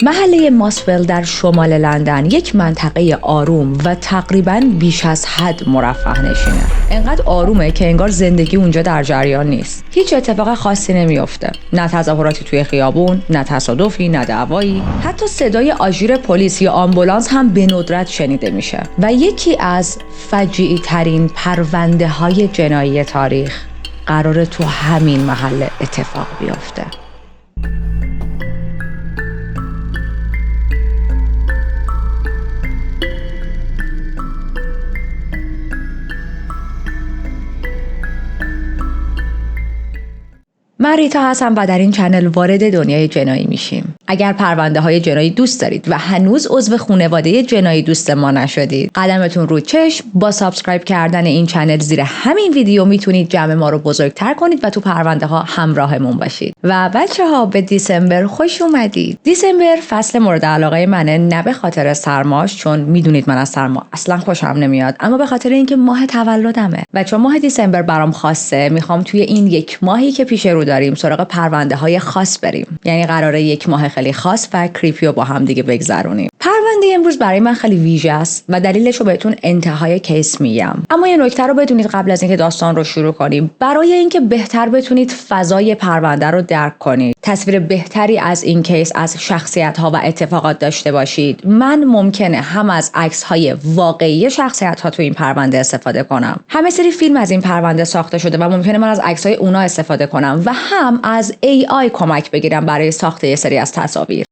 محله ماسول در شمال لندن یک منطقه آروم و تقریباً بیش از حد مرفه نشینه. انقدر آرومه که انگار زندگی اونجا در جریان نیست. هیچ اتفاق خاصی نمیفته. نه تظاهراتی توی خیابون، نه تصادفی، نه دعوایی. حتی صدای آژیر پلیس یا آمبولانس هم به ندرت شنیده میشه. و یکی از فجیعی ترین پرونده های جنایی تاریخ قراره تو همین محله اتفاق بیفته. من ریتا هستم و در این چنل وارد دنیای جنایی میشیم. اگر پرونده های جنایی دوست دارید و هنوز عضو خانواده جنایی دوست ما نشدید، قدمتون رو چشم. با سابسکرایب کردن این چنل زیر همین ویدیو میتونید جمع ما رو بزرگتر کنید و تو پرونده ها همراهمون باشید. و بچه‌ها به دیسمبر خوش اومدید. دیسمبر فصل مورد علاقه منه، نه به خاطر سرماش، چون میدونید من از سرما اصلا خوشم نمیاد، اما به خاطر اینکه ماه تولدمه و چون ماه دیسمبر برام خاصه، میخوام توی این یک ماهی که پیش رو داریم سراغ پرونده های خاص بریم. یعنی قراره یک ماه خیلی خاص و کریپی رو با هم دیگه بگذرونیم. پرونده امروز برای من خیلی ویژه است و دلیلش رو بهتون انتهای کیس میگم. اما یه نکته رو بدونید قبل از اینکه داستان رو شروع کنیم، برای اینکه بهتر بتونید فضای پرونده رو درک کنید، تصویر بهتری از این کیس از شخصیت ها و اتفاقات داشته باشید، من ممکنه هم از عکس های واقعی شخصیت ها تو این پرونده استفاده کنم. همه سری فیلم از این پرونده ساخته شده و ممکنه من از عکس های اونا استفاده کنم و هم از AI کمک بگیرم برای ساخت یه سری از تصاویر.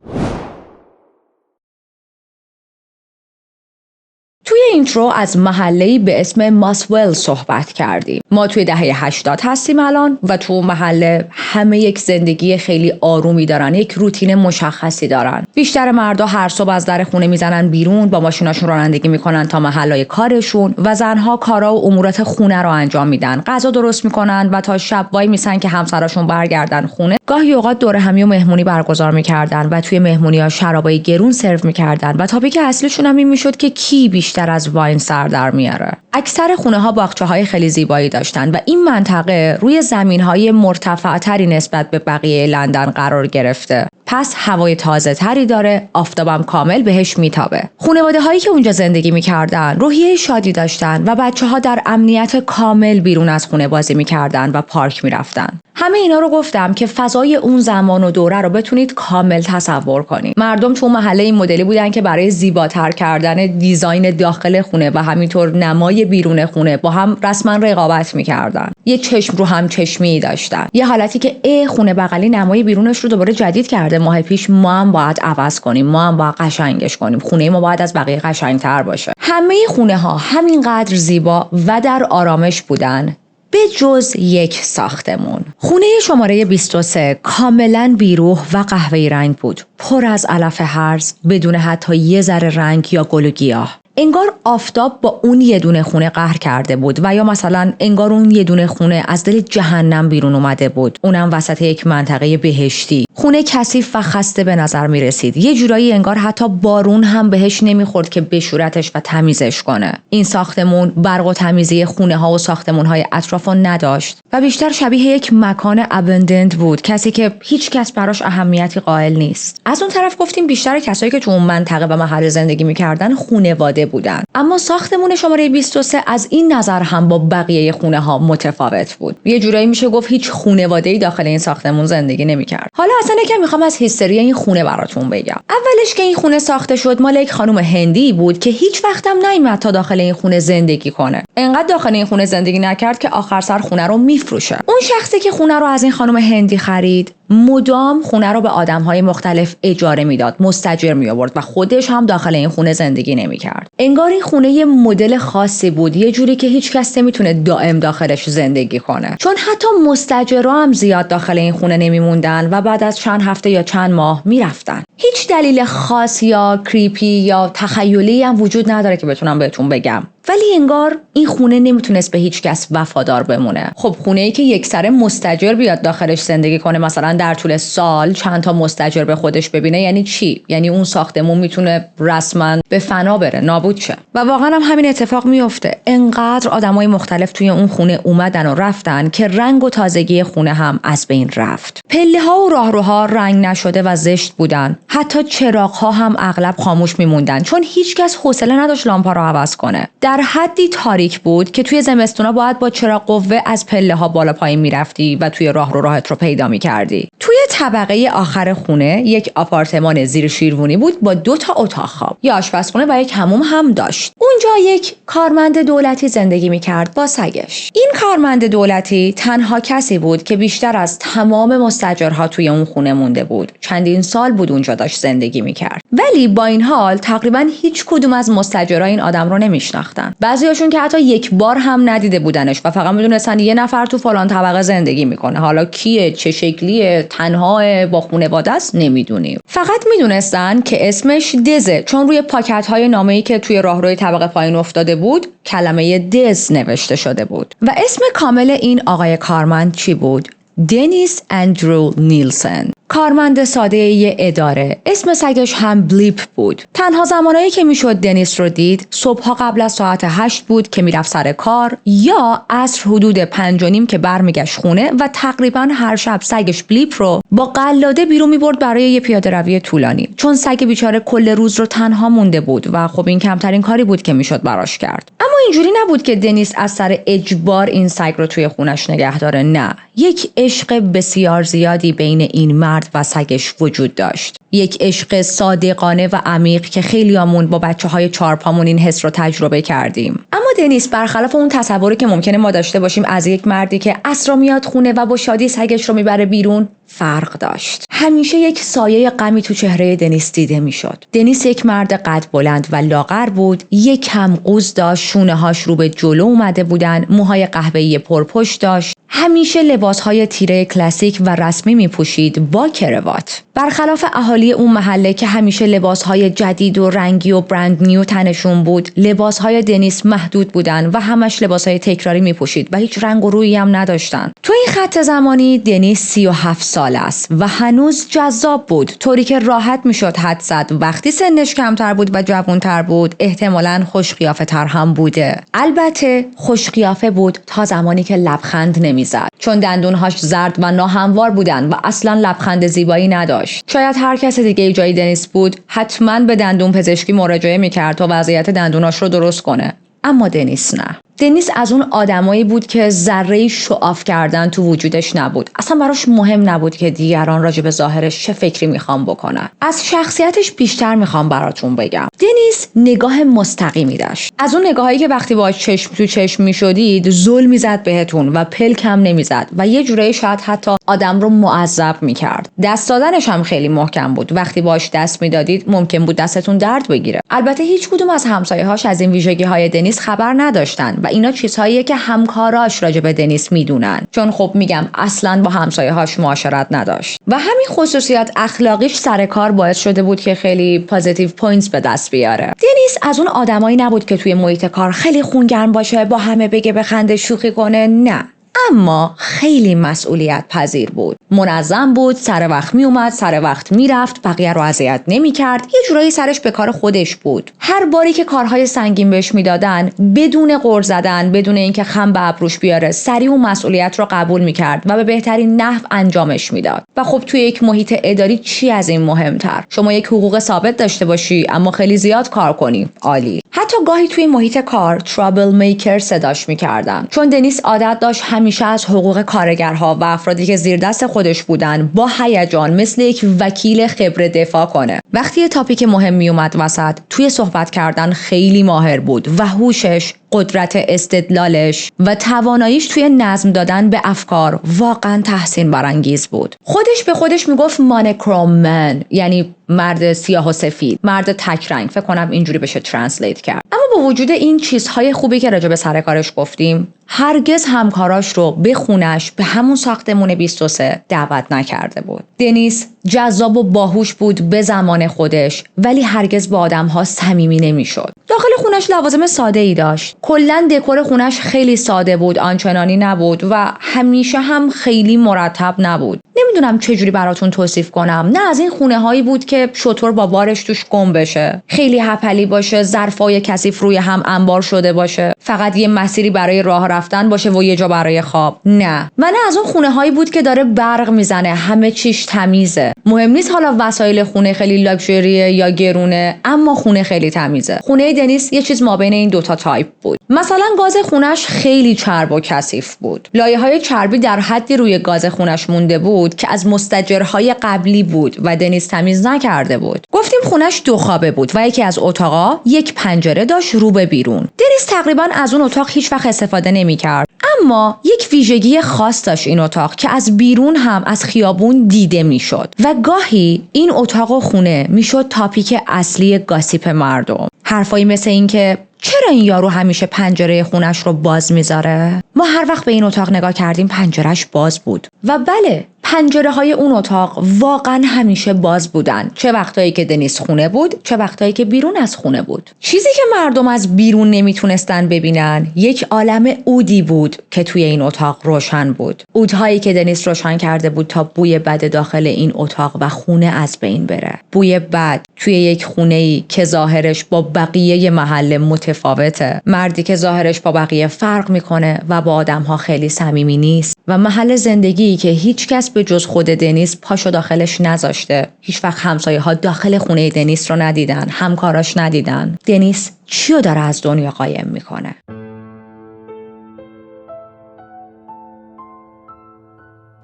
توی اینترو از محله‌ای به اسم ماسول صحبت کردیم. ما توی دهه 80 هستیم الان و تو محله همه یک زندگی خیلی آرومی دارن، یک روتین مشخصی دارن. بیشتر مردا هر صبح از در خونه میزنن بیرون، با ماشیناشون رانندگی میکنن تا محلهای کارشون و زنها کارا و امورات خونه رو انجام میدن. غذا درست میکنن و تا شب وای میسن که همسراشون برگردن خونه. گاهی اوقات دور همی و مهمونی برگزار میکردن و توی مهمونی‌ها شرابای گرون سرو میکردن و تاپیک اصلیشون هم این میشد که کی بیشتر از واین سر در میاره. اکثر خونه‌ها باغچه‌های خیلی زیبایی داشتن و این منطقه روی زمین‌های مرتفع‌تری نسبت به بقیه لندن قرار گرفته. پس هوای تازه تری داره، آفتابم کامل بهش میتابه. خانواده‌هایی که اونجا زندگی میکردن روحیه شادی داشتن و بچه‌ها در امنیت کامل بیرون از خونه بازی میکردن و پارک میرفتن. همه اینا رو گفتم که فضای اون زمان و دوره رو بتونید کامل تصور کنید. مردم تو محله این مدلی بودن که برای زیباتر کردن دیزاین داخل خونه و همینطور نمای بیرون خونه با هم رسما رقابت میکردن. یه چشم رو هم چشمی داشتن. یه حالتی که خونه بغلی نمای بیرونش رو دوباره جدید کرده، ماه پیش ما هم باید عوض کنیم، ما هم باید قشنگش کنیم، خونه ما باید از بقیه قشنگتر باشه. همه خونه ها همینقدر زیبا و در آرامش بودن به جز یک ساختمون. خونه شماره 23 کاملا بیروح و قهوه‌ای رنگ بود، پر از علف هرز بدون حتی یه ذره رنگ یا گل و گیاه. انگار آفتاب با اون یه دونه خونه قهر کرده بود و یا مثلا انگار اون یه دونه خونه از دل جهنم بیرون اومده بود، اونم وسط یک منطقه بهشتی. خونه کثیف و خسته به نظر می رسید. یه جورایی انگار حتی بارون هم بهش نمیخورد که بشورتش و تمیزش کنه. این ساختمون برق و تمیزی خونه ها و ساختمون های اطراف نداشت و بیشتر شبیه یک مکان ابندنت بود، کسی که هیچ کس براش اهمیتی قائل نیست. از اون طرف گفتیم بیشتر کسایی که تو اون منطقه و محله زندگی می‌کردن خانواده بودن، اما ساختمون شماره 23 از این نظر هم با بقیه خونه ها متفاوت بود. یه جورایی میشه گفت هیچ خانواده‌ای داخل این ساختمون زندگی نمی‌کرد. حالا اصلا که میخوام از هیستری این خونه براتون بگم. اولش که این خونه ساخته شد مال یک خانم هندی بود که هیچ وقتم نیومد تا داخل این خونه زندگی کنه. انقدر داخل این خونه زندگی نکرد که آخر سر خونه رو میفروشه. اون شخصی که خونه رو از این خانم هندی خرید مدام خونه رو به آدم‌های مختلف اجاره میداد، مستاجر می آورد و خودش هم داخل این خونه زندگی نمی‌کرد. انگار این خونه یه مدل خاصی بود، یه جوری که هیچ کس نمیتونه دائم داخلش زندگی کنه. چون حتی مستاجرا هم زیاد داخل این خونه نمیموندن و بعد از چند هفته یا چند ماه میرفتن. هیچ دلیل خاص یا کریپی یا تخیلی هم وجود نداره که بتونم بهتون بگم. ولی انگار این خونه نمیتونست به هیچ کس وفادار بمونه. خب خونه‌ای که یکسره مستاجر بیاد داخلش زندگی کنه، مثلا در طول سال چند تا مستاجر به خودش ببینه، یعنی چی؟ یعنی اون ساختمون میتونه رسما به فنا بره، نابود شه. و واقعا هم همین اتفاق میفته. انقدر آدمای مختلف توی اون خونه اومدن و رفتن که رنگ و تازگی خونه هم از بین رفت. پله‌ها و راهروها رنگ نشده و زشت بودن. حتی چراغ‌ها هم اغلب خاموش میموندن چون هیچکس حوصله نداشت لامپا رو عوض کنه. در حدی تاریک بود که توی زمستونا باید با چراغ قوه از پله‌ها بالا پایین میرفتی و توی راهت رو پیدا می‌کردی. توی طبقه آخر خونه یک آپارتمان زیر شیروانی بود با 2 تا اتاق خواب، یه آشپزخونه و یک حموم هم داشت. اونجا یک کارمند دولتی زندگی می‌کرد با سگش. این کارمند دولتی تنها کسی بود که بیشتر از تمام مستاجرها توی اون خونه مونده بود. چندین سال بود اونجا داشت زندگی می‌کرد. ولی با این حال تقریباً هیچ کدوم از مستاجرها این آدم رو نمی‌شناختن. بعضیاشون که حتی یک بار هم ندیده بودنش و فقط میدونستن یه نفر تو فلان طبقه زندگی میکنه. حالا کیه، چه شکلیه، تنها، با خانواده است، نمیدونیم. فقط میدونستن که اسمش دزه، چون روی پاکت‌های نامه‌ای که توی راهروی طبقه پایین افتاده بود کلمه دز نوشته شده بود. و اسم کامل این آقای کارمند چی بود؟ دنیس اندرو نیلسن، کارمند ساده یه اداره. اسم سگش هم بلیپ بود. تنها زمانایی که میشد دنیس رو دید صبحها قبل از ساعت 8 بود که میرفت سر کار، یا عصر حدود 5:30 که برمیگشت خونه و تقریبا هر شب سگش بلیپ رو با قلاده بیرون میبرد برای یه پیاده روی طولانی، چون سگ بیچاره کل روز رو تنها مونده بود و خب این کمترین کاری بود که میشد براش کرد. اما اینجوری نبود که دنیس از سر اجبار این سگ رو توی خونش نگه داره. نه، یک عشق بسیار زیادی بین این مرد و سگش وجود داشت. یک عشق صادقانه و عمیق که خیلیامون با بچه‌های چارپامون این حس رو تجربه کردیم. اما دنیس برخلاف اون تصوری که ممکنه ما داشته باشیم از یک مردی که عصرا میاد خونه و با شادی سگش رو میبره بیرون، فرق داشت. همیشه یک سایه غمی تو چهره دنیس دیده میشد. دنیس یک مرد قد بلند و لاغر بود، یک کم قوز داشت، شونه‌هاش رو به جلو اومده بودن، موهای قهوه‌ای پرپشت داشت. همیشه لباسهای تیره کلاسیک و رسمی میپوشید با کراوات. برخلاف اهالی اون محله که همیشه لباسهای جدید و رنگی و برند نیو تنشون بود، لباسهای دنیس محدود بودن و همش لباسهای تکراری میپوشید و هیچ رنگ و رویی هم نداشتن. تو این خط زمانی دنیس 37 سال است و هنوز جذاب بود، طوری که راحت میشد حد زد وقتی سنش کمتر بود و جوانتر بود احتمالاً خوش قیافه تر هم بوده. البته خوش قیافه بود تا زمانی که لبخند نمیزد، چون دندونهاش زرد و ناهموار بودن و اصلا لبخند زیبایی نداشت. شاید هر کس دیگه جای دنیس بود حتما به دندون پزشکی مراجعه میکرد تا وضعیت دندوناش رو درست کنه، اما دنیس نه. دنیس از اون آدمایی بود که ذره شعاف کردن تو وجودش نبود. اصلا براش مهم نبود که دیگران راجع به ظاهرش چه فکری میخوام بکنن. از شخصیتش بیشتر میخوام براتون بگم. دنیس نگاه مستقیمی داشت. از اون نگاهایی که وقتی باهاش چشم تو چشم میشدید زل میزد بهتون و پلک هم نمیزد و یه جورایی شاید حتی آدم رو معذب میکرد. دست دادنش هم خیلی محکم بود. وقتی باهاش دست میدادید ممکن بود دستتون درد بگیره. البته هیچ کدوم از همسایه‌هاش از این ویژگی‌های دنیس خبر نداشتن و اینا چیزهاییه که همکاراش راجع به دنیس میدونن، چون خب میگم اصلاً با همسایه‌هاش معاشرت نداشت و همین خصوصیات اخلاقیش سر کار باعث شده بود که خیلی پوزیتیو پوینتس به دست بیاره. دنیس از اون آدمایی نبود که توی محیط کار خیلی خونگرم باشه، با همه بگه بخنده، شوخی کنه، نه. اما خیلی مسئولیت پذیر بود. منظم بود، سر وقت می اومد، سر وقت میرفت، بقیه رو اذیت نمی‌کرد. یه جورایی سرش به کار خودش بود. هر باری که کارهای سنگین بهش میدادن، بدون غر زدن، بدون اینکه خم به ابروش بیاره، سریع اون مسئولیت رو قبول می‌کرد و به بهترین نحو انجامش میداد. و خب توی یک محیط اداری چی از این مهمتر؟ شما یک حقوق ثابت داشته باشی اما خیلی زیاد کار کنی. عالی. حتی گاهی توی محیط کار ترابل میکر صداش می‌کردن، چون دنیس عادت داشت همیشه از حقوق کارگرها و افرادی که زیر دست خودش بودن با هیجان مثل یک وکیل خبره دفاع کنه. وقتی یه تاپیک مهم می اومد وسط، توی صحبت کردن خیلی ماهر بود و هوشش قدرت استدلالش و تواناییش توی نظم دادن به افکار واقعا تحسین برانگیز بود. خودش به خودش میگفت مانوکروم من، یعنی مرد سیاه و سفید، مرد تک رنگ، فکر کنم اینجوری بشه ترنسلیت کرد. اما با وجود این چیزهای خوبی که راجع به سر کارش گفتیم، هرگز همکاراش رو به خونش به همون ساختمون 23 دعوت نکرده بود. دنیس جذاب و باهوش بود به زمان خودش، ولی هرگز با آدم‌ها صمیمی نمی‌شد. داخل خونش لوازم ساده‌ای داشت. کلاً دکور خونش خیلی ساده بود، آنچنانی نبود و همیشه هم خیلی مرتب نبود. نمیدونم چجوری براتون توصیف کنم. نه از این خونه‌هایی بود که شطور با بارش توش گم بشه، خیلی هپلی باشه، ظرفای کثیف روی هم انبار شده باشه، فقط یه مسیری برای راه رفتن باشه و یه جا برای خواب. نه. و نه از اون خونه‌هایی بود که داره برق میزنه، همه چیش تمیزه. مهم نیست حالا وسایل خونه خیلی لاکچریه یا گرونه، اما خونه خیلی تمیزه. خونه دنیس یه چیز مابین این دوتا تایپ بود. مثلا گاز خونش خیلی چرب و کثیف بود. لایه‌های چربی در حدی روی گاز خونش مونده بود که از مستاجرهای قبلی بود و دنیس تمیز نکرده بود. گفتیم خونش 2 خوابه بود و یکی از اتاقا یک پنجره داشت رو به بیرون. دنیس تقریبا از اون اتاق هیچ وقت استفاده نمی‌کرد. اما یک ویژگی خاص داشت این اتاق که از بیرون هم از خیابون دیده میشد و گاهی این اتاق و خونه میشد تاپیک اصلی گاسیپ مردم. حرفایی مثل این که چرا این یارو همیشه پنجره خونش رو باز میذاره؟ ما هر وقت به این اتاق نگاه کردیم پنجرهش باز بود. و بله، پنجره های اون اتاق واقعا همیشه باز بودن، چه وقتایی که دنیس خونه بود، چه وقتایی که بیرون از خونه بود. چیزی که مردم از بیرون نمیتونستن ببینن یک عالم عودی بود که توی این اتاق روشن بود. عودهایی که دنیس روشن کرده بود تا بوی بد داخل این اتاق و خونه از بین بره. بوی بد توی یک خونه‌ای که ظاهرش با بقیه محله متفاوته، مردی که ظاهرش با بقیه فرق میکنه و با آدم‌ها خیلی صمیمی نیست و محل زندگیی که هیچ کس به جز خود دنیس پاشو داخلش نذاشته. هیچ وقت همسایه‌ها داخل خونه دنیس رو ندیدن، همکاراش ندیدن. دنیس چیو داره از دنیا قایم میکنه؟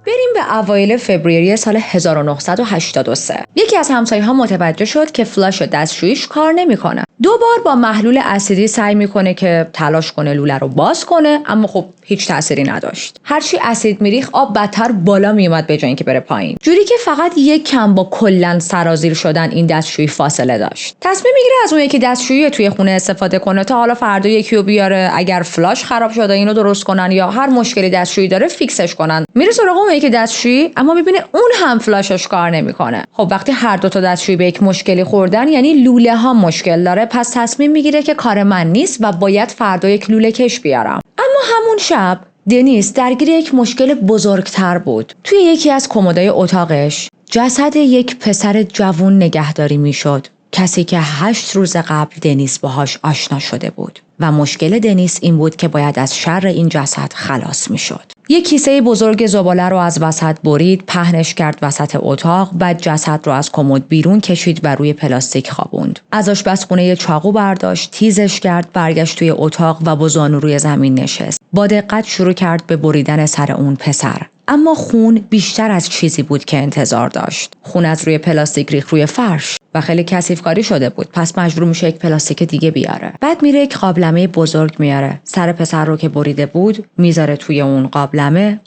بریم به اوایل فوریه سال 1983. یکی از همسایه‌ها متوجه شد که فلاش دستشوییش کار نمیکنه. 2 بار با محلول اسیدی سعی میکنه که تلاش کنه لوله رو باز کنه، اما خب هیچ تأثیری نداشت. هرچی اسید میریخ آب بدتر بالا میومد به جای اینکه بره پایین. جوری که فقط یک کم با کلاً سرازیر شدن این دستشویی فاصله داشت. تصمیم میگیره از اون یکی دستشویی توی خونه استفاده کنه تا حالا فردا یکی رو بیاره، اگر فلاش خراب شده اینو درست کنن یا هر مشکلی دستشویی داره فیکسش کنن. میره سراغ اون یکی دستشویی، اما میبینه اون هم فلاشش کار نمیکنه. خب وقتی هر دو تا دستشویی به یک مشکلی خوردن یعنی لوله ها مشکل داره، پس تصمیم میگیره که کار من نیست و باید فردا یک لوله کش بیارم. اما همون شب دنیس درگیر یک مشکل بزرگتر بود. توی یکی از کمدای اتاقش جسد یک پسر جوان نگهداری میشد، کسی که 8 روز قبل دنیس باهاش آشنا شده بود و مشکل دنیس این بود که باید از شر این جسد خلاص میشد. یک کیسه بزرگ زباله رو از وسط برید، پهنش کرد وسط اتاق، بعد جسد رو از کمد بیرون کشید و روی پلاستیک خوابوند. از آشپزخونه چاقو برداشت، تیزش کرد، برگشت توی اتاق و با زانو روی زمین نشست. با دقت شروع کرد به بریدن سر اون پسر. اما خون بیشتر از چیزی بود که انتظار داشت. خون از روی پلاستیک ریخت روی فرش و خیلی کثیف کاری شده بود، پس مجبور میشه یک پلاستیک دیگه بیاره. بعد میره یک قابلمه بزرگ میاره، سر پسر رو که بریده بود میذاره توی اون قابلمه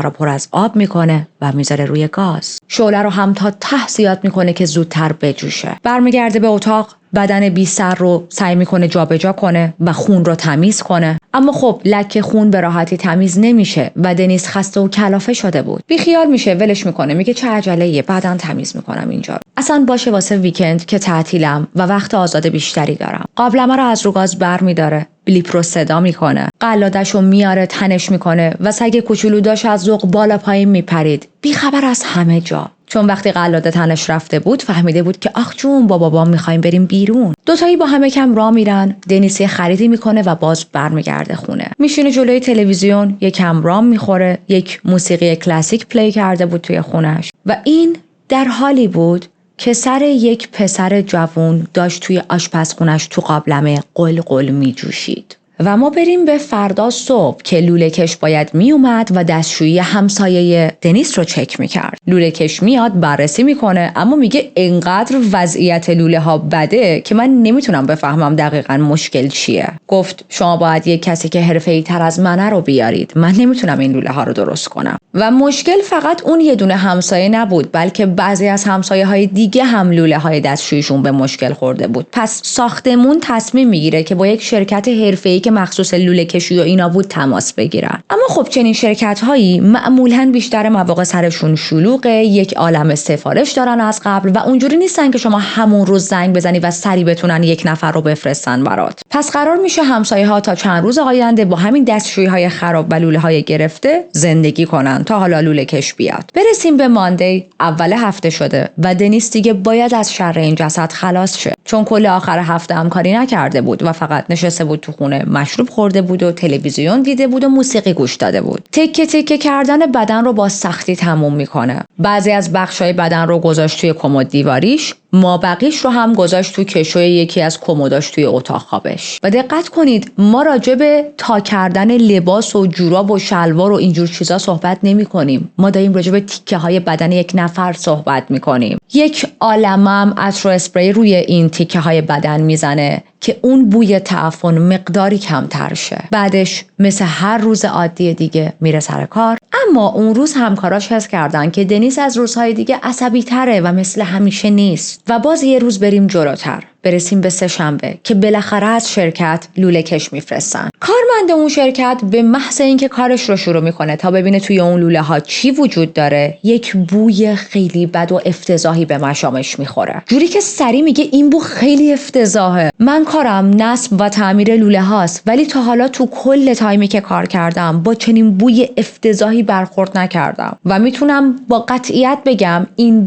رو پر از آب میکنه و میذاره روی گاز. شعله رو هم تا ته زیاد میکنه که زودتر بجوشه. برمیگرده به اتاق، بدن بی سر رو سعی میکنه جابجا کنه و خون رو تمیز کنه، اما خب لکه خون به راحتی تمیز نمیشه و دنیس خسته و کلافه شده بود. بی خیال میشه، ولش میکنه، میگه چه عجله‌ایه، بعداً تمیز میکنم اینجا. اصلا باشه واسه ویکند که تعطیلم و وقت آزاد بیشتری دارم. قابلمه رو از رو گاز برمی‌داره، بلیپ رو صدا میکنه، قلاده‌شو میاره تنش میکنه و سگ کوچولو داشت از ذوق بالا پایین میپرید، بی خبر از همه جا. چون وقتی قلاده تنش رفته بود فهمیده بود که آخ جون با بابام میخوایم بریم بیرون. دوتایی با هم کم راه میرن، دنیس خریدی میکنه و باز برمیگرده خونه. میشینه جلوی تلویزیون، یکم رام میخوره، یک موسیقی کلاسیک پلی کرده بود توی خونش و این در حالی بود که سر یک پسر جوان داشت توی آشپزخونش تو قابلمه قل قل میجوشید و ما بریم به فردا صبح که لوله کش باید می اومد و دستشویی همسایه دنیس رو چک میکرد. لوله کش میاد بررسی میکنه، اما میگه اینقدر وضعیت لوله ها بده که من نمیتونم بفهمم دقیقاً مشکل چیه. گفت شما باید یک کسی که حرفه‌ای تر از منه رو بیارید، من نمیتونم این لوله ها رو درست کنم. و مشکل فقط اون یه دونه همسایه نبود، بلکه بعضی از همسایه های دیگه هم لوله های دستشویشون به مشکل خورده بود. پس ساختمون تصمیم میگیره که با یک شرکت حرفه‌ای که مخصوص لوله کشی و اینا بود تماس بگیرن. اما خب چنین شرکت هایی معمولاً بیشتر مواقع سرشون شلوغه، یک عالمه سفارش دارن از قبل و اونجوری نیستن که شما همون روز زنگ بزنی و سری بتونن یک نفر رو بفرستن برات. پس قرار میشه همسایه ها تا چند روز آینده با همین دستشویی های خراب و لوله های گرفته زندگی کنن تا حالا لوله کش بیاد. برسیم به ماندی، اول هفته شده و دنیس دیگه باید از شر این جسد خلاص شه، چون کل آخر هفته هم کاری نکرده بود و فقط نشسته بود تو خونه، مشروب خورده بود و تلویزیون دیده بود و موسیقی گوش داده بود. تکه تکه کردن بدن رو با سختی تموم میکنه. بعضی از بخشای بدن رو گذاشت توی کمد دیواریش، ما بقیش رو هم گذاشت تو کشوی یکی از کمداش توی اتاق خوابش. و دقت کنید ما راجع به تا کردن لباس و جوراب و شلوار و اینجور چیزا صحبت نمی کنیم. ما داریم راجع به تیکه های بدن یک نفر صحبت می کنیم. یک عالمم عطر اسپری روی این تیکه های بدن میزنه که اون بوی تعفن مقداری کمتر شه. بعدش مثل هر روز عادی دیگه میره سر کار. اما اون روز همکاراش حس کردن که دنیس از روزهای دیگه عصبی تره و مثل همیشه نیست. و باز یه روز بریم جلوتر، برسیم به سه‌شنبه که بالاخره از شرکت لوله کش میفرستن. کارمند اون شرکت به محض اینکه کارش رو شروع میکنه تا ببینه توی اون لوله ها چی وجود داره، یک بوی خیلی بد و افتضاحی به مشامش میخوره، جوری که سری میگه این بو خیلی افتضاحه. من کارم نصب و تعمیر لوله هاست، ولی تا حالا تو کل تایمی که کار کردم با چنین بوی افتضاحی برخورد نکردم و میتونم با قطعیت بگم این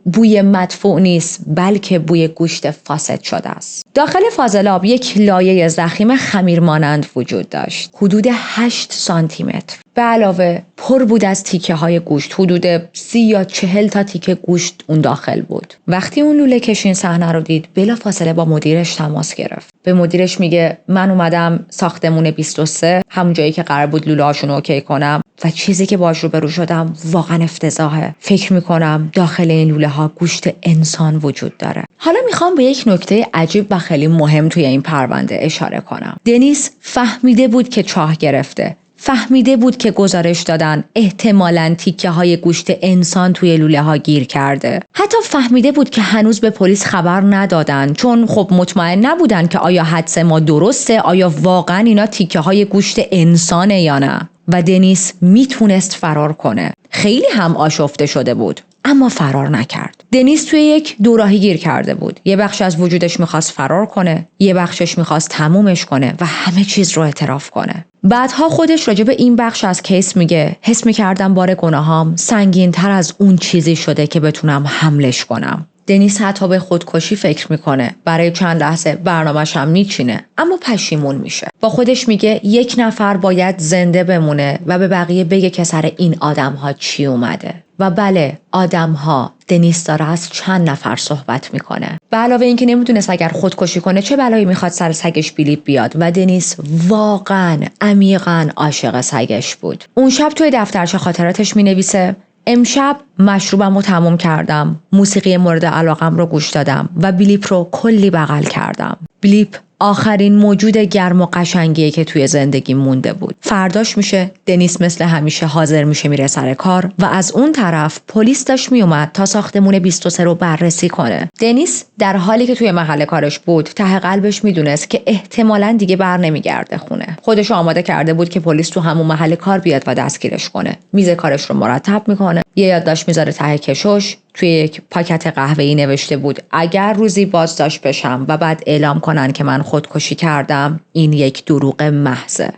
بوی مدفوع نیست، بلکه بوی گوشت فاسد شده است. داخل فاضلاب یک لایه ضخیم خمیر مانند وجود داشت، حدود 8 سانتی متر. به علاوه پر بود از تیکه های گوشت، حدود 30 یا 40 تا تیکه گوشت اون داخل بود. وقتی اون لوله کش این صحنه رو دید، بلافاصله با مدیرش تماس گرفت. به مدیرش میگه من اومدم ساختمون 23، همون جایی که قرار بود لوله هاشون اوکی کنم و چیزی که باهاش روبرو شدم واقعا افتضاحه. فکر میکنم داخل این لوله ها گوشت انسان وجود داره. حالا میخوام به یک نکته عجیب و خیلی مهم توی این پرونده اشاره کنم. دنیس فهمیده بود که چاه گرفته، فهمیده بود که گزارش دادن احتمالاً تیکه های گوشت انسان توی لوله ها گیر کرده. حتی فهمیده بود که هنوز به پلیس خبر ندادن، چون خب مطمئن نبودن که آیا حدس ما درسته، آیا واقعاً اینا تیکه های گوشت انسانه یا نه. و دنیس میتونست فرار کنه. خیلی هم آشفته شده بود، اما فرار نکرد. دنیس توی یک دوراهی گیر کرده بود. یه بخش از وجودش میخواست فرار کنه، یه بخشش میخواست تمومش کنه و همه چیز رو اعتراف کنه. بعدها خودش راجع به این بخش از کیس میگه حس میکردم بار گناهام سنگین تر از اون چیزی شده که بتونم حملش کنم. دنیس حتی به خودکشی فکر میکنه. برای چند لحظه برنامه‌ش هم میچینه، اما پشیمون میشه. با خودش میگه یک نفر باید زنده بمونه و به بقیه بگه که سر این آدم‌ها چی اومده. و بله، آدم‌ها. دنیس داره از چند نفر صحبت میکنه. به علاوه اینکه نمیتونست اگر خودکشی کنه چه بلایی میخواد سر سگش بیلیپ بیاد و دنیس واقعا عمیقا عاشق سگش بود. اون شب توی دفترچه خاطراتش مینویسه امشب مشروبم رو تموم کردم، موسیقی مورد علاقم رو گوش دادم و بیلیپ رو کلی بغل کردم. بیلیپ آخرین موجود گرم و قشنگیه که توی زندگی مونده بود. فرداش میشه دنیس مثل همیشه حاضر میشه میره سر کار و از اون طرف پلیس داشت میومد تا ساختمون 23 رو بررسی کنه. دنیس در حالی که توی محل کارش بود ته قلبش میدونست که احتمالاً دیگه بر نمیگرده خونه. خودش آماده کرده بود که پلیس تو همون محل کار بیاد و دستگیرش کنه. میز کارش رو مرتب میکنه، یه یادداشت میذاره ته کشوش. توی یک پاکت قهوه‌ای نوشته بود اگر روزی بازداشت بشم و بعد اعلام کنن که من خودکشی کردم، این یک دروغ محضه.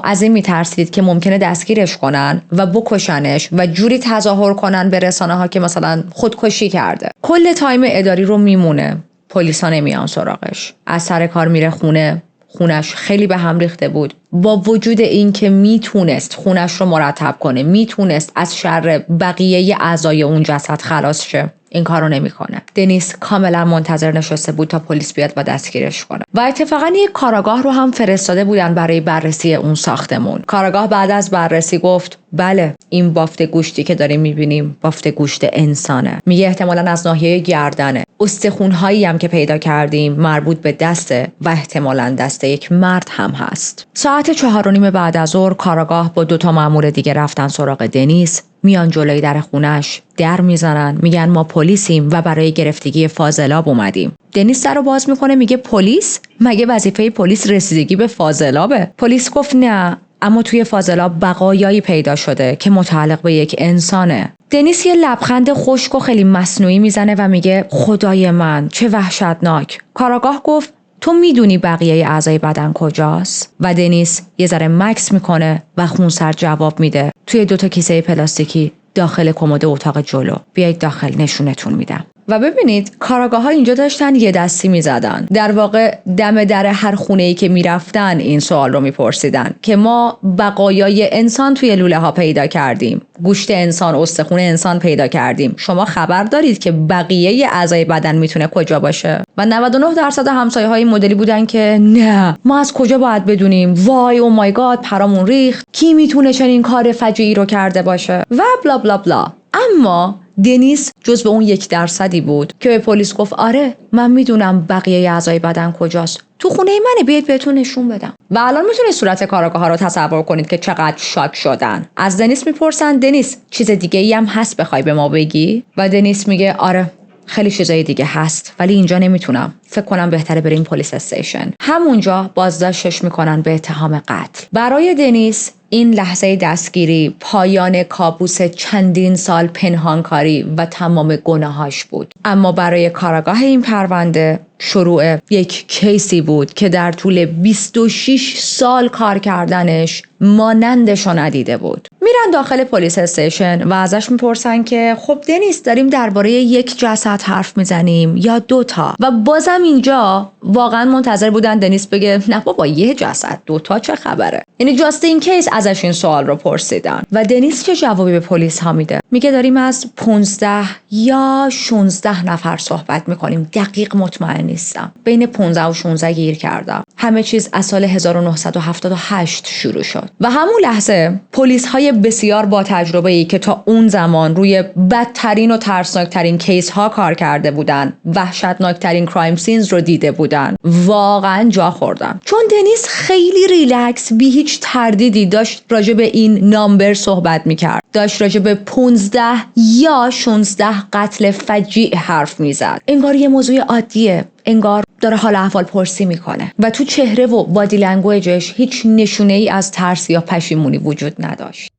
از این میترسید که ممکنه دستگیرش کنن و بکشنش و جوری تظاهر کنن به رسانه ها که مثلا خودکشی کرده. کل تایم اداری رو میمونه، پلیسا نمیان سراغش. از سر کار میره خونه. خونش خیلی به هم ریخته بود، با وجود اینکه میتونست خونش رو مرتب کنه، میتونست از شر بقیه اعضای اون جسد خلاص شه، این کارو نمیکنه. دنیس کاملا منتظر نشسته بود تا پلیس بیاد و دستگیرش کنه. و اتفاقا یک کاراگاه رو هم فرستاده بودن برای بررسی اون ساختمون. کاراگاه بعد از بررسی گفت بله، این بافت گوشتی که داریم میبینیم بافت گوشت انسانه. میگه احتمالاً از ناحیه گردنه. استخونهایی هم که پیدا کردیم مربوط به دسته و احتمالاً دست یک مرد هم هست. ساعت 4:30 بعد از ظهر کاراگاه با 2 مأمور دیگه رفتن سراغ دنیس. میان جلوی در خونش، در میزنن، میگن ما پلیسیم و برای گرفتگی فاضلاب اومدیم. دنیس در رو باز میکنه، میگه پلیس؟ مگه وظیفه پلیس رسیدگی به فاضلابه؟ پلیس گفت نه، اما توی فاضلاب بقایایی پیدا شده که متعلق به یک انسانه. دنیس یه لبخند خشک و خیلی مصنوعی میزنه و میگه خدای من چه وحشتناک. کاراگاه گفت تو میدونی بقیه اعضای بدن کجاست؟ و دنیس یه ذره مکس میکنه و خونسرد جواب میده توی 2 کیسه پلاستیکی داخل کمد اتاق جلو. بیایید داخل، نشونتون میدم. و ببینید کاراگاه‌ها اینجا داشتن یه دستی میزدن. در واقع دم در هر خونه‌ای که میرفتن این سوال رو میپرسیدن که ما بقایای انسان توی لوله ها پیدا کردیم، گوشت انسان، استخون انسان پیدا کردیم، شما خبر دارید که بقیه اعضای بدن میتونه کجا باشه؟ و 99% همسایه‌ها این مدلی بودن که نه، ما از کجا باید بدونیم؟ وای او مای گاد، پرامون ریخت، کی میتونه چنین کار فجیعی رو کرده باشه؟ و بلا بلا بلا. اما دنیس جز به اون 1% بود که به پلیس گفت آره من میدونم بقیه اعضای بدن کجاست، تو خونه منه، بیاید بهتون نشون بدم. و الان میتونید صورت کاراگاه ها رو تصور کنید که چقدر شاک شدن. از دنیس میپرسن دنیس چیز دیگه ای هم هست بخوای به ما بگی؟ و دنیس میگه آره خیلی چیزای دیگه هست ولی اینجا نمیتونم، فکر کنم بهتره بریم پلیس استیشن. همونجا بازداشتش میکنن به اتهام قتل. برای دنیس این لحظه دستگیری پایان کابوس چندین سال پنهانکاری و تمام گناهاش بود. اما برای کاراگاه این پرونده شروع یک کیسی بود که در طول 26 سال کار کردنش مانندش رو ندیده بود. میرن داخل پلیس استیشن و ازش میپرسن که خب دنیس داریم درباره یک جسد حرف میزنیم یا 2 تا؟ و بازم اینجا واقعا منتظر بودن دنیس بگه نه بابا یه جسد، 2 تا چه خبره؟ یعنی جاست این کیس ازش این سوال رو پرسیدن. و دنیس چه جوابی به پلیس ها میده؟ میگه داریم از 15 یا 16 نفر صحبت میکنیم، دقیق مطمئن نیستم، بین 15 و 16 گیر کردم. همه چیز از سال 1978 شروع شد. و همون لحظه پلیس های بسیار با تجربه ای که تا اون زمان روی بدترین و ترسناکترین کیس ها کار کرده بودن، وحشتناکترین کرایم سینز رو دیده بودن، واقعا جا خوردن. چون دنیس خیلی ریلکس بی هیچ تردیدی داشت راجع به این نامبر صحبت میکرد، داشت راجع به 15 یا 16 قتل فجیع حرف میزد. انگار یه موضوع عادیه، انگار داره حال احوال پرسی میکنه و تو چهره و بادی لنگویجش هیچ نشونه ای از ترس یا پشیمونی وجود نداشت.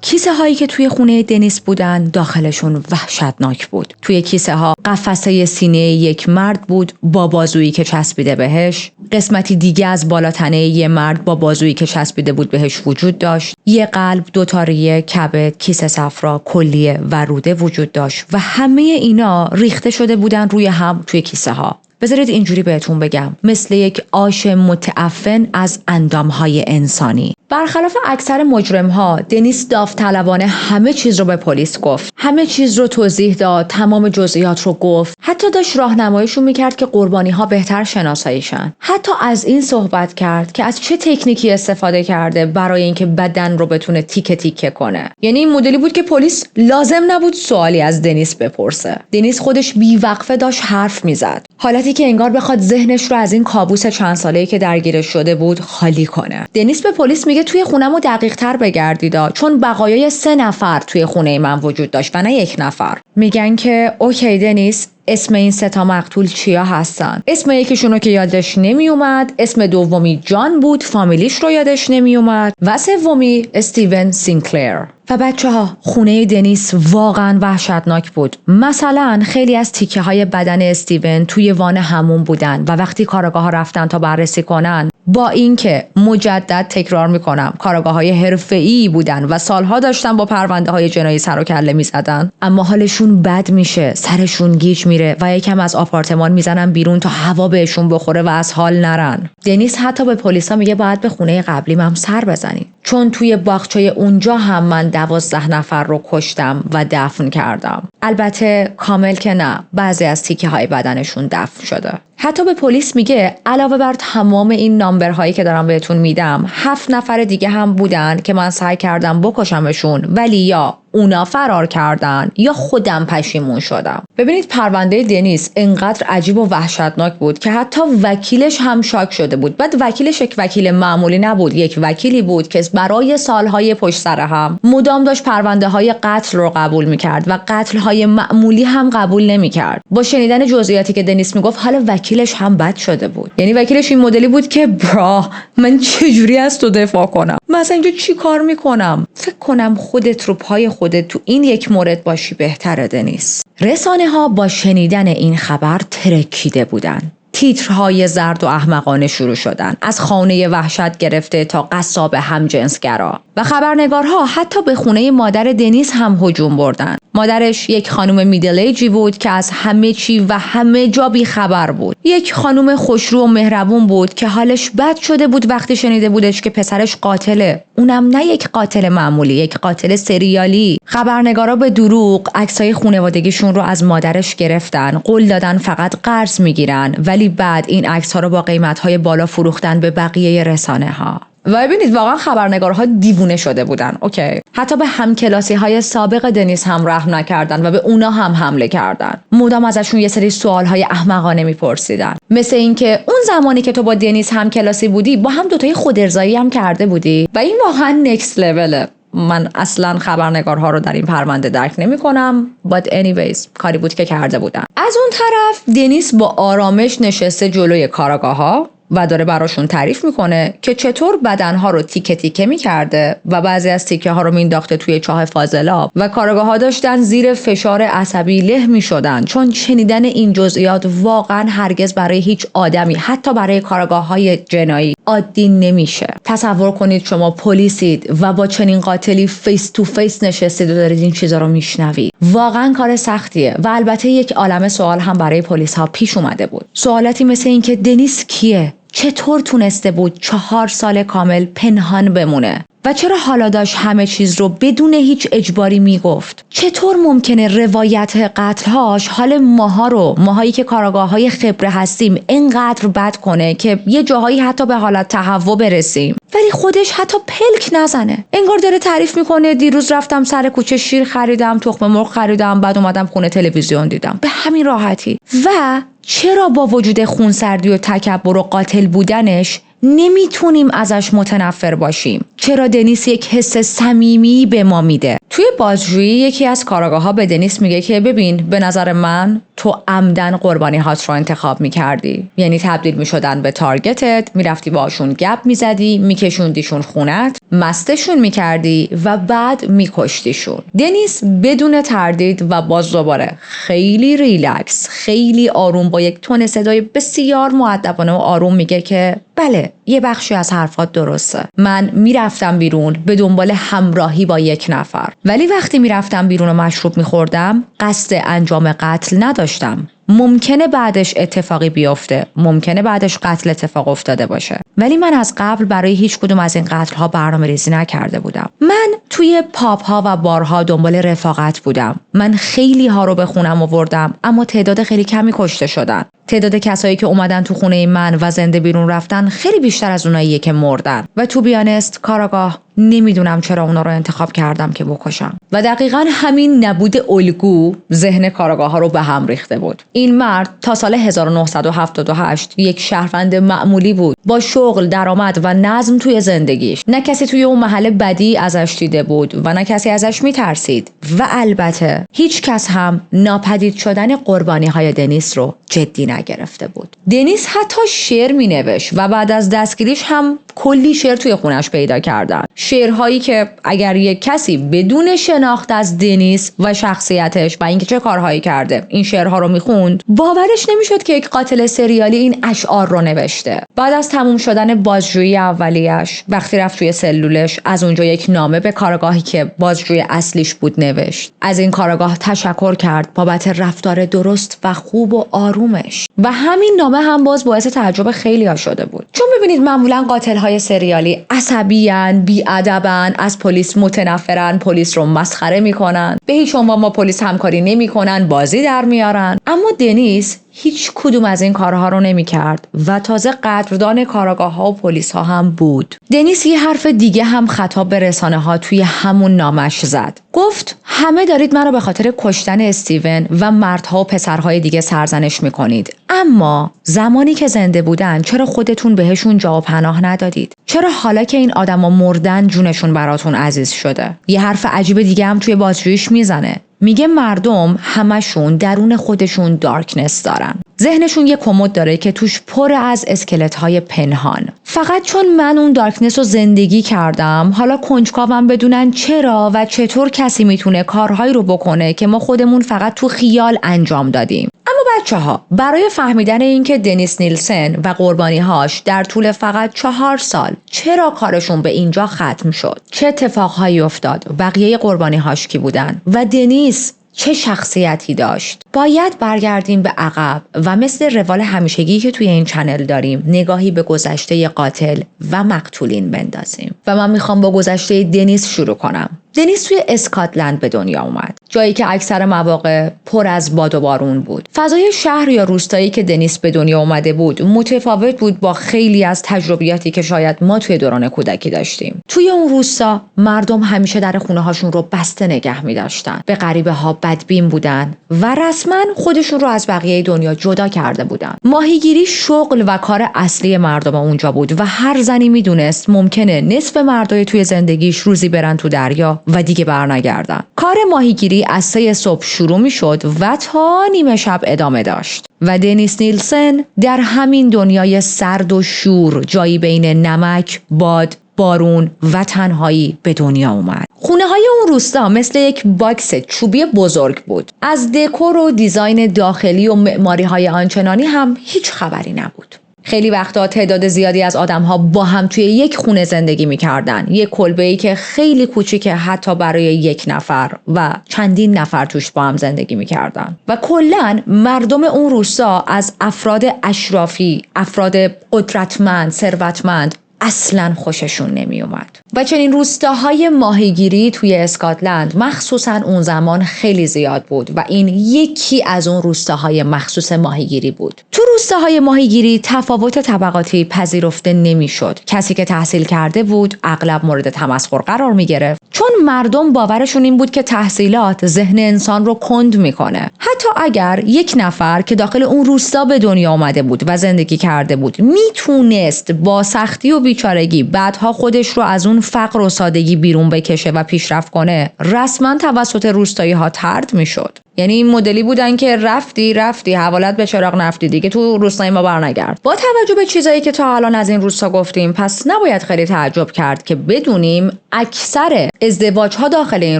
کیسه هایی که توی خونه دنیس بودن داخلشون وحشتناک بود. توی کیسه ها قفسه سینه یک مرد بود با بازویی که چسبیده بهش، قسمتی دیگه از بالاتنه یه مرد با بازویی که چسبیده بود بهش وجود داشت، یه قلب، 2 تا ریه، کبد، کیسه صفرا، کلیه و روده وجود داشت و همه اینا ریخته شده بودن روی هم توی کیسه ها. بذارید اینجوری بهتون بگم، مثل یک آش متعفن از اندامهای انسانی. برخلاف اکثر مجرم‌ها، دنیس داوطلبانه همه چیز رو به پلیس گفت، همه چیز رو توضیح داد، تمام جزئیات رو گفت، حتی داشت راهنماییشون میکرد که قربانی‌ها بهتر شناساییشن. حتی از این صحبت کرد که از چه تکنیکی استفاده کرده برای اینکه بدن رو بتونه تیکه تیکه کنه. یعنی این مدلی بود که پلیس لازم نبود سوالی از دنیس بپرسه. دنیس خودش بی‌وقفه داشت حرف میزد، حالتی که انگار بخواد ذهنش رو از این کابوس چند ساله‌ای که درگیرش شده بود خالی کنه. دنیس به پلیس میگه توی خونه‌مو دقیق‌تر بگردید، چون بقایای 3 نفر توی خونه من وجود داشت و نه 1 نفر. میگن که اوکی دنیس، اسم این 3 تا مقتول چیا هستن؟ اسم یکیشونو که یادش نمی اومد، اسم دومی جان بود، فامیلیش رو یادش نمی اومد و سومی استیون سینکلر. و بچه‌ها خونه دنیس واقعا وحشتناک بود. مثلا خیلی از تیکه های بدن استیون توی وان حموم بودن و وقتی کارآگاه‌ها رفتن تا بررسی کنن، با اینکه مجدد تکرار میکنم کارآگاه‌های حرفه‌ای بودن و سالها داشتن با پرونده‌های جنایی سر و کله می‌زدن، اما حالشون بد میشه، سرشون گیج میره و یکم از آپارتمان میزنن بیرون تا هوا بهشون بخوره و از حال نرن. دنیس حتی به پلیسا میگه باید به خونه قبلیم هم سر بزنید، چون توی باغچه اونجا هم من 12 نفر رو کشتم و دفن کردم. البته کامل که نه، بعضی از تیکه های بدنشون دفن شده. حتی به پلیس میگه علاوه بر تمام این نامبرهایی که دارم بهتون میدم 7 نفر دیگه هم بودن که من سعی کردم بکشمشون، ولی یا اونا فرار کردن یا خودم پشیمون شدم. ببینید پرونده دنیس انقدر عجیب و وحشتناک بود که حتی وکیلش هم شاک شده بود. بعد وکیلش یک وکیل معمولی نبود، یک وکیلی بود که برای سالهای پشت سر هم مدام داشت پرونده های قتل رو قبول میکرد و قتل های معمولی هم قبول نمیکرد. با شنیدن جزئیاتی که دنیس میگفت حالا وکیلش هم بد شده بود. یعنی وکیلش این مدلی بود که برا من چجوری از تو دفاع کنم؟ مثلا اینجا چی کار میکنم؟ فکر کنم خودت رو پای خودت تو این یک مورد باشی بهتره دنیس. رسانه ها با شنیدن این خبر ترکیده بودن. تیترهای زرد و احمقانه شروع شدن، از خانه وحشت گرفته تا قصاب همجنسگرا، و خبرنگارها حتی به خونه مادر دنیس هم هجوم بردن. مادرش یک خانم میدل ایجی بود که از همه چی و همه جا بی خبر بود. یک خانم خوشرو و مهربون بود که حالش بد شده بود وقتی شنیده بودش که پسرش قاتله، اونم نه یک قاتل معمولی، یک قاتل سریالی. خبرنگارا به دروغ عکسای خانوادگیشون رو از مادرش گرفتن، قول دادن فقط قرض میگیرن، ولی بعد این عکس‌ها رو با قیمت‌های بالا فروختن به بقیه رسانه‌ها. و ببینید واقعا خبرنگارها دیوونه شده بودن. اوکی، حتی به همکلاسی‌های سابق دنیس هم رحم نکردن و به اونا هم حمله کردن. مدام ازشون یه سری سوال‌های احمقانه میپرسیدن، مثل اینکه اون زمانی که تو با دنیس همکلاسی بودی با هم دوتای خودارضایی هم کرده بودی. و این واقعا نکست لوله. من اصلا خبرنگارها رو در این پرونده درک نمی کنم. but anyways کاری بود که کرده بودن. از اون طرف دنیس با آرامش نشسته جلوی کاراگاه‌ها و داره براشون تعریف میکنه که چطور بدنها رو تیکه تیکه میکرده و بعضی از تیکه ها رو مینداخته توی چاه فاضلاب و کارگاه ها داشتن زیر فشار عصبی له میشدن، چون شنیدن این جزئیات واقعا هرگز برای هیچ آدمی، حتی برای کارگاه های جنایی، عادی نمیشه. تصور کنید شما پلیسید و با چنین قاتلی فیس تو فیس نشستید و دارید این چیزا رو میشنوید. واقعا کار سختیه. و البته یک عالمه سوال هم برای پلیس ها پیش اومده بود. سوالاتی مثل این که دنیس کیه؟ چطور تونسته بود 4 سال کامل پنهان بمونه؟ و چرا حالا داشت همه چیز رو بدون هیچ اجباری میگفت؟ چطور ممکنه روایت قتلهاش حال ماهایی که کاراگاه‌های خبره هستیم اینقدر بد کنه که یه جاهایی حتی به حالت تهوع برسیم، ولی خودش حتی پلک نزنه؟ انگار داره تعریف میکنه دیروز رفتم سر کوچه شیر خریدم، تخم مرغ خریدم، بعد اومدم خونه تلویزیون دیدم. به همین راحتی. و چرا با وجود خونسردی و تکبر و قاتل بودنش نمیتونیم ازش متنفر باشیم؟ چرا دنیس یک حس صمیمی به ما میده؟ توی بازجویی یکی از کاراگاه‌ها به دنیس میگه که ببین، به نظر من تو عمدن قربانی هات رو انتخاب میکردی. یعنی تبدیل میشدن به تارگتت، میرفتی باشون گپ میزدی، میکشوندیشون خونت، مستشون میکردی و بعد میکشتیشون. دنیس بدون تردید و باز دوباره خیلی ریلکس، خیلی آروم با یک تون صدای بسیار مؤدبانه و آروم میگه که بله، یه بخشی از حرفات درسته. من میرفتم بیرون به دنبال همراهی با یک نفر، ولی وقتی میرفتم بیرون و مشروب میخوردم قصد انجام قتل نداشتم. ممکنه بعدش اتفاقی بیفته، ممکنه بعدش قتل اتفاق افتاده باشه، ولی من از قبل برای هیچ کدوم از این قتل ها برنامه ریزی نکرده بودم. من توی پاپ ها و بارها دنبال رفاقت بودم. من خیلی ها رو به خونم آوردم، اما تعداد خیلی کمی کشته شدن. تعداد کسایی که اومدن تو خونه من و زنده بیرون رفتن خیلی بیشتر از اوناییه که مردن. و تو بیانست کاراگاه نمیدونم چرا اونا رو انتخاب کردم که بکشم. و دقیقاً همین نبود الگو ذهن کاراگاه ها رو به هم ریخته بود. این مرد تا سال 1978 یک شهروند معمولی بود، با شغل، درآمد و نظم توی زندگیش. نه کسی توی اون محله بدی ازش دیده بود و نه کسی ازش میترسید. و البته هیچ کس هم ناپدید شدن قربانی های دنیس رو جدی نگرفته بود. دنیس حتی شعر مینوشت و بعد از دستگیریش هم کلی شعر توی خونش پیدا کردن. شعرهایی که اگر یک کسی بدون شناخت از دنیس و شخصیتش و اینکه چه کارهایی کرده این شعرها رو میخوند، باورش نمیشد که یک قاتل سریالی این اشعار رو نوشته. بعد از تموم شدن بازجویی اولیش، وقتی رفت توی سلولش، از اونجا یک نامه به کارآگاهی که بازجوی اصلیش بود نوشت. از این کارآگاه تشکر کرد بابت رفتار درست و خوب و آرومش. و همین نامه هم باز باعث تعجب خیلی‌ها شده بود. چون ببینید معمولاً قاتل‌های سریالی عصبی‌ان، بی‌ادبن، از پلیس متنفرن، پلیس رو مسخره می‌کنن، به هیچ عنوان با پلیس همکاری نمی‌کنن، بازی در میارن. اما دنیس هیچ کدوم از این کارها رو نمی‌کرد و تازه قدردان کاراگاه‌ها و پلیس‌ها هم بود. دنیس یه حرف دیگه هم خطاب به رسانه‌ها توی همون نامش زد. گفت همه دارید من رو به خاطر کشتن استیون و مردها و پسرهای دیگه سرزنش می‌کنید. اما زمانی که زنده بودن چرا خودتون بهشون جا و پناه ندادید؟ چرا حالا که این آدما مردن جونشون براتون عزیز شده؟ یه حرف عجیب دیگه هم توی بازجوییش میزنه. میگه مردم همشون درون خودشون دارکنس دارن. ذهنشون یه کمد داره که توش پر از اسکلت‌های پنهان. فقط چون من اون دارکنس رو زندگی کردم، حالا کنجکاوم بدونن چرا و چطور کسی میتونه کارهایی رو بکنه که ما خودمون فقط تو خیال انجام دادیم. اما بچه‌ها، برای فهمیدن اینکه دنیس نیلسن و قربانی‌هاش در طول فقط 4 سال چرا کارشون به اینجا ختم شد، چه اتفاقهایی افتاد، بقیه قربانی‌هاش کی بودن و دنیس چه شخصیتی داشت، باید برگردیم به عقب و مثل روال همیشگی که توی این چنل داریم نگاهی به گذشته قاتل و مقتولین بندازیم. و من میخوام با گذشته دنیس شروع کنم. دنیس توی اسکاتلند به دنیا اومد، جایی که اکثر مواقع پر از باد و بارون بود. فضای شهر یا روستایی که دنیس به دنیا اومده بود متفاوت بود با خیلی از تجربیاتی که شاید ما توی دوران کودکی داشتیم. توی اون روستا مردم همیشه در خونه هاشون رو بسته نگه می داشتن، به غریبه ها بدبین بودن و رسما خودشون رو از بقیه دنیا جدا کرده بودن. ماهیگیری شغل و کار اصلی مردم اونجا بود و هر زنی میدونست ممکنه نصف مردای توی زندگیش روزی برن تو دریا و دیگه برنگردن. کار ماهیگیری از 3 صبح شروع می شد و تا نیمه شب ادامه داشت. و دنیس نیلسن در همین دنیای سرد و شور، جایی بین نمک، باد، بارون و تنهایی به دنیا اومد. خونه های اون روستا مثل یک باکس چوبی بزرگ بود. از دکور و دیزاین داخلی و معماری های آنچنانی هم هیچ خبری نبود. خیلی وقتا تعداد زیادی از آدم‌ها با هم توی یک خونه زندگی می‌کردن. یک کلبه‌ای که خیلی کوچیکه حتی برای 1 نفر و چندین نفر توش با هم زندگی می‌کردن. و کلاً مردم اون روستا از افراد اشرافی، افراد قدرتمند، ثروتمند اصلاً خوششون نمی اومد. و چنین روستاهای ماهیگیری توی اسکاتلند مخصوصاً اون زمان خیلی زیاد بود و این یکی از اون روستاهای مخصوص ماهیگیری بود. تو روستاهای ماهیگیری تفاوت طبقاتی پذیرفته نمیشد. کسی که تحصیل کرده بود اغلب مورد تمسخر قرار می گرفت، چون مردم باورشون این بود که تحصیلات ذهن انسان رو کند میکنه. حتی اگر یک نفر که داخل اون روستا به دنیا آمده بود و زندگی کرده بود میتونست با سختی و بیچارگی بعدها خودش رو از اون فقر و سادگی بیرون بکشه و پیشرفت کنه، رسما توسط روستایی ها طرد میشد. یعنی این مدلی بودن که رفتی حوالت به چراغ نفتی، دیگه تو روستای ما برنگرد. با توجه به چیزایی که تا الان از این روستا گفتیم، پس نباید خیلی تعجب کرد که بدونیم اکثر ازدواج‌ها داخل این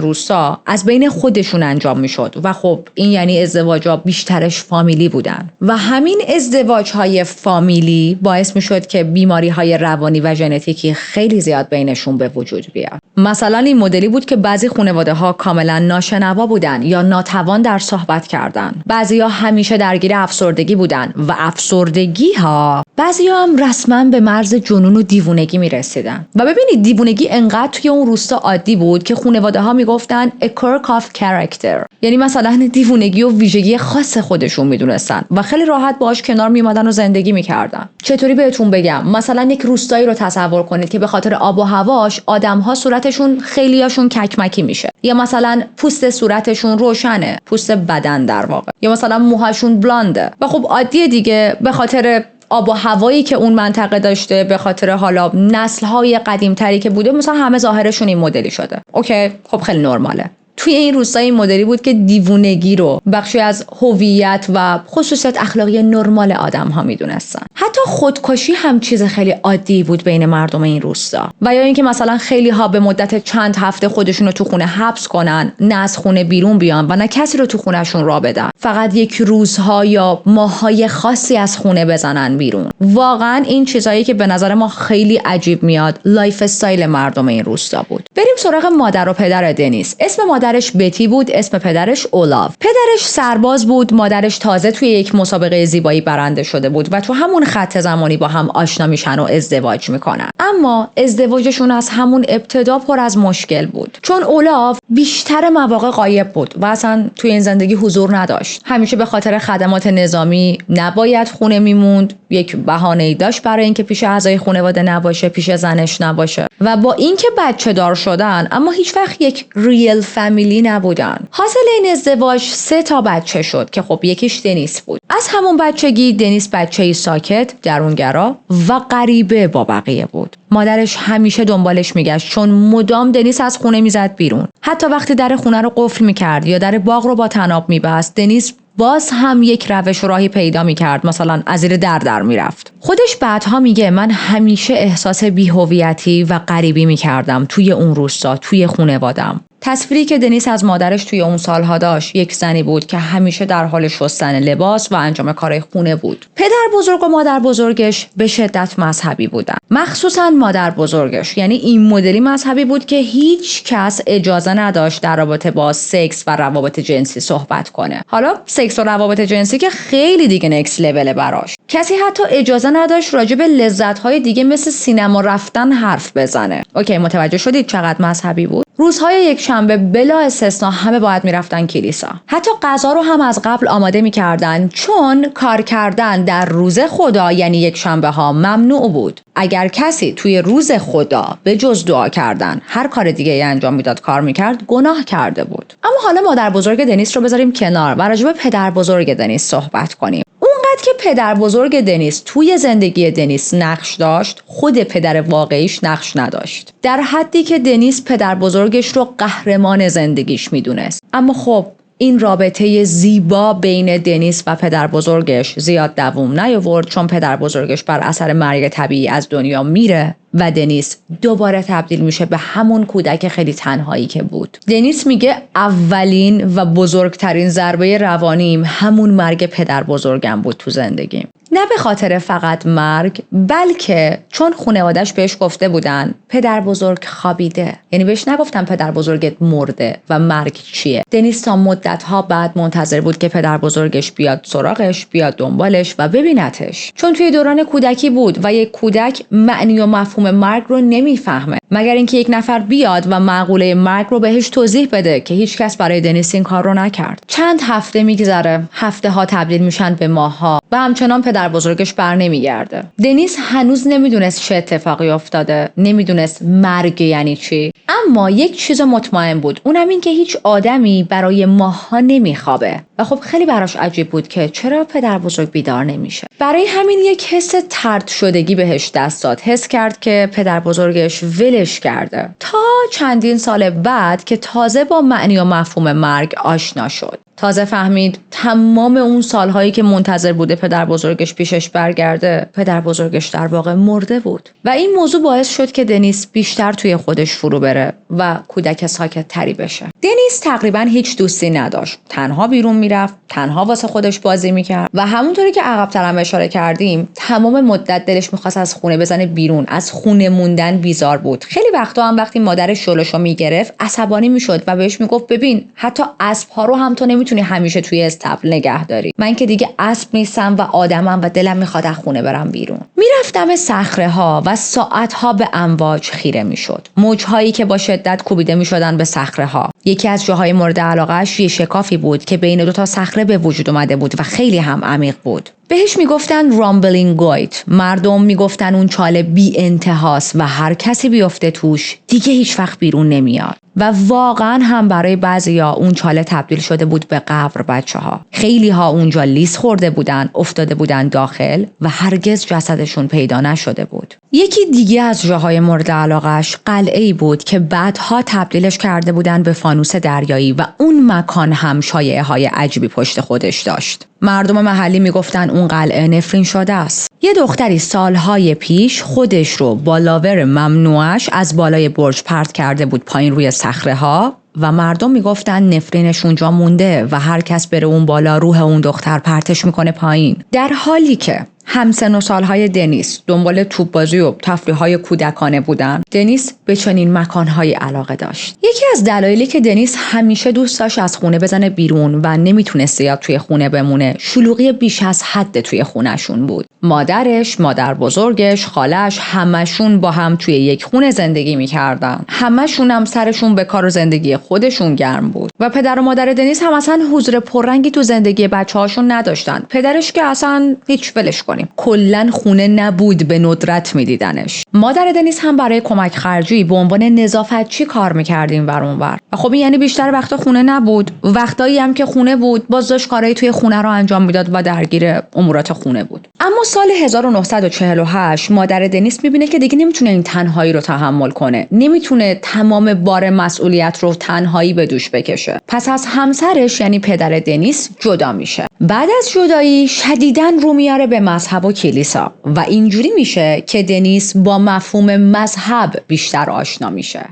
روستا از بین خودشون انجام میشد و خب این یعنی ازدواج‌ها بیشترش فامیلی بودن و همین ازدواج‌های فامیلی باعث میشد که بیماری‌های روانی و ژنتیکی خیلی زیاد بینشون به وجود بیاد. مثلا این مدلی بود که بعضی خانواده‌ها کاملا ناشنوا بودن یا ناتوان در صحبت کردن. بعضیا همیشه درگیر افسردگی بودن و افسردگی‌ها بعضیا هم رسما به مرز جنون و دیوونگی میرسیدن. و ببینید دیوونگی انقدر توی اون روستا عادی بود که خانواده‌ها میگفتن a quirk of character، یعنی مثلا دیوونگی و ویژگی خاص خودشون میدونستن و خیلی راحت باهاش کنار میومدن و زندگی میکردن. چطوری بهتون بگم؟ مثلا یک روستایی رو تصور کنید که به خاطر آب و هواش آدم‌ها صورتشون خیلیاشون ککمکی میشه، یا مثلا پوست صورتشون روشنه، پوست بدن در واقع، یا مثلا موهاشون بلانده و خب عادیه دیگه، به خاطر آب و هوایی که اون منطقه داشته، به خاطر حالا نسل‌های قدیم‌تری که بوده، مثلا همه ظاهرشون این مدلی شده. اوکی، خب خیلی نرماله. توی این روستا این مدلی بود که دیوونگی رو بخشی از هویت و خصوصیت اخلاقی نرمال آدم‌ها میدونستن. حتی خودکشی هم چیز خیلی عادی بود بین مردم این روستا. و یا اینکه مثلا خیلی ها به مدت چند هفته خودشون رو تو خونه حبس کنن، نه از خونه بیرون بیان و نه کسی رو تو خونهشون راه بدن. فقط یک روزها یا ماه‌های خاصی از خونه بزنن بیرون. واقعا این چیزایی که به نظر ما خیلی عجیب میاد، لایف استایل مردم این روستا بود. بریم سراغ مادر و پدر دنیس. اسم مادرش بتی بود، اسم پدرش اولاف. پدرش سرباز بود، مادرش تازه توی یک مسابقه زیبایی برنده شده بود و تو همون خط زمانی با هم آشنا میشن و ازدواج میکنن. اما ازدواجشون از همون ابتدا پر از مشکل بود، چون اولاف بیشتر مواقع غایب بود و اصلا توی این زندگی حضور نداشت. همیشه به خاطر خدمات نظامی نباید خونه میموند، یک بهانه‌ای داشت برای اینکه پیش اعضای خانواده نباشه، پیش زنش نباشه و با اینکه بچه دار شدن اما هیچ وقت یک ریل فامیلی نبودن. حاصل این ازدواج 3 تا بچه شد که خب یکیش دنیس بود. از همون بچگی دنیس بچه‌ای ساکت، درونگرا و غریبه با بقیه بود. مادرش همیشه دنبالش میگشت چون مدام دنیس از خونه میزد بیرون. حتی وقتی در خونه رو قفل میکرد یا در باغ رو با طناب میبست، دنیس باز هم یک روش و راهی پیدا میکرد، مثلا از زیر در میرفت. خودش بعدها میگه من همیشه احساس بی‌هویتی و غریبی میکردم توی اون روستا، توی خانواده‌ام. تصویری که دنیس از مادرش توی اون سالها داشت یک زنی بود که همیشه در حال شستن لباس و انجام کارهای خونه بود. پدر بزرگ و مادر بزرگش به شدت مذهبی بودن. مخصوصا مادر بزرگش، یعنی این مدلی مذهبی بود که هیچ کس اجازه نداشت در رابطه با سکس و روابط جنسی صحبت کنه. حالا سکس و روابط جنسی که خیلی دیگه نکس لول براش. کسی حتی اجازه نداشت راجع به لذت‌های دیگه مثل سینما رفتن حرف بزنه. اوکی، متوجه شدید چقدر مذهبی بود؟ روزهای یکشنبه بلا استثنا همه باید میرفتن کلیسا. حتی غذا رو هم از قبل آماده میکردن، چون کار کردن در روز خدا یعنی یکشنبه ها ممنوع بود. اگر کسی توی روز خدا به جز دعا کردن هر کار دیگه انجام میداد کار میکرد، گناه کرده بود. اما حالا مادر بزرگ دنیس رو بذاریم کنار و راجع به پدر بزرگ دنیس صحبت کنیم. اونقدر که پدر بزرگ دنیس توی زندگی دنیس نقش داشت، خود پدر واقعیش نقش نداشت. در حدی که دنیس پدر بزرگش رو قهرمان زندگیش میدونست. اما خب این رابطه زیبا بین دنیس و پدر بزرگش زیاد دوام نیاورد، چون پدر بزرگش بر اثر مرگ طبیعی از دنیا میره و دنیس دوباره تبدیل میشه به همون کودک خیلی تنهایی که بود. دنیس میگه اولین و بزرگترین ضربه روانیم همون مرگ پدر بزرگم بود تو زندگیم. نه به خاطر فقط مرگ، بلکه چون خانواده‌اش بهش گفته بودن پدر بزرگ خوابیده. یعنی بهش نگفتن پدر بزرگت مرده و مرگ چیه. دنیس تا مدت‌ها بعد منتظر بود که پدر بزرگش بیاد سراغش، بیاد دنبالش و ببینتش. چون توی دوران کودکی بود و یک کودک معنی و مفهوم مرگ رو نمیفهمه، مگر اینکه یک نفر بیاد و مقوله مرگ رو بهش توضیح بده که هیچ کس برای دنیس این کار رو نکرد. چند هفته میگذره، هفته ها تبدیل میشن به ماه‌ها و همچنان پدر بزرگش بر نمیگرده. دنیس هنوز نمیدونست چه اتفاقی افتاده، نمیدونست مرگ یعنی چی، اما یک چیز مطمئن بود، اونم این که هیچ آدمی برای ماه‌ها نمیخوابه و خب خیلی براش عجیب بود که چرا پدر بزرگ بیدار نمیشه. برای همین یک حس طرد شدگی بهش دست داد. حس کرد که پدر بزرگش ولش کرده، تا چندین سال بعد که تازه با معنی و مفهوم مرگ آشنا شد. تازه فهمید تمام اون سالهایی که منتظر بوده پدر بزرگش پیشش برگرده، پدر بزرگش در واقع مرده بود. و این موضوع باعث شد که دنیس بیشتر توی خودش فرو بره و کودک ساکت تری بشه. دنیس تقریبا هیچ دوستی نداشت. تنها بیرون میرفت، تنها واسه خودش بازی میکرد و همونطوری که عقب‌تر هم اشاره کردیم، تمام مدت دلش میخواست از خونه بزنه بیرون، از خونه موندن بیزار بود. خیلی وقتا هم وقتی مادرش شلشو میگرفت عصبانی میشد و بهش میگفت ببین حتی اسب‌ها رو هم تو نمیتونی همیشه توی استبل نگه داری. من که دیگه اسب نیستم و آدمم و دلم میخواد از خونه برم بیرون. میرفتم صخره‌ها و ساعت‌ها به امواج خیره میشد. موج‌هایی که با شدت کوبیده میشدن به صخره‌ها. یکی از جاهای مورد علاقه‌اش یه شکافی بود که بین 2 تا صخره به وجود اومده بود و خیلی هم عمیق بود. بهش میگفتن رامبلینگ گویت. مردم میگفتن اون چاله بی انتهاست و هر کسی بیفته توش دیگه هیچ وقت بیرون نمیاد. و واقعا هم برای بعضیا اون چاله تبدیل شده بود به قبر بچه‌ها. خیلی ها اونجا لیس خورده بودن، افتاده بودن داخل و هرگز جسدشون پیدا نشده بود. یکی دیگه از جاهای مورد علاقش قلعه‌ای بود که بعدها تبدیلش کرده بودن به فانوس دریایی و اون مکان هم شایعه‌های عجیبی پشت خودش داشت. مردم محلی میگفتن اون قلعه نفرین شده است. یه دختری سالهای پیش خودش رو با لاور ممنوعش از بالای برج پرت کرده بود پایین روی صخره‌ها و مردم میگفتن نفرینش اونجا مونده و هر کس بره اون بالا روح اون دختر پرتش میکنه پایین. در حالی که همسن و سالهای دنیس دنبال توپ بازی و تفریح‌های کودکانه بودن، دنیس به چنین مکان‌های علاقه داشت. یکی از دلایلی که دنیس همیشه دوست داشت از خونه بزنه بیرون و نمیتونست زیاد توی خونه بمونه، شلوغی بیش از حد توی خونه‌شون بود. مادرش، مادر بزرگش، خالش همشون با هم توی یک خونه زندگی می‌کردن. همشون هم سرشون به کار و زندگی خودشون گرم بود و پدر و مادر دنیس هم اصلا حضور پررنگی تو زندگی بچه‌هاشون نداشتن. پدرش که اصلا هیچ ولش کلن خونه نبود، به ندرت میدیدنش. مادر دنیس هم برای کمک خرجی به عنوان نظافتچی کار میکرد این ور اون ور. خب این یعنی بیشتر وقتا خونه نبود. وقتایی هم که خونه بود باز داشت کارهای توی خونه رو انجام میداد و درگیر امورات خونه بود. اما سال 1948 مادر دنیس میبینه که دیگه نمیتونه این تنهایی رو تحمل کنه. نمیتونه تمام بار مسئولیت رو تنهایی به دوش بکشه. پس از همسرش یعنی پدر دنیس جدا میشه. بعد از جدایی شدیداً رو میاره به مذهب و کلیسا و اینجوری میشه که دنیس با مفهوم مذهب بیشتر آشنا میشه.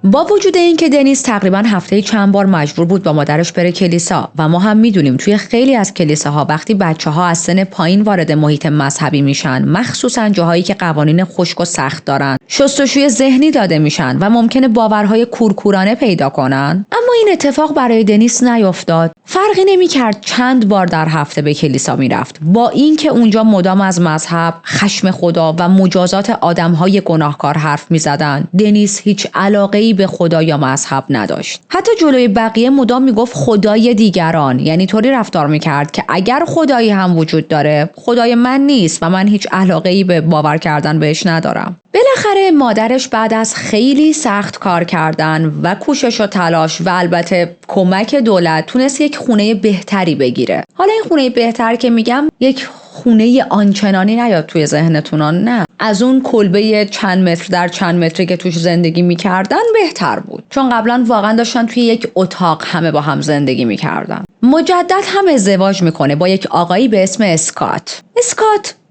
با وجود این که دنیس تقریباً هفته‌ای چند بار مجبور بود با مادرش بره کلیسا و ما هم میدونیم توی خیلی از کلیساها وقتی بچه‌ها از سن پایین وارد محیط مذهبی میشن، مخصوصاً جاهایی که قوانین خشک و سخت دارن، شستشوی ذهنی داده میشن و ممکنه باورهای کورکورانه پیدا کنن. اما این اتفاق برای دنیس نیفتاد. فرقی نمی‌کرد چند بار در هفته به کلیسا میرفت. با اینکه اونجا مدام از مذهب، خشم خدا و مجازات آدم‌های گناهکار حرف می‌زدن، دنیس هیچ علاقه‌ای به خدا یا مذهب نداشت. حتی جلوی بقیه مدام میگفت خدای دیگران، یعنی طوری رفتار میکرد که اگر خدایی هم وجود داره خدای من نیست و من هیچ علاقه‌ای به باور کردن بهش ندارم. بالاخره مادرش بعد از خیلی سخت کار کردن و کوشش و تلاش و البته کمک دولت تونست یک خونه بهتری بگیره. حالا این خونه بهتر که میگم یک خونه آنچنانی نیاد توی ذهنتونان، نه، از اون کلبه چند متر در چند متری که توش زندگی میکردن بهتر بود، چون قبلا واقعا داشتن توی یک اتاق همه با هم زندگی میکردن. مجدد هم ازدواج میکنه با یک آقایی به اسم اسکات.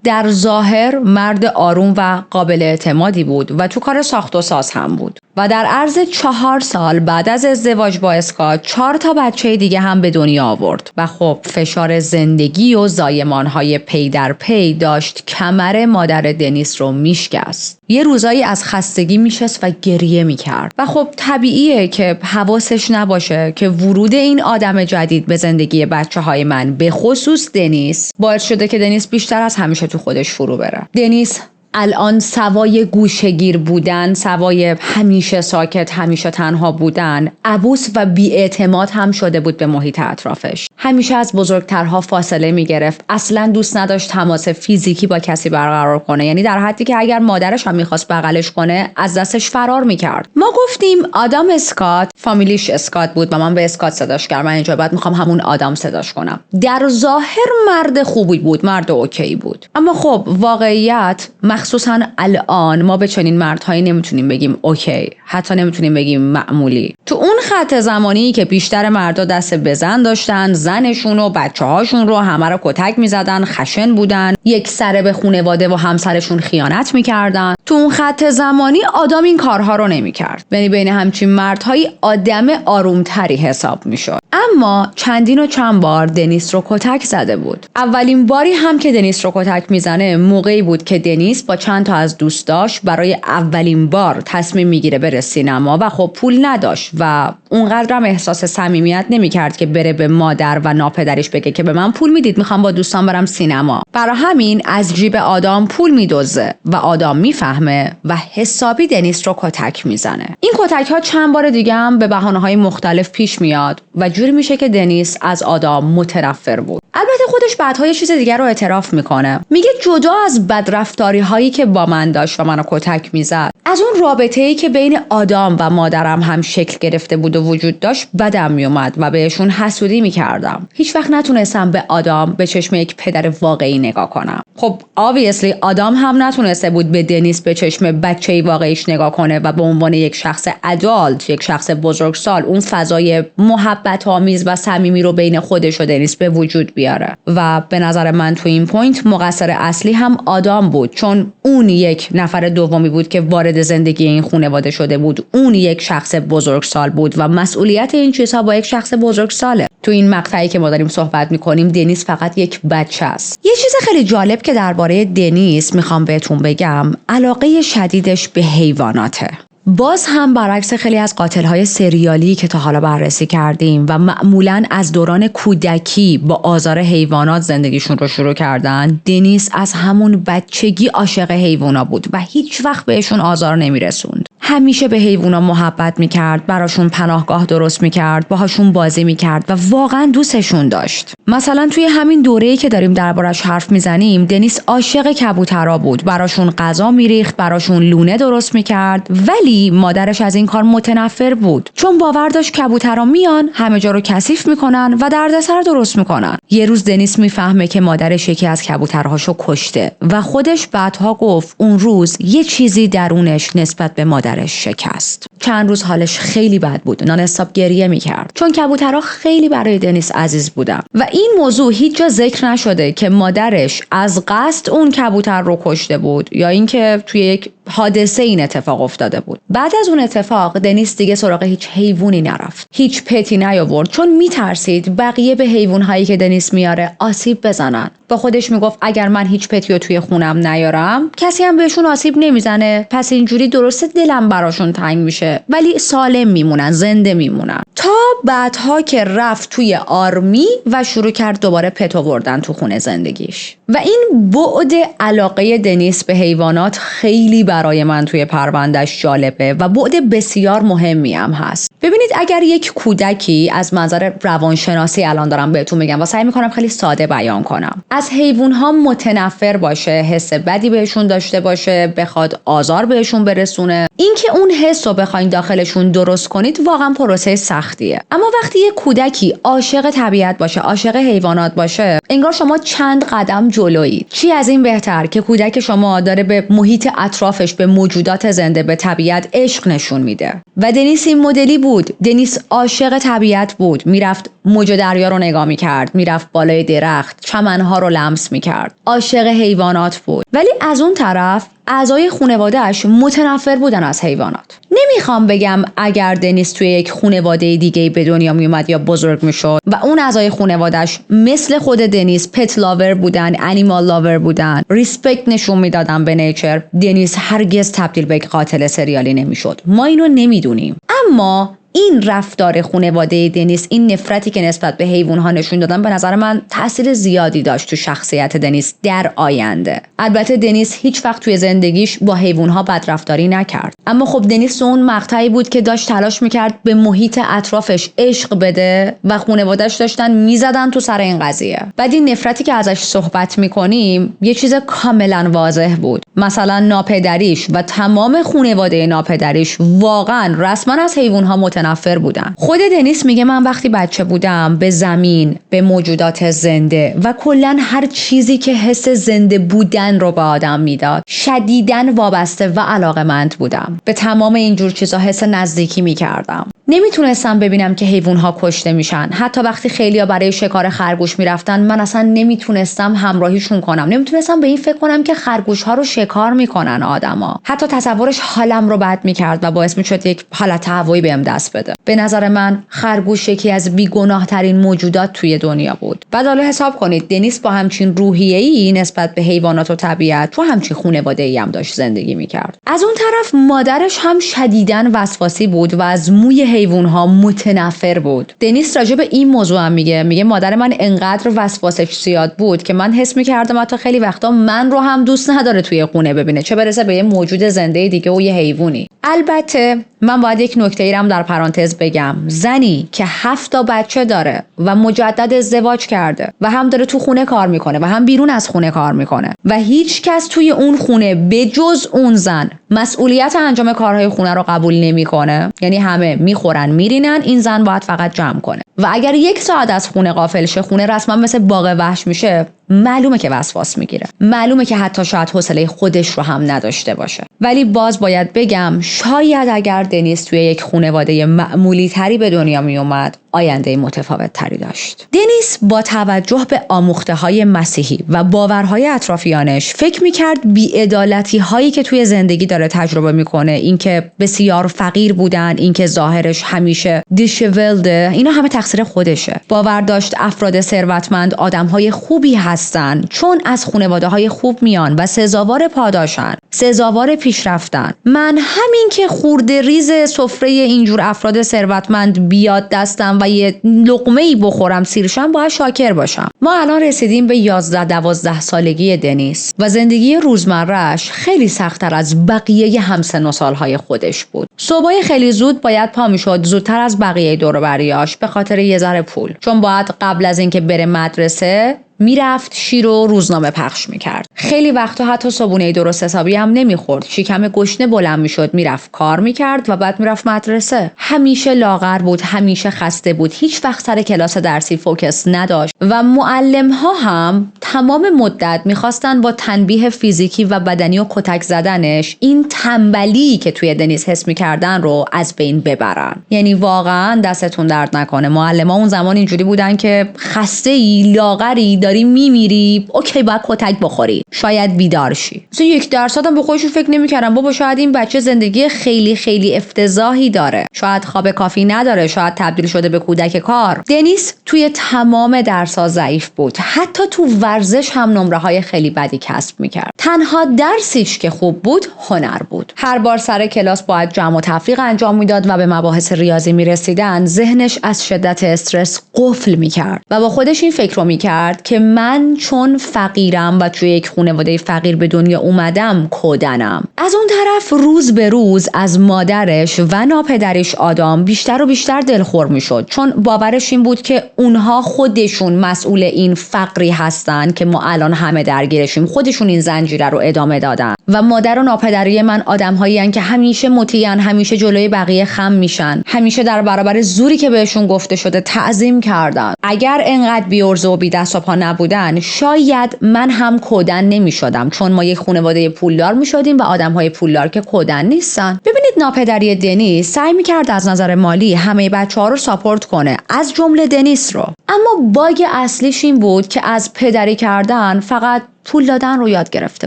در ظاهر مرد آروم و قابل اعتمادی بود و تو کار ساخت و ساز هم بود و در عرض 4 سال بعد از ازدواج با اسکات 4 تا بچه دیگه هم به دنیا آورد و خب فشار زندگی و زایمانهای پی در پی داشت کمر مادر دنیس رو میشکست. یه روزایی از خستگی میشست و گریه میکرد و خب طبیعیه که حواسش نباشه که ورود این آدم جدید به زندگی بچه‌های من به خصوص دنیس باعث شده که دنیس بیشتر از همیشه تو خودش فرو بره. دنیس الان سوای گوشه‌گیر بودن، سوای همیشه ساکت، همیشه تنها بودن، عبوس و بی‌اعتماد هم شده بود به محیط اطرافش. همیشه از بزرگترها فاصله می‌گرفت. اصلاً دوست نداشت تماس فیزیکی با کسی برقرار کنه. یعنی در حدی که اگر مادرش هم می‌خواست بغلش کنه، از دستش فرار می‌کرد. ما گفتیم آدام اسکات، فامیلیش اسکات بود و من به اسکات صداش کردم. من اینجا بعد می‌خوام همون آدام صداش کنم. در ظاهر مرد خوبی بود، مرد اوکی بود. اما خب واقعیت مخصوصاً الان ما به چنین مردهایی نمیتونیم بگیم اوکی، حتی نمیتونیم بگیم معمولی. تو اون خط زمانی که بیشتر مردا دست به زن داشتن، زنشون و بچه‌هاشون رو همه رو کتک میزدن، خشن بودن، یک سره به خانواده و همسرشون خیانت میکردن، تو اون خط زمانی آدم این کارها رو نمیکرد. یعنی بین همچین مردهایی آدم آرومتری حساب میشد. اما چندین و چند بار دنیس رو کتک زده بود. اولین باری هم که دنیس رو کتک میزنه موقعی بود که دنیس با چند تا از دوستاش برای اولین بار تصمیم میگیره بره سینما و خب پول نداشت و اونقدرم احساس صمیمیت نمی‌کرد که بره به مادر و ناپدریش بگه که به من پول میدید میخوام با دوستان برم سینما. برای همین از جیب آدام پول میدزده و آدام میفهمه و حسابی دنیس رو کتک میزنه. این کتک‌ها چند بار دیگه هم به بهانه‌های مختلف پیش میاد و جوری میشه که دنیس از آدام متنفر بود. البته خودش بعدها یه چیز دیگه رو اعتراف میکنه. میگه جدا از بدرفتاری‌هایی که با من داشت و منو کتک میزد، از اون رابطه‌ای که بین آدام و مادرم هم شکل گرفته بود و وجود داشت بدم میومد و بهشون حسودی میکردم. هیچ وقت نتونستم به آدام به چشم یک پدر واقعی نگاه کنم. خب obviously آدام هم نتونسته بود به دنیس به چشم بچه‌ای واقعیش نگاه کنه و به عنوان یک شخص ادالت، یک شخص بزرگسال، اون فضای محبت آمیز و صمیمی رو بین خودش و دنیس به وجود بیاره. و به نظر من تو این پوینت مقصر اصلی هم آدام بود، چون اون یک نفر دومی بود که وارد زندگی این خانواده شده بود. اون یک شخص بزرگسال بود و مسئولیت این چیزها با یک شخص بزرگساله. تو این مقطعی که ما داریم صحبت میکنیم دنیس فقط یک بچه است. یه چیز خیلی جالب که درباره دنیس میخوام بهتون بگم، علاقه شدیدش به حیواناته. باز هم برعکس خیلی از قاتل‌های سریالی که تا حالا بررسی کردیم و معمولاً از دوران کودکی با آزار حیوانات زندگیشون رو شروع کردن، دنیس از همون بچگی عاشق حیوانا بود و هیچ وقت بهشون آزار نمیرسوند. همیشه به حیوانا محبت میکرد، براشون پناهگاه درست میکرد، باهاشون بازی میکرد و واقعاً دوستشون داشت. مثلا توی همین دوره‌ای که داریم دربارش حرف میزنیم، دنیس عاشق کبوترها بود، براشون غذا میریخت، براشون لونه درست میکرد، ولی مادرش از این کار متنفر بود، چون باور داشت کبوترها میان همه جا رو کثیف میکنن و دردسر درست میکنن. یه روز دنیس میفهمه که مادرش یکی از کبوترهاشو کشته و خودش بعدها گفت اون روز یه چیزی درونش نسبت به مادرش شکست. چند روز حالش خیلی بد بود، نان استاپ گریه میکرد، چون کبوترها خیلی برای دنیس عزیز بودن و این موضوع هیچ جا ذکر نشده که مادرش از قصد اون کبوتر رو کشته بود یا اینکه توی یک حادثه این اتفاق افتاده بود. بعد از اون اتفاق دنیس دیگه سراغ هیچ حیوانی نرفت، هیچ پتی نیاورد، چون میترسید بقیه به حیوانهایی که دنیس میاره آسیب بزنن. با خودش میگفت اگر من هیچ پتیو توی خونم نیارم کسی هم بهشون آسیب نمیزنه، پس اینجوری درسته دلم براشون تنگ میشه ولی سالم میمونن، زنده میمونن. تا بعدها که رفت توی آرمی و شروع کرد دوباره پت آوردن تو خونه زندگیش. و این بعد علاقه دنیس به حیوانات خیلی برای من توی پروندهش جالبه و بعد بسیار مهمی هم هست. ببینید اگر یک کودکی، از منظر روانشناسی الان دارم بهتون میگم و سعی میکنم خیلی ساده بیان کنم، از حیوانها متنفر باشه، حس بدی بهشون داشته باشه، بخواد آزار بهشون برسونه، اینکه اون حس رو بخواید داخلشون درست کنید واقعا پروسه سختیه. اما وقتی یک کودکی عاشق طبیعت باشه، عاشق حیوانات باشه، انگار شما چند قدم جلویید. چی از این بهتر که کودک شما داره به محیط اطرافش، به موجودات زنده، به طبیعت عشق نشون میده. و دنیس این مدلی بود. دنیس عاشق طبیعت بود، میرفت موج دریا رو نگاه میکرد، میرفت بالای درخت، چمنها رو لمس میکرد، عاشق حیوانات بود. ولی از اون طرف اعضای خانواده‌اش متنفر بودن از حیوانات. نمیخوام بگم اگر دنیس توی یک خانواده دیگه به دنیا میومد یا بزرگ میشد و اون اعضای خانواده‌اش مثل خود دنیس پت لاور بودن، انیمال لاور بودن، ریسپکت نشون میدادن به نیچر، دنیس هرگز تبدیل به یک قاتل سریالی نمیشد. ما اینو نمیدونیم. اما این رفتار خانواده دنیس، این نفرتی که نسبت به حیوانها نشون دادن، به نظر من تاثیر زیادی داشت تو شخصیت دنیس در آینده. البته دنیس هیچ وقت توی زندگیش با حیوانها بدرفتاری نکرد، اما خب دنیس اون مقطعی بود که داشت تلاش میکرد به محیط اطرافش عشق بده و خانواده‌اش داشتن میزدن تو سر این قضیه. بعد این نفرتی که ازش صحبت میکنیم یه چیز کاملا واضح بود. مثلا ناپدریش و تمام خانواده ناپدریش واقعا رسما از حیوانها متنفر بودن. خود دنیس میگه من وقتی بچه بودم به زمین، به موجودات زنده و کلا هر چیزی که حس زنده بودن رو به آدم میداد شدیداً وابسته و علاقه‌مند بودم. به تمام اینجور چیزا حس نزدیکی میکردم. نمیتونستم ببینم که حیوانها کشته میشن. حتی وقتی خیلیا برای شکار خرگوش میرفتن من اصلا نمیتونستم همراهیشون کنم. نمیتونستم به این فکر کنم که خرگوش‌ها رو شکار میکنن آدما. حتی تصورش حالم رو بد میکرد و باعث میشد یک حالت هوایی بهم دست بده. به نظر من خرگوش یکی از بیگناه ترین موجودات توی دنیا بود. بعد حالا حساب کنید دنیس با همچین روحیه‌ای نسبت به حیوانات و طبیعت تو همچین خانواده‌ای هم داشت زندگی میکرد. از اون طرف مادرش هم شدیداً وسواسی بود و از موی حیوان‌ها متنفر بود. دنیس راجع به این موضوع هم میگه مادر من انقدر وسواسش زیاد بود که من حس می‌کردم حتی خیلی وقتا من رو هم دوست نداره توی خونه ببینه، چه برسه به یه موجود زنده دیگه و یه حیوانی. البته من باید یک نکته هم در پرانتز بگم. زنی که 7 بچه داره و مجدد ازدواج کرده و هم داره تو خونه کار میکنه و هم بیرون از خونه کار میکنه و هیچ کس توی اون خونه به جز اون زن مسئولیت انجام کارهای خونه رو قبول نمیکنه، یعنی همه میخورن میرینن، این زن باید فقط جمع کنه و اگر 1 ساعت از خونه غافل شه خونه رسما مثل باغ وحش میشه، معلومه که وسواس میگیره، معلومه که حتی شاید حوصله خودش رو هم نداشته باشه. ولی باز باید بگم شاید اگر دنیس توی یک خانواده معمولی تری به دنیا می اومد آینده متفاوت تری داشت. دنیس با توجه به آموخته های مسیحی و باورهای اطرافیانش فکر میکرد بی‌عدالتی هایی که توی زندگی داره تجربه میکنه، اینکه بسیار فقیر بودن، اینکه ظاهرش همیشه دیشولده، اینا همه تقصیر خودشه. باور داشت افراد ثروتمند آدمهای خوبی هستن چون از خانواده‌های خوب میان و سزاوار پاداشن، سزاوار پیشرفتن. من همین که خورده ریز سفره اینجور افراد ثروتمند بیاد دستم و یه لقمه‌ای بخورم سیرشم باید شاکر باشم. ما الان رسیدیم به 11-12 سالگی دنیس و زندگی روزمره‌اش خیلی سخت‌تر از بقیه همسن و سالهای خودش بود. صبحای خیلی زود باید پا میشد، زودتر از بقیه دور و بریاش، به خاطر یه ذره پول، چون باید قبل از اینکه بره مدرسه میرفت شیر و روزنامه پخش میکرد. خیلی وقتا حتی صبحونه درست حسابی هم نمیخورد، شکم گشنه بلند میشد، میرفت کار میکرد و بعد میرفت مدرسه. همیشه لاغر بود، همیشه خسته بود، هیچ وقت سر کلاس درسی فوکس نداشت و معلم ها هم تمام مدت میخواستن با تنبیه فیزیکی و بدنی و کتک زدنش این تنبلی که توی دنیس حس میکردن رو از بین ببرن. یعنی واقعا دستتون درد نکنه، معلم‌ها اون زمان اینجوری بودن که خسته ای، لاغری، داری میمیری، اوکی باید کتک بخوری، شاید بیدار شی. مثلا 1% هم به خودشون فکر نمی‌کردن بابا شاید این بچه زندگی خیلی خیلی افتضاحی داره، شاید خواب کافی نداره، شاید تبدیل شده به کودک کار. دنیس توی تمام درس‌ها ضعیف بود، حتی تو ورزش هم نمره‌های خیلی بدی کسب می‌کرد. تنها درسیش که خوب بود هنر بود. هر بار سر کلاس باید جمع و تفریق انجام میداد و به مباحث ریاضی میرسیدن ذهنش از شدت استرس قفل می‌کرد و با خودش این فکر رو می‌کرد که من چون فقیرم و توی یک خانواده فقیر به دنیا اومدم کودنم. از اون طرف روز به روز از مادرش و ناپدریش آدام بیشتر و بیشتر دلخور میشد، چون باورش این بود که اونها خودشون مسئول این فقری هستن که ما الان همه درگیرشیم، خودشون این زنجیره رو ادامه دادن و مادر و ناپدری من آدم‌هایی هستن که همیشه مطیعن، همیشه جلوی بقیه خم میشن، همیشه در برابر زوری که بهشون گفته شده تعظیم کردن. اگر انقدر بی‌عرضه و بی دست و پا نبودن شاید من هم کودن نمی‌شدم، چون ما یک خانواده پولدار می‌شدیم و آدم‌های پولدار که کودن نیستن. ببینید ناپدری دنیس سعی می‌کرد از نظر مالی همه بچه‌ها رو ساپورت کنه، از جمله دنیس رو. اما باگ اصلیش این بود که از پدری کردن فقط پول دادن رو یاد گرفته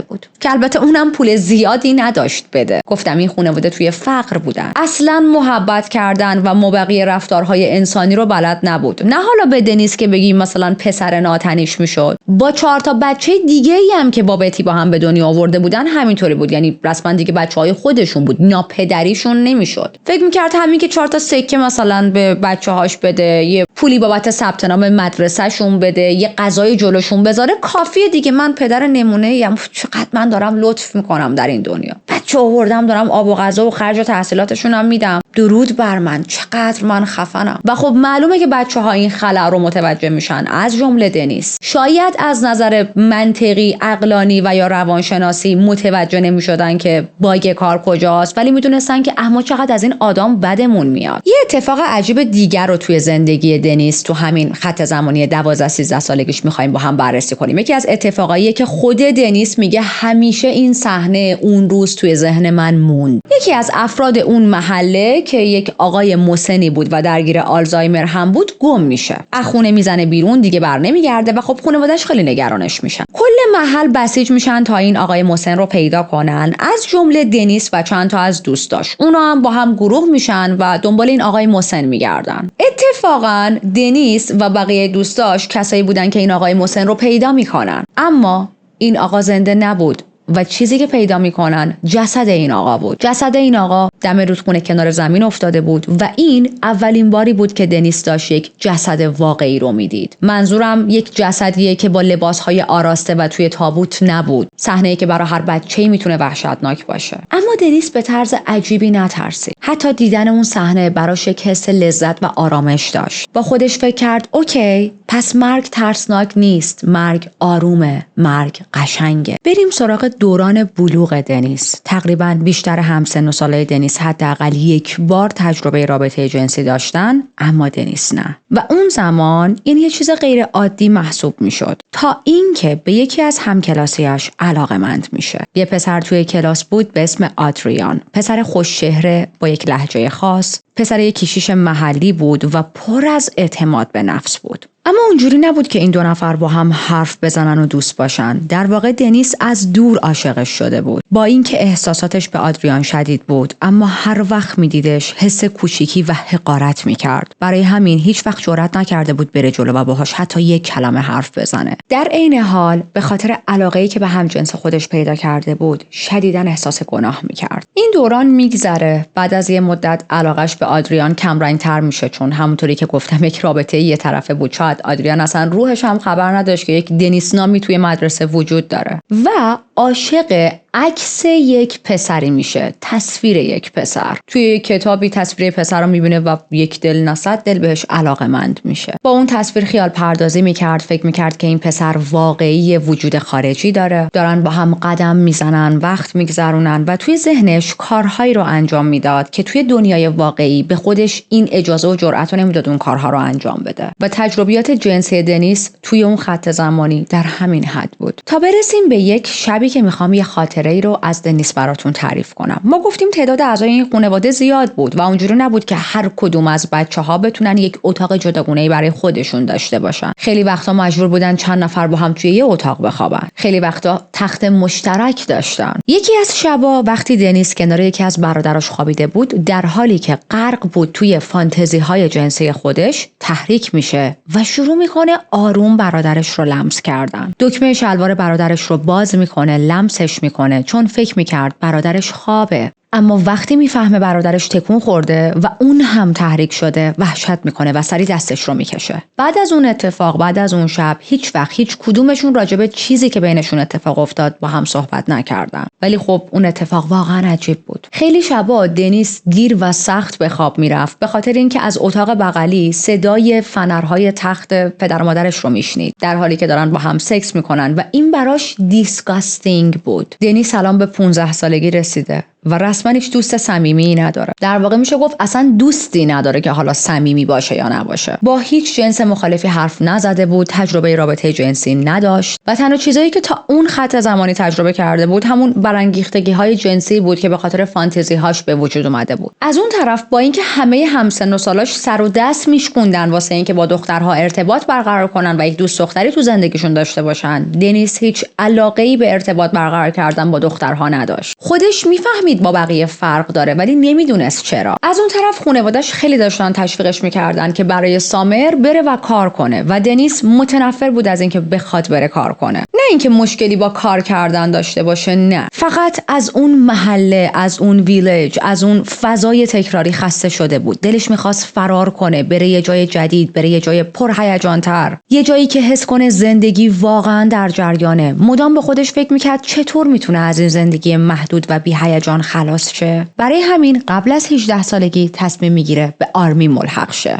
بود که البته اونم پول زیادی نداشت بده. گفتم این خانواده توی فقر بودن، اصلا محبت کردن و مابقی رفتارهای انسانی رو بلد نبود. نه حالا به دنیس که بگیم مثلا پسر ناتنیش میشد، با 4 بچه دیگه ای هم که با بتی با هم به دنیا آورده بودن همینطوری بود، یعنی رسما دیگه بچهای خودشون بود، ناپدریشون نمیشد. فکر میکرد همین که 4 سکه مثلا به بچه‌هاش بده، یه پولی بابت ثبت نام مدرسه‌شون بده، یه غذای جلوشون بذاره کافیه دیگه. من پدر نمونه‌ایم، چقدر من دارم لطف میکنم در این دنیا، بچه آوردم دارم آب و غذا و خرج و تحصیلاتشون هم میدم، درود بر من، چقدر من خفنم. و خب معلومه که بچه‌ها این خلأ رو متوجه میشن، از جمله دنیس. شاید از نظر منطقی، عقلانی و یا روانشناسی متوجه نمیشدن که باگ کار کجاست، ولی میدونستن که اما چقدر از این آدم بدمون میاد. یه اتفاق عجیب دیگر رو توی زندگی دنیس تو همین خط زمانی 12-13 سالگیش می‌خوایم با هم بررسی کنیم. یکی از اتفاقایی که خود دنیس میگه همیشه این صحنه اون روز توی ذهن من موند. یکی از افراد اون محله که یک آقای مسنی بود و درگیر آلزایمر هم بود گم میشه. از خونه میزنه بیرون، دیگه بر نمیگرده و خب خانواده‌اش خیلی نگرانش میشن. کل محل بسیج میشن تا این آقای مسن رو پیدا کنن، از جمله دنیس و چند تا از دوستاش. اونا هم با هم گروه میشن و دنبال این آقای مسن میگردن. اتفاقا دنیس و بقیه دوستاش کسایی بودن که این آقای مسن رو پیدا میکنن، اما این آقا زنده نبود و چیزی که پیدا میکنن جسد این آقا بود. جسد این آقا دم رودخونه کنار زمین افتاده بود و این اولین باری بود که دنیس داشت یک جسد واقعی رو میدید. منظورم یک جسدیه که با لباسهای آراسته و توی تابوت نبود. صحنه‌ای که برای هر بچه‌ای میتونه وحشتناک باشه. اما دنیس به طرز عجیبی نترسید. حتی دیدن اون صحنه براش یک حس لذت و آرامش داشت. با خودش فکر کرد اوکی، پس مرگ ترسناک نیست، مرگ آرومه، مرگ قشنگه. بریم سراغ دوران بلوغ دنیس. تقریبا بیشتر همسن و سالای دنیس حداقل یک بار تجربه رابطه جنسی داشتن، اما دنیس نه. و اون زمان این یه چیز غیر عادی محسوب میشد تا اینکه به یکی از همکلاسیاش علاقه‌مند میشه. یه پسر توی کلاس بود به اسم آدریان، پسر خوش چهره با یک لهجه خاص، پسر یک کشیش محلی بود و پر از اعتماد به نفس بود. اما اونجوری نبود که این دو نفر با هم حرف بزنن و دوست باشن. در واقع دنیس از دور عاشقش شده بود. با اینکه احساساتش به آدریان شدید بود، اما هر وقت میدیدش حس کوچیکی و حقارت میکرد. برای همین هیچ وقت جرئت نکرده بود بره جلو و باهاش حتی یک کلمه حرف بزنه. در عین حال به خاطر علاقه‌ای که به همجنس خودش پیدا کرده بود، شدیداً احساس گناه میکرد. این دوران میگذره. بعد از یه مدت علاقش به آدریان کمرنگ‌تر میشه، چون همونطوری که گفتم یک رابطه یه طرفه بود. شاید آدریان اصلا روحش هم خبر نداشت که یک دنیس نامی توی مدرسه وجود داره و عاشق عکس یک پسری میشه، تصویر یک پسر. توی یک کتابی تصویر پسر رو میبینه و یک دل نصد دل بهش علاقه‌مند میشه. با اون تصویر خیال پردازی میکرد، فکر میکرد که این پسر واقعی وجود خارجی داره، دارن با هم قدم میزنن، وقت میگذرونن و توی ذهنش کارهایی رو انجام میداد که توی دنیای واقعی به خودش این اجازه و جرأت رو نمیداد اون کارها رو انجام بده. و تجربیات جنسی دنیس توی اون خط زمانی در همین حد بود. تا برسیم به یک شبی که میخوام یه خاطره ای رو از دنیس براتون تعریف کنم. ما گفتیم تعداد اعضای این خانواده زیاد بود و اونجوری نبود که هر کدوم از بچه‌ها بتونن یک اتاق جداگونه‌ای برای خودشون داشته باشن. خیلی وقتا مجبور بودن چند نفر با هم توی یه اتاق بخوابن. خیلی وقتا تخت مشترک داشتن. یکی از شبا وقتی دنیس کنار یکی از برادراش خوابیده بود، در حالی که غرق بود توی فانتزی‌های جنسی خودش، تحریک میشه و شروع میکنه آروم برادرش رو لمس کردن. دکمه شلوار برادرش رو باز میکنه، لمسش میکنه، چون فکر میکرد برادرش خوابه. اما وقتی میفهمه برادرش تکون خورده و اون هم تحریک شده، وحشت میکنه و سری دستش رو میکشه. بعد از اون اتفاق، بعد از اون شب، هیچ وقت هیچ کدومشون راجبه چیزی که بینشون اتفاق افتاد با هم صحبت نکردن. ولی خب اون اتفاق واقعا عجیب بود. خیلی شبا دنیس دیر و سخت به خواب میرفت به خاطر اینکه از اتاق بغلی صدای فنرهای تخت پدر و مادرش رو میشنید در حالی که دارن با هم سکس میکنن و این براش دیسگاستینگ بود. دنیس الان به 15 سالگی رسیده و رسما هیچ دوست صمیمی نداره. در واقع میشه گفت اصلا دوستی نداره که حالا صمیمی باشه یا نباشه. با هیچ جنس مخالفی حرف نزده بود، تجربه رابطه جنسی نداشت و تنها چیزایی که تا اون خط زمانی تجربه کرده بود همون برانگیختگی‌های جنسی بود که به خاطر فانتزی‌هاش به وجود اومده بود. از اون طرف با اینکه همه همسن و سالاش سر و دست میشکوندن واسه اینکه با دخترها ارتباط برقرار کنن و یک دوست دختری تو زندگیشون داشته باشن، دنیس هیچ علاقه‌ای به ارتباط برقرار کردن با دخترها نداشت. خودش میفهمید با بقیه فرق داره ولی نمیدونست چرا. از اون طرف خانواده‌اش خیلی داشتن تشویقش میکردن که برای سامر بره و کار کنه و دنیس متنفر بود از اینکه بخواد بره کار کنه. نه اینکه مشکلی با کار کردن داشته باشه، نه، فقط از اون محله، از اون ویلیج، از اون فضای تکراری خسته شده بود. دلش میخواست فرار کنه، بره یه جای جدید، بره یه جای پرهیجان‌تر، یه جایی که حس کنه زندگی واقعا در جریانه. مدام به خودش فکر میکرد چطور میتونه از این زندگی محدود و بی‌هیجان خلاص شه. برای همین قبل از 18 سالگی تصمیم میگیره به آرمی ملحق شه.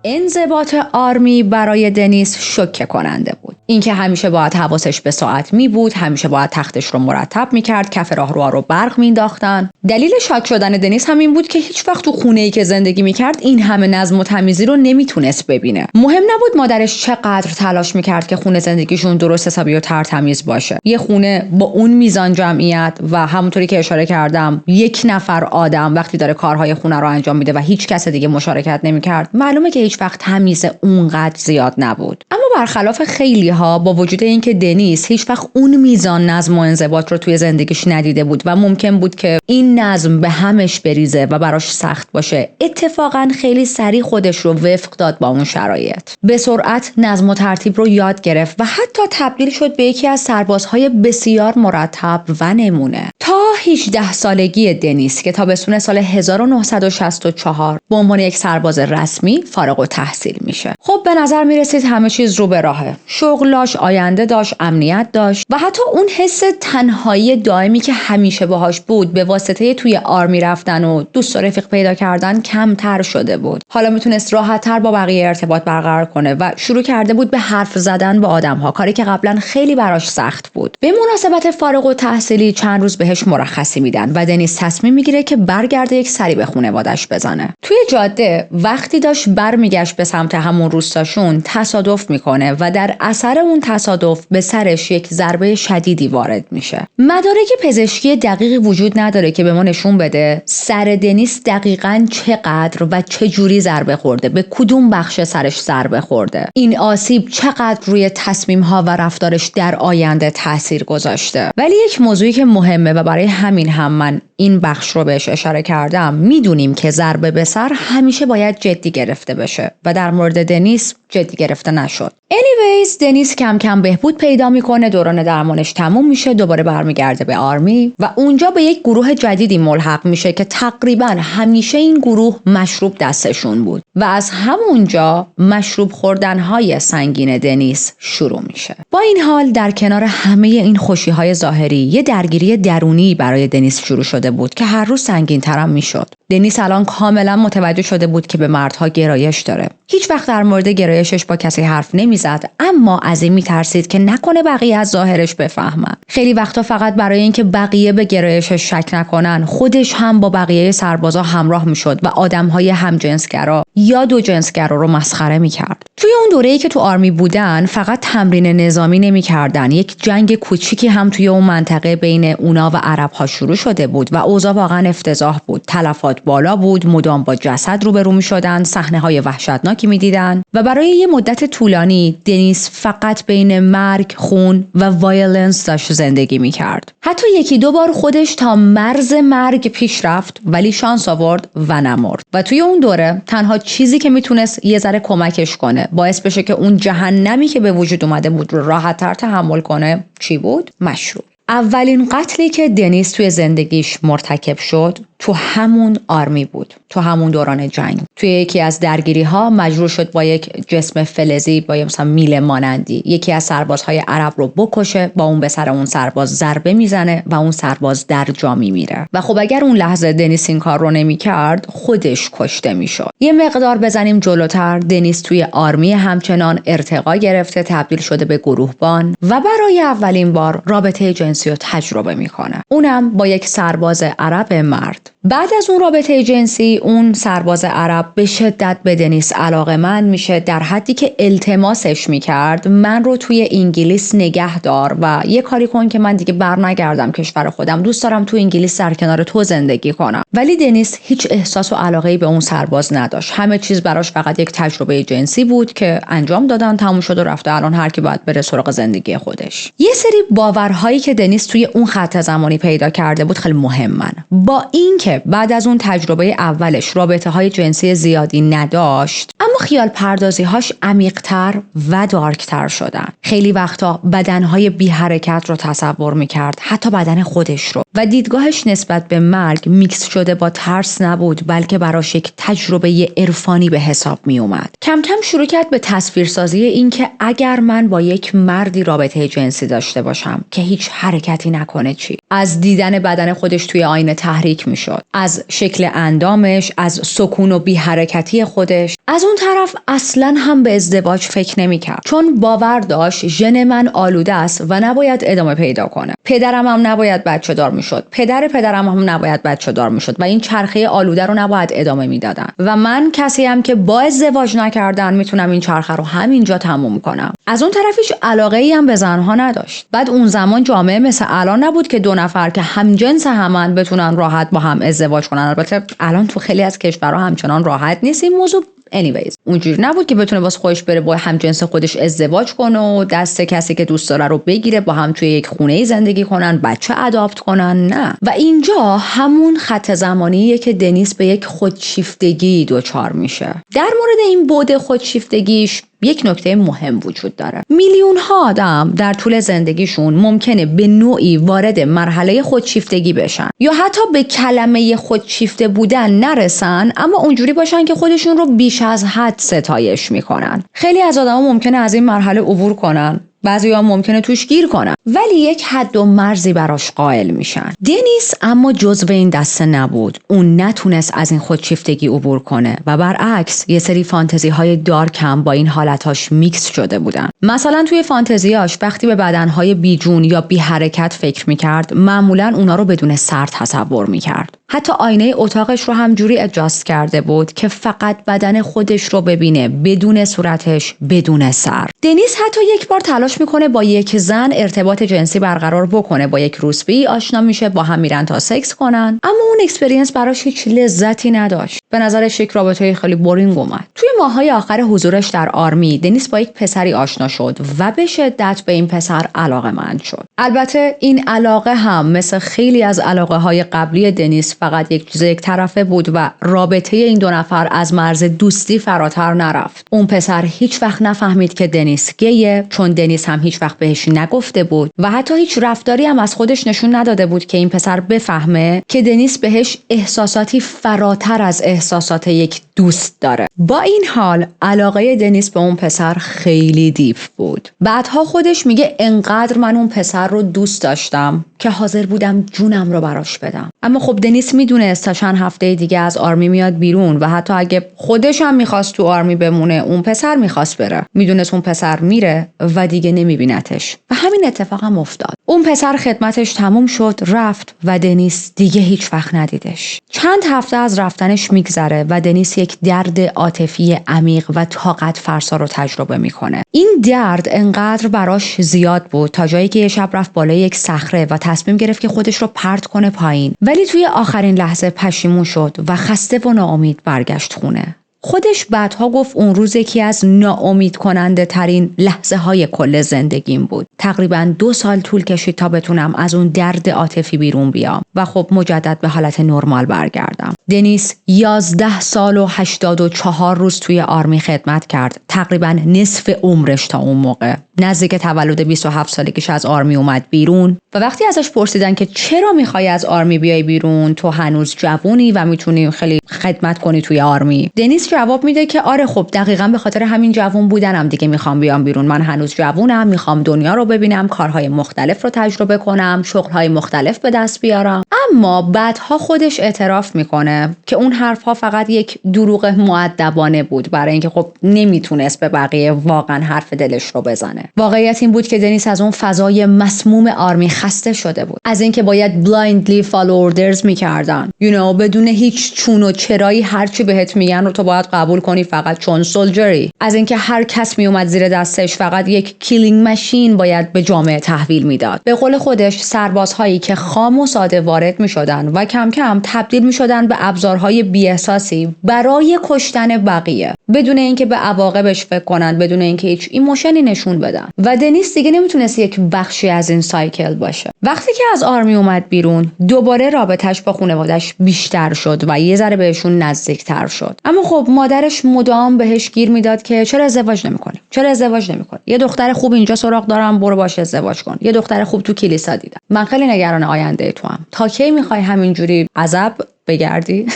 انضباط آرمی برای دنیس شوکه کننده بود. اینکه همیشه باید حواسش به ساعت می بود، همیشه باید تختش رو مرتب میکرد، کف راهروها رو برق مینداختن. دلیل شاک شدن دنیس هم این بود که هیچ وقت تو خونه‌ای که زندگی میکرد این همه نظم و تمیزی رو نمیتونست ببینه. مهم نبود مادرش چقدر تلاش میکرد که خونه زندگیشون درست حسابی و ترتمیز باشه. یه خونه با اون میزان جمعیت و همونطوری که اشاره کردم یک نفر آدم وقتی داره کارهای خونه رو انجام میده و هیچ کس دیگه مشارکت نمیکرد، معلومه که هیچ وقت تمیز اونقدر زیاد نبود. اما برخلاف خیلی ها با وجود اینکه دنیس هیچ وقت اون میزان نظم و انضباط رو توی زندگیش ندیده بود و ممکن بود که این نظم به همش بریزه و براش سخت باشه، اتفاقا خیلی سریع خودش رو وفق داد با اون شرایط. به سرعت نظم و ترتیب رو یاد گرفت و حتی تبدیل شد به یکی از سربازهای بسیار مرتب و نمونه. تا 18 سالگی دنیس که تابستون سال 1964 به عنوان یک سرباز رسمی فارغ التحصیل میشه. خب به نظر میرسید همه چیز رو به راهه. شغلاش، آینده داشت، امنیت داشت و حتی اون حس تنهایی دائمی که همیشه باهاش بود به واسطه توی آرمی رفتن و دوست و رفیق پیدا کردن کمتر شده بود. حالا میتونست راحت‌تر با بقیه ارتباط برقرار کنه و شروع کرده بود به حرف زدن با آدم‌ها، کاری که قبلا خیلی براش سخت بود. به مناسبت فارغ التحصیلی چند روز بهش مرخصی میدن و دنیس تصمیم میگیره که برگرده یک سری به خانواده‌اش بزنه. توی جاده وقتی داشت برمیگشت به سمت همون روستاشون تصادف میکنه و در اثر اون تصادف به سرش یک ضربه شدیدی وارد میشه. مدارک پزشکی دقیقی وجود نداره که به ما نشون بده سر دنیس دقیقاً چقدر و چه جوری ضربه خورده، به کدوم بخش سرش ضربه خورده، این آسیب چقدر روی تصمیم‌ها و رفتارش در آینده تاثیر گذاشته. ولی یک موضوعی که مهمه و برای همین هم من این بخش رو بهش اشاره کردم، میدونیم که ضربه به سر همیشه باید جدی گرفته بشه و در مورد دنیس جدی گرفته نشد. anyways دنیس کم کم بهبود پیدا میکنه، دوران درمانش تموم میشه، دوباره برمیگرده به آرمی و اونجا به یک گروه جدیدی ملحق میشه که تقریبا همیشه این گروه مشروب دستشون بود و از همونجا مشروب خوردنهای سنگین دنیس شروع میشه. با این حال در کنار همه این خوشیهای ظاهری یه درگیری درونی برای دنیس شروع شده بود که هر روز سنگین‌تر میشد. دنیس الان کاملا متوجه شده بود که به مردها گرایش داره. هیچ وقت در مورد گرایشش با کسی حرف نمیزد، اما از این میترسید که نکنه بقیه از ظاهرش بفهمن. خیلی وقتا فقط برای اینکه بقیه به گرایشش شک نکنن، خودش هم با بقیه سربازا همراه میشد و آدمهای همجنسگرا یا دو جنسگرا رو مسخره میکرد. توی اون دوره‌ای که تو آرمی بودن فقط تمرین نظامی نمیکردن، یک جنگ کوچیکی هم توی اون منطقه بین اونا و عرب‌ها شروع شده بود و اوضاع واقعا افتضاح بود. تلفات بالا بود، مدام با جسد روبرو میشدن، صحنه‌های وحشتناکی میدیدن و برای یه مدت طولانی دنیس فقط بین مرگ، خون و وایلنس داشت زندگی میکرد. حتی یکی دو بار خودش تا مرز مرگ پیش رفت ولی شانس آورد و نمرد. و توی اون دوره تنها چیزی که میتونست یه ذره کمکش کنه، باعث بشه که اون جهنمی که به وجود اومده بود رو راحت‌تر تحمل کنه، چی بود؟ مشروب. اولین قتلی که دنیس توی زندگیش مرتکب شد تو همون آرمی بود، تو همون دوران جنگ. توی یکی از درگیری ها مجبور شد با یک جسم فلزی با مثلا میله مانندی یکی از سربازهای عرب رو بکشه، با اون به سر اون سرباز ضربه میزنه و اون سرباز در جا میمیره. و خب اگر اون لحظه دنیس این کار رو نمیکرد خودش کشته میشد. یه مقدار بزنیم جلوتر، دنیس توی آرمی همچنان ارتقا گرفته، تبدیل شده به گروهبان و برای اولین بار رابطه جنسی رو تجربه میکنه، اونم با یک سرباز عرب مرد. بعد از اون رابطه جنسی اون سرباز عرب به شدت به دنیس علاقه‌مند میشه، در حدی که التماسش میکرد من رو توی انگلیس نگه دار و یه کاری کن که من دیگه برنگردم کشور خودم، دوست دارم تو انگلیس در کنار تو زندگی کنم. ولی دنیس هیچ احساس و علاقه‌ای به اون سرباز نداشت. همه چیز براش فقط یک تجربه جنسی بود که انجام دادن، تموم شد و رفته. الان هر کی باید بره سراغ زندگی خودش. یه سری باورهایی که دنیس توی اون خط زمانی پیدا کرده بود خیلی مهمن. با اینکه بعد از اون تجربه اولش رابطه‌های جنسی زیادی نداشت، اما خیال پردازی‌هاش عمیق‌تر و دارک‌تر شدن. خیلی وقتا بدن‌های بی حرکت رو تصور می‌کرد، حتی بدن خودش رو، و دیدگاهش نسبت به مرگ میکس شده با ترس نبود، بلکه براش یک تجربه عرفانی به حساب میومد. کم کم شروع کرد به تصویرسازی این که اگر من با یک مردی رابطه جنسی داشته باشم که هیچ حرکتی نکنه چی؟ از دیدن بدن خودش توی آینه تحریک میشد، از شکل اندامش، از سکون و بی حرکتی خودش. از اون طرف اصلاً هم به ازدواج فکر نمی‌کرد، چون باور داشت ژن من آلوده است و نباید ادامه پیدا کنه. پدرم هم نباید بچه‌دار میشد، پدرم هم نباید بچه‌دار میشد و این چرخه آلوده رو نباید ادامه میدادن و من کسی هم که با ازدواج نکردن میتونم این چرخه رو همینجا تموم کنم. از اون طرف هیچ علاقه‌ای هم به زنها نداشت. بعد اون زمان جامعه مثل الان نبود که دو نفر که همجنس همن بتونن راحت با هم ازدواج کنن. البته الان تو خیلی از کشورها همچنان راحت نیست این موضوع، anyways اونجوری نبود که بتونه واسه خودش بره با همجنس خودش ازدواج کنه و دست کسی که دوست داره رو بگیره، با هم توی یک خونه زندگی کنن، بچه اداپت کنن. نه. و اینجا همون خط زمانیه که دنیس به یک خودشیفتگی دچار میشه. در مورد این بعد خودشیفتگیش یک نکته مهم وجود داره. میلیون ها آدم در طول زندگیشون ممکنه به نوعی وارد مرحله خودشیفتگی بشن یا حتی به کلمه خودشیفته بودن نرسن، اما اونجوری باشن که خودشون رو بیش از حد ستایش میکنن. خیلی از آدما ممکنه از این مرحله عبور کنن، بعضی‌ها ممکنه توش گیر کنن، ولی یک حد و مرزی براش قائل میشن. دنیس اما جزو این دسته نبود. اون نتونست از این خودشیفتگی عبور کنه و برعکس یه سری فانتزی های دارک هم با این حالتاش میکس شده بودن. مثلا توی فانتزیاش وقتی به بدنهای بیجون یا بی حرکت فکر میکرد، معمولا اونا رو بدون سر تصور میکرد. حتی آینه اتاقش رو هم جوری ادجاست کرده بود که فقط بدن خودش رو ببینه، بدون صورتش، بدون سر. دنیس حتی یک بار تلاش میکنه با یک زن ارتباط جنسی برقرار بکنه، با یک روسبی آشنا میشه، با هم میرن تا سکس کنن، اما اون اکسپریانس براش هیچ لذتی نداشت. به نظرش یک رابطه خیلی بورینگ اومد. توی ماهای آخر حضورش در آرمی، دنیس با یک پسری آشنا شد و به شدت به این پسر علاقه‌مند شد. البته این علاقه هم مثل خیلی از علاقه‌های قبلی دنیس فقط یک طرفه بود و رابطه این دو نفر از مرز دوستی فراتر نرفت. اون پسر هیچ وقت نفهمید که دنیس گیه، چون دنیس هم هیچ وقت بهش نگفته بود و حتی هیچ رفتاری هم از خودش نشون نداده بود که این پسر بفهمه که دنیس بهش احساساتی فراتر از احساسات یک دوست داره. با این حال علاقه دنیس به اون پسر خیلی دیپ بود. بعدها خودش میگه انقدر من اون پسر رو دوست داشتم که حاضر بودم جونم رو براش بدم. اما خب دنیس میدونست تا چند هفته دیگه از آرمی میاد بیرون و حتی اگه خودش هم میخواست تو آرمی بمونه، اون پسر میخواست بره. میدونست اون پسر میره و دیگه نمیبینتش و همین اتفاق هم افتاد. اون پسر خدمتش تموم شد، رفت و دنیس دیگه هیچ وقت ندیدش. چند هفته از رفتنش میگذره و دنیس یک درد عاطفی عمیق و طاقت فرسا رو تجربه میکنه. این درد انقدر براش زیاد بود تا جایی که یه شب رفت بالای یک صخره و تصمیم گرفت که خودش رو پرت کنه پایین، ولی توی آخرین لحظه پشیمون شد و خسته و ناامید برگشت خونه. خودش بعدها گفت اون روز یکی از ناامید کننده ترین لحظه های کل زندگیم بود. تقریبا 2 سال طول کشید تا بتونم از اون درد عاطفی بیرون بیام و خب مجدد به حالت نرمال برگردم. دنیس 11 سال و 84 روز توی آرمی خدمت کرد. تقریبا نصف عمرش تا اون موقع. نزدیک تولد 27 سالگیش از آرمی اومد بیرون و وقتی ازش پرسیدن که چرا میخوای از آرمی بیای بیرون، تو هنوز جوونی و میتونی خیلی خدمت کنی توی آرمی، دنیس جواب میده که آره خب دقیقاً به خاطر همین جوون بودنم دیگه میخوام بیام بیرون. من هنوز جوونم، میخوام دنیا رو ببینم، کارهای مختلف رو تجربه کنم، شغلهای مختلف به دست بیارم. اما بعدها خودش اعتراف میکنه که اون حرفها فقط یک دروغ مؤدبانه بود، برای اینکه خب نمیتونست به بقیه واقعا حرف دلش رو بزنه. واقعیت این بود که دنیس از اون فضای مسموم آرمی خسته شده بود، از اینکه باید blindly follow orders میکردن، بدون هیچ چون و چرایی هرچی بهت میگن رو تو باید قبول کنی فقط چون سولجری، از اینکه هر کس میومد زیر دستش فقط یک کیلینگ ماشین باید به جامعه تحویل میداد. به قول خودش سربازهایی که خام و ساده وارد میشدن و کم کم تبدیل میشدن به ابزارهای بی‌احساسی برای کشتن بقیه، بدون اینکه به عواقبش فکر کنن، بدون اینکه هیچ ایموشنی نشون بدن. و دنیس دیگه نمیتونست یک بخشی از این سایکل باشه. وقتی که از آرمی اومد بیرون، دوباره رابطش با خانواده‌اش بیشتر شد و یه ذره بهشون نزدیکتر شد. اما خب مادرش مدام بهش گیر میداد که چرا ازدواج نمی‌کنی؟ چرا ازدواج نمی‌کنی؟ یه دختر خوب اینجا سراغ دارم، برو باهاش ازدواج کن. یه دختر خوب تو کلیسا دیدم. من خیلی نگران آینده تو هم. تا کی می‌خوای همینجوری عذاب بگردی؟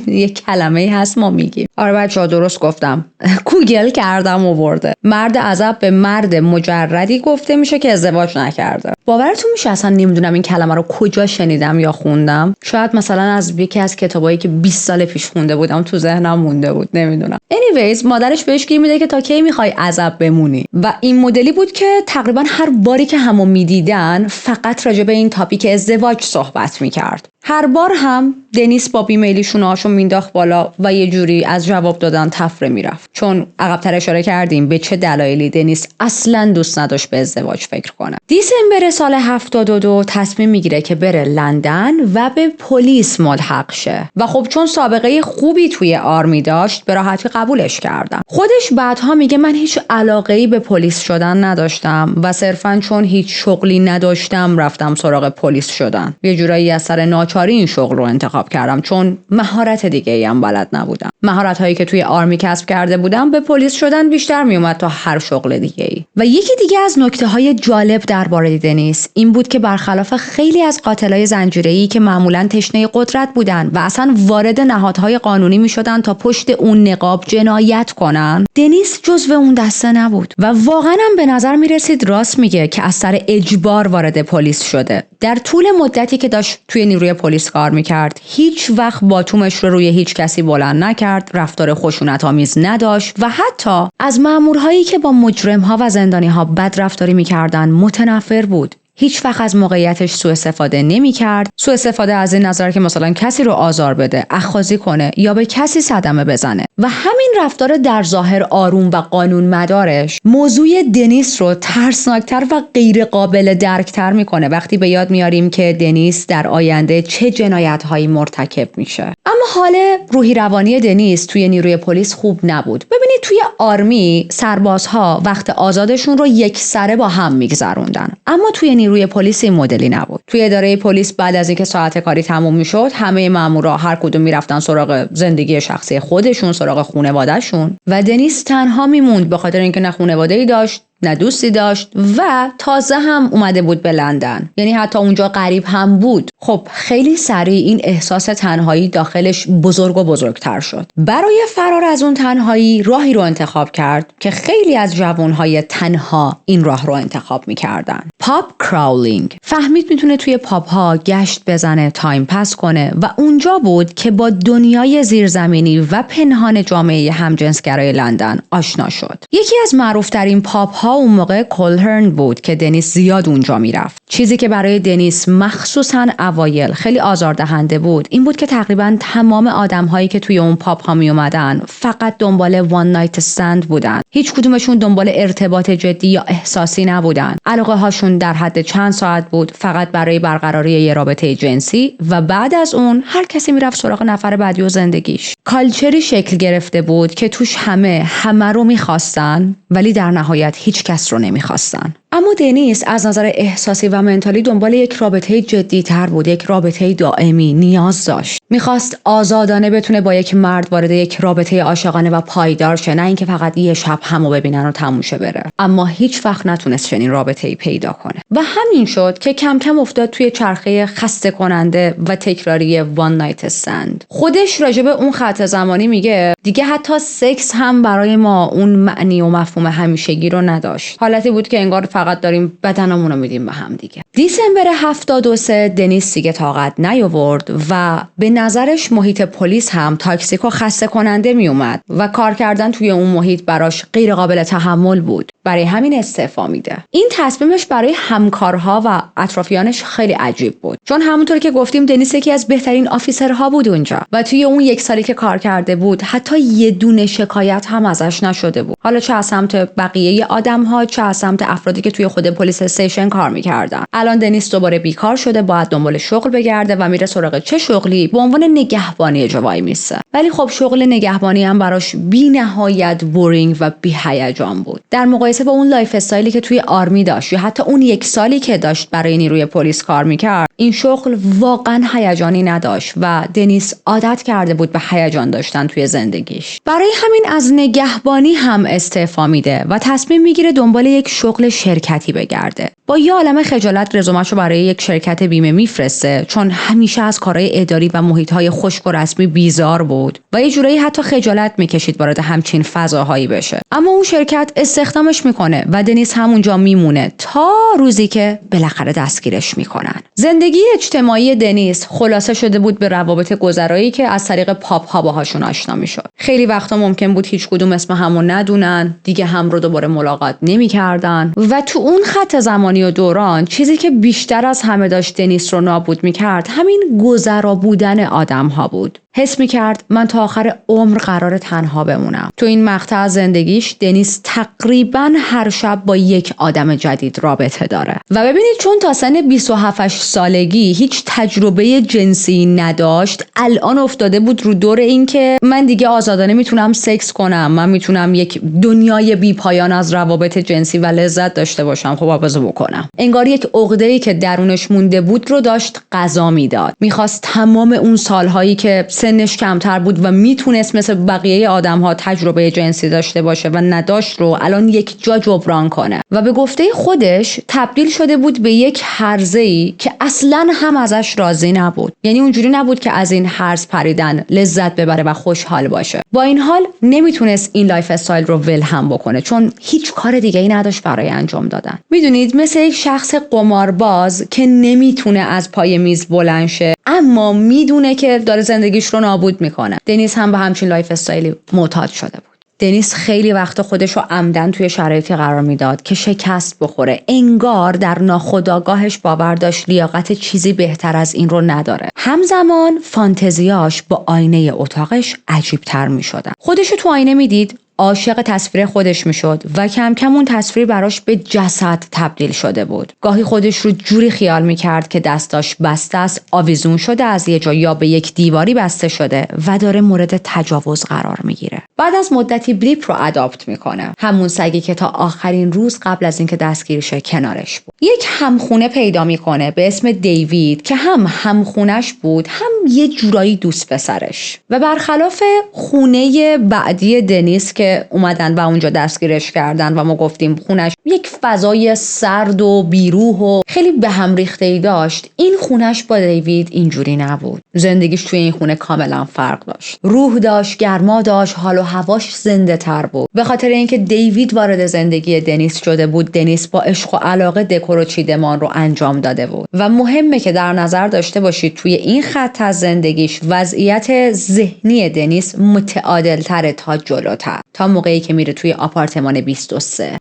یه کلمه‌ای هست ما میگیم. آره بچه‌ها درست گفتم. گوگل کردم آورده. مرد عذاب به مرد مجردی گفته میشه که ازدواج نکرده. باورتون میشه اصلا نمیدونم این کلمه رو کجا شنیدم یا خوندم. شاید مثلا از یکی از کتابایی که 20 سال پیش خونده بودم تو ذهنم مونده بود، نمیدونم. anyways مادرش بهش گیر میده که تا کی میخوای عذاب بمونی و این مدلی بود که تقریبا هر باری که همو میدیدن فقط راجع به این تاپیک ازدواج صحبت میکرد. هر بار هم دنیس با بیمیلی شونه‌هاشو مینداخت بالا و یه جوری از جواب دادن تفره میرفت، چون عقب‌تر اشاره کردیم به چه دلایلی دنیس اصلاً دوست نداشت به ازدواج فکر کنه. دیسمبر سال 72 تصمیم میگیره که بره لندن و به پلیس ملحق شه و خب چون سابقه خوبی توی آرمی داشت به راحتی قبولش کردن. خودش بعدها میگه من هیچ علاقه‌ای به پلیس شدن نداشتم و صرفاً چون هیچ شغلی نداشتم رفتم سراغ پلیس شدن. یه جورایی از سر ناچاری این شغل رو انتخاب کردم چون مهارت دیگه‌ای هم بلد نبودم. مهارت‌هایی که توی آرمی کسب کرده بودم به پلیس شدن بیشتر میومد تا هر شغل دیگه‌ای. و یکی دیگه از نکته‌های جالب درباره دنیس این بود که برخلاف خیلی از قاتلای زنجیره‌ای که معمولاً تشنه قدرت بودن و اصلا وارد نهادهای قانونی می‌شدن تا پشت اون نقاب جنایت کنن، دنیس جزو اون دسته نبود و واقعاً هم به نظر می‌رسید راست میگه که از سر اجبار وارد پلیس شده. در طول مدتی که داشت توی نیروی پلیس کار می‌کرد هیچ وقت باتومش رو روی هیچ کسی بلند نکرد، رفتار خشونت‌آمیز نداشت و حتی از مامورهایی که با مجرم‌ها و زندانی‌ها بد رفتاری می‌کردن متنفر بود. هیچ وقت از موقعیتش سوء استفاده نمی‌کرد. سوء استفاده از این نظر که مثلا کسی رو آزار بده، اخاذی کنه یا به کسی صدمه بزنه. و همین رفتار در ظاهر آروم و قانون مدارش موضوع دنیس رو ترسناکتر و غیر قابل درکتر میکنه وقتی به یاد میاریم که دنیس در آینده چه جنایت‌هایی مرتکب میشه. اما حال روحی روانی دنیس توی نیروی پلیس خوب نبود. ببینید توی آرمی سربازها وقت آزادشون رو یکسره با هم میگذروندن، اما توی نیروی پلیس این مدلی نبود. توی اداره پلیس بعد از اینکه ساعت کاری تموم میشد همه مامورا هر کدوم میرفتن سراغ زندگی شخصی خودشون، سراغ خانواده‌شون و دنیس تنها میموند به خاطر اینکه نه خانواده‌ای داشت نه دوستی داشت و تازه هم اومده بود به لندن، یعنی حتی اونجا غریب هم بود. خب خیلی سریع این احساس تنهایی داخلش بزرگ و بزرگتر شد. برای فرار از اون تنهایی راهی رو انتخاب کرد که خیلی از جوانهای تنها این راه رو انتخاب میکردن: پاب کراولینگ. فهمید میتونه توی پاب ها گشت بزنه، تایم پس کنه و اونجا بود که با دنیای زیرزمینی و پنهان جامعه همجنسگرای لندن آشنا شد. یکی از معروفترین پاب ها اون موقع کولهرن بود که دنیس زیاد اونجا میرفت. چیزی که برای دنیس مخصوصاً اوایل خیلی آزاردهنده بود این بود که تقریباً تمام آدم‌هایی که توی اون پاب ها می اومدن فقط دنبال وان نایت استند بودن. هیچ کدومشون دنبال ارتباط جدی یا احساسی نبودن. علاقه هاشون در حد چند ساعت بود، فقط برای برقراری یه رابطه جنسی و بعد از اون هر کسی میرفت سراغ نفر بعدی و زندگیش. کالچری شکل گرفته بود که توش همه رو می‌خواستن ولی در نهایت هیچ کس رو نمیخواستن. اما دنیس از نظر احساسی و منتالی دنبال یک رابطه جدی‌تر بود، یک رابطه دائمی نیاز داشت. میخواست آزادانه بتونه با یک مرد وارد یک رابطه عاشقانه و پایدار شه، نه اینکه فقط یه شب همو ببینن و تموم شه بره. اما هیچ وقت نتونست چنین رابطه‌ای پیدا کنه و همین شد که کم کم افتاد توی چرخه خسته کننده و تکراری وان نایت استند. خودش راجع به اون خط زمانی میگه دیگه حتی سکس هم برای ما اون معنی و مفهوم همیشگی رو نداشت. حالتی بود که انگار فقط داریم بدنمون رو میدیم به هم دیگه. دیسمبر 73 دنیس دیگه طاقت نیاورد و به نظرش محیط پلیس هم تاکسیک و خسته کننده می اومد و کار کردن توی اون محیط براش غیر قابل تحمل بود. برای همین استعفا میده. این تصمیمش برای همکارها و اطرافیانش خیلی عجیب بود، چون همونطور که گفتیم دنیس یکی از بهترین آفیسرها بود اونجا و توی اون یک سالی که کار کرده بود حتی یه دونه شکایت هم ازش نشده بود، حالا چه از سمت بقیه آدم‌ها چه از سمت افرادی که توی خود پلیس استیشن کار می‌کردن. الان دنیس دوباره بیکار شده، باید دنبال شغل بگرده و میره سراغ چه شغلی؟ به عنوان نگهبانی جوای میسه. ولی خب شغل نگهبانی هم براش بی‌نهایت بورینگ و بی‌هیجان بود در مقایسه با اون لایف استایلی که توی آرمی داشت یا حتی اون یک سالی که داشت برای نیروی پلیس کار می‌کرد. این شغل واقعا هیجانی نداشت و دنیس عادت کرده بود به هیجان داشتن توی زندگیش. برای همین از نگهبانی هم استعفا میده و تصمیم میگیره دنبال یک شغل شرکتی بگرده. با یه عالمه خجالت رزومه‌شو برای یک شرکت بیمه میفرسته، چون همیشه از کارهای اداری و محیط‌های خشک و رسمی بیزار بود بود و یه جورایی حتی خجالت میکشید وارد همچین فضاهایی بشه. اما اون شرکت استخدامش میکنه و دنیس همونجا میمونه تا روزی که بالاخره دستگیرش میکنن. زندگی اجتماعی دنیس خلاصه شده بود به روابط گذرایی که از طریق پاپ ها باهاشون آشنا میشد. خیلی وقتا ممکن بود هیچ کدوم اسم همو ندونن، دیگه هم رو دوباره ملاقات نمیکردن و تو اون خط زمانی و دوران چیزی که بیشتر از همه داشت دنیس رو نابود میکرد همین گذرا بودن آدم ها بود. حس میکرد من تا آخر عمر قرار تنها بمونم. تو این مقطع از زندگیش دنیس تقریبا هر شب با یک آدم جدید رابطه داره و ببینید چون تا سن 27 سالگی هیچ تجربه جنسی نداشت، الان افتاده بود رو دور این که من دیگه آزادانه میتونم سکس کنم، من میتونم یک دنیای بی پایان از روابط جنسی و لذت داشته باشم. خب آبازو بکنم. انگار یک عقده‌ای که درونش مونده بود رو داشت غذا میداد. میخواست تمام اون سالهایی که سنش کمتر بود و میتونست مثل بقیه آدم‌ها تجربه جنسی داشته باشه و نداشت رو الان یک جا جبران کنه و به گفته خودش تبدیل شده بود به یک هرزه‌ای که اصلاً هم ازش راضی نبود. یعنی اونجوری نبود که از این هرز پریدن لذت ببره و خوشحال باشه. با این حال نمیتونست این لایف استایل رو ول هم بکنه چون هیچ کار دیگه‌ای نداشت برای انجام دادن. میدونید مثل یک شخص قمارباز که نمیتونه از پای میز بلند شه اما میدونه که داره زندگیش رو نابود میکنه. دنیس هم به همچین لایف استایلی معتاد شده بود. دنیس خیلی وقت خودش رو عمدن توی شرایطی قرار میداد که شکست بخوره. انگار در ناخودآگاهش باور داشت لیاقت چیزی بهتر از این رو نداره. همزمان فانتزیاش با آینه اتاقش عجیب‌تر میشدن. خودش رو تو آینه میدید، عاشق تصویر خودش میشد و کم کم اون تصویر براش به جسد تبدیل شده بود. گاهی خودش رو جوری خیال میکرد که دستاش بسته است، آویزون شده از یه جا یا به یک دیواری بسته شده و داره مورد تجاوز قرار میگیره. بعد از مدتی بلیپ رو اداپت میکنه، همون سگی که تا آخرین روز قبل از اینکه دستگیر شه کنارش بود. یک همخونه پیدا میکنه به اسم دیوید که هم همخونش بود هم یه جورایی دوست پسرش و برخلاف خونه بعدی دنیس که اومدن و اونجا دستگیرش کردن و ما گفتیم خونش یک فضای سرد و بیروح و خیلی به هم ریخته‌ای داشت، این خونش با دیوید اینجوری نبود. زندگیش توی این خونه کاملا فرق داشت. روح داشت، گرما داشت، حال و هواش زنده تر بود. به خاطر اینکه دیوید وارد زندگی دنیس شده بود، دنیس با عشق و علاقه دکور و چیدمان رو انجام داده بود و مهمه که در نظر داشته باشید توی این خط از زندگیش وضعیت ذهنی دنیس متعادل تره تا جلوتر، تا موقعی که میره توی آپارتمان 23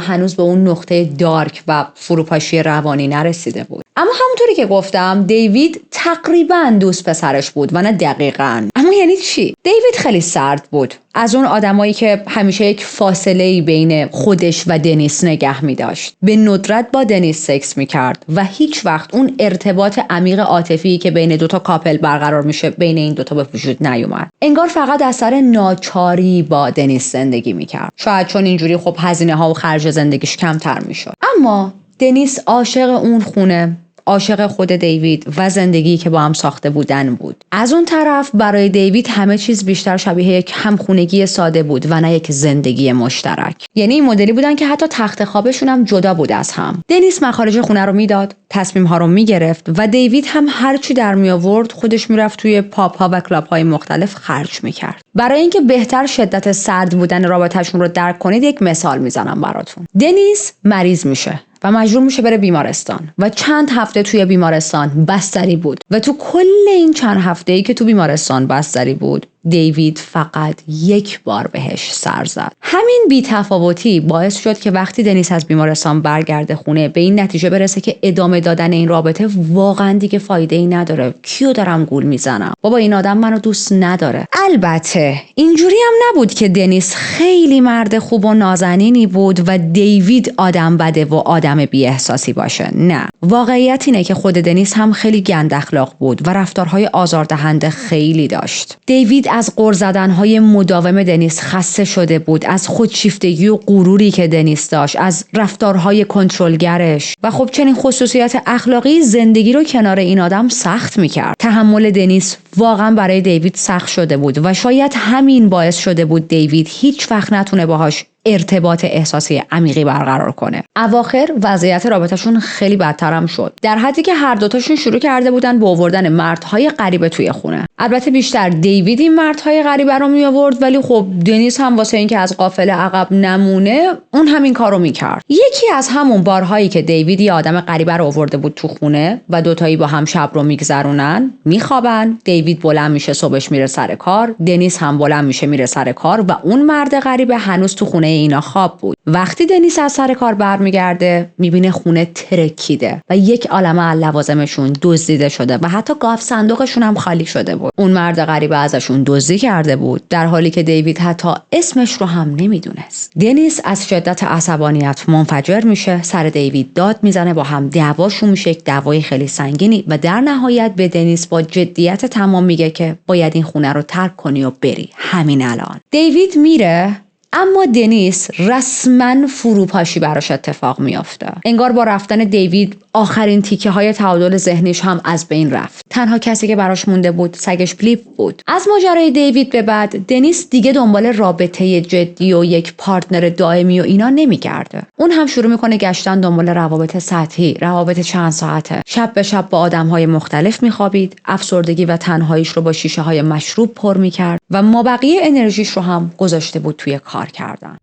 هنوز به اون نقطه دارک و فروپاشی روانی نرسیده بود. اما همونطوری که گفتم دیوید تقریبا دوست پسرش بود و نه دقیقاً. اما یعنی چی؟ دیوید خیلی سرد بود، از اون آدمایی که همیشه یک فاصله‌ای بین خودش و دنیس نگه می‌داشت. به ندرت با دنیس سکس می‌کرد و هیچ وقت اون ارتباط عمیق عاطفی که بین دوتا کاپل برقرار میشه بین این دوتا به وجود نیومد. انگار فقط از سر ناچاری با دنیس زندگی می‌کرد. شاید چون اینجوری خب هزینه‌ها و خرج زندگیش کمتر می‌شد. اما دنیس عاشق اون خونه، عاشق خود دیوید و زندگی که با هم ساخته بودن بود. از اون طرف برای دیوید همه چیز بیشتر شبیه یک همخونگی ساده بود و نه یک زندگی مشترک. یعنی این مدلی بودن که حتی تخت خوابشون هم جدا بود از هم. دنیس مخارج خونه رو میداد، تصمیم ها رو میگرفت و دیوید هم هر چی در می آورد خودش میرفت توی پاپ ها و کلاب های مختلف خرج میکرد. برای اینکه بهتر شدت سرد بودن رابطه‌شون رو درک کنید یک مثال میزنم براتون. دنیس مریض میشه و مجبور میشه بره بیمارستان و چند هفته توی بیمارستان بستری بود و تو کل این چند هفته‌ای که تو بیمارستان بستری بود دیوید فقط یک بار بهش سر زد. همین بی‌تفاوتی باعث شد که وقتی دنیس از بیمارستان برگرده خونه به این نتیجه برسه که ادامه دادن این رابطه واقعا دیگه فایده‌ای نداره. کیو دارم گول میزنم؟ بابا این آدم منو دوست نداره. البته اینجوری هم نبود که دنیس خیلی مرد خوب و نازنینی بود و دیوید آدم بده و آدم بی احساسی باشه. نه، واقعیت اینه که خود دنیس هم خیلی گند اخلاق بود و رفتارهای آزاردهنده خیلی داشت. دیوید از غر زدن‌های مداوم دنیس خسته شده بود، از خودشیفتگی و غروری که دنیس داشت، از رفتارهای کنترلگرش و خب چنین خصوصیت اخلاقی زندگی رو کنار این آدم سخت می‌کرد. تحمل دنیس واقعا برای دیوید سخت شده بود و شاید همین باعث شده بود دیوید هیچ وقت نتونه باهاش ارتباط احساسی عمیقی برقرار کنه. اواخر وضعیت رابطهشون خیلی بدتر هم شد، در حدی که هر دوتاشون شروع کرده بودن به آوردن مردهای غریبه توی خونه. البته بیشتر دیوید این مردهای غریبه رو می آورد، ولی خب دنیس هم واسه اینکه از قافله عقب نمونه اون همین کارو میکرد. یکی از همون بارهایی که دیوید یه آدم غریبه رو آورده بود تو خونه و دوتایی با هم شب رو میگذرونن، میخوابن، دیوید بلند میشه صبحش میره سر کار، دنیس هم بلند میشه میره سر کار و اون مرد غریبه هنوز تو خونه اینا خواب بود. وقتی دنیس از سر کار برمیگرده میبینه خونه ترکیده و یک عالمه لوازمشون دزدیده شده و حتی گاف صندوقشون هم خالی شده بود. اون مرد غریبه ازشون دزدی کرده بود، در حالی که دیوید حتی اسمش رو هم نمیدونست. دنیس از شدت عصبانیت منفجر میشه، سر دیوید داد میزنه، با هم دعواشون میشه، یک دعوای خیلی سنگینی، و در نهایت به دنیس با جدیت تمام میگه که باید این خونه رو ترک کنی و بری همین الان. دیوید میره، اما دنیس رسما فروپاشی براش اتفاق میافته. انگار با رفتن دیوید آخرین تیکه های تعادل ذهنیش هم از بین رفت. تنها کسی که براش مونده بود سگش بلیپ بود. از ماجرای دیوید به بعد دنیس دیگه دنبال رابطه جدی و یک پارتنر دائمی و اینا نمیگرده. اون هم شروع میکنه گشتن دنبال روابط سطحی، روابط چند ساعته. شب به شب با آدمهای مختلف میخوابید، افسردگی و تنهاییش رو با شیشه های مشروب پر میکرد و مابقی انرژیش رو هم گذاشته بود توی کار کردن.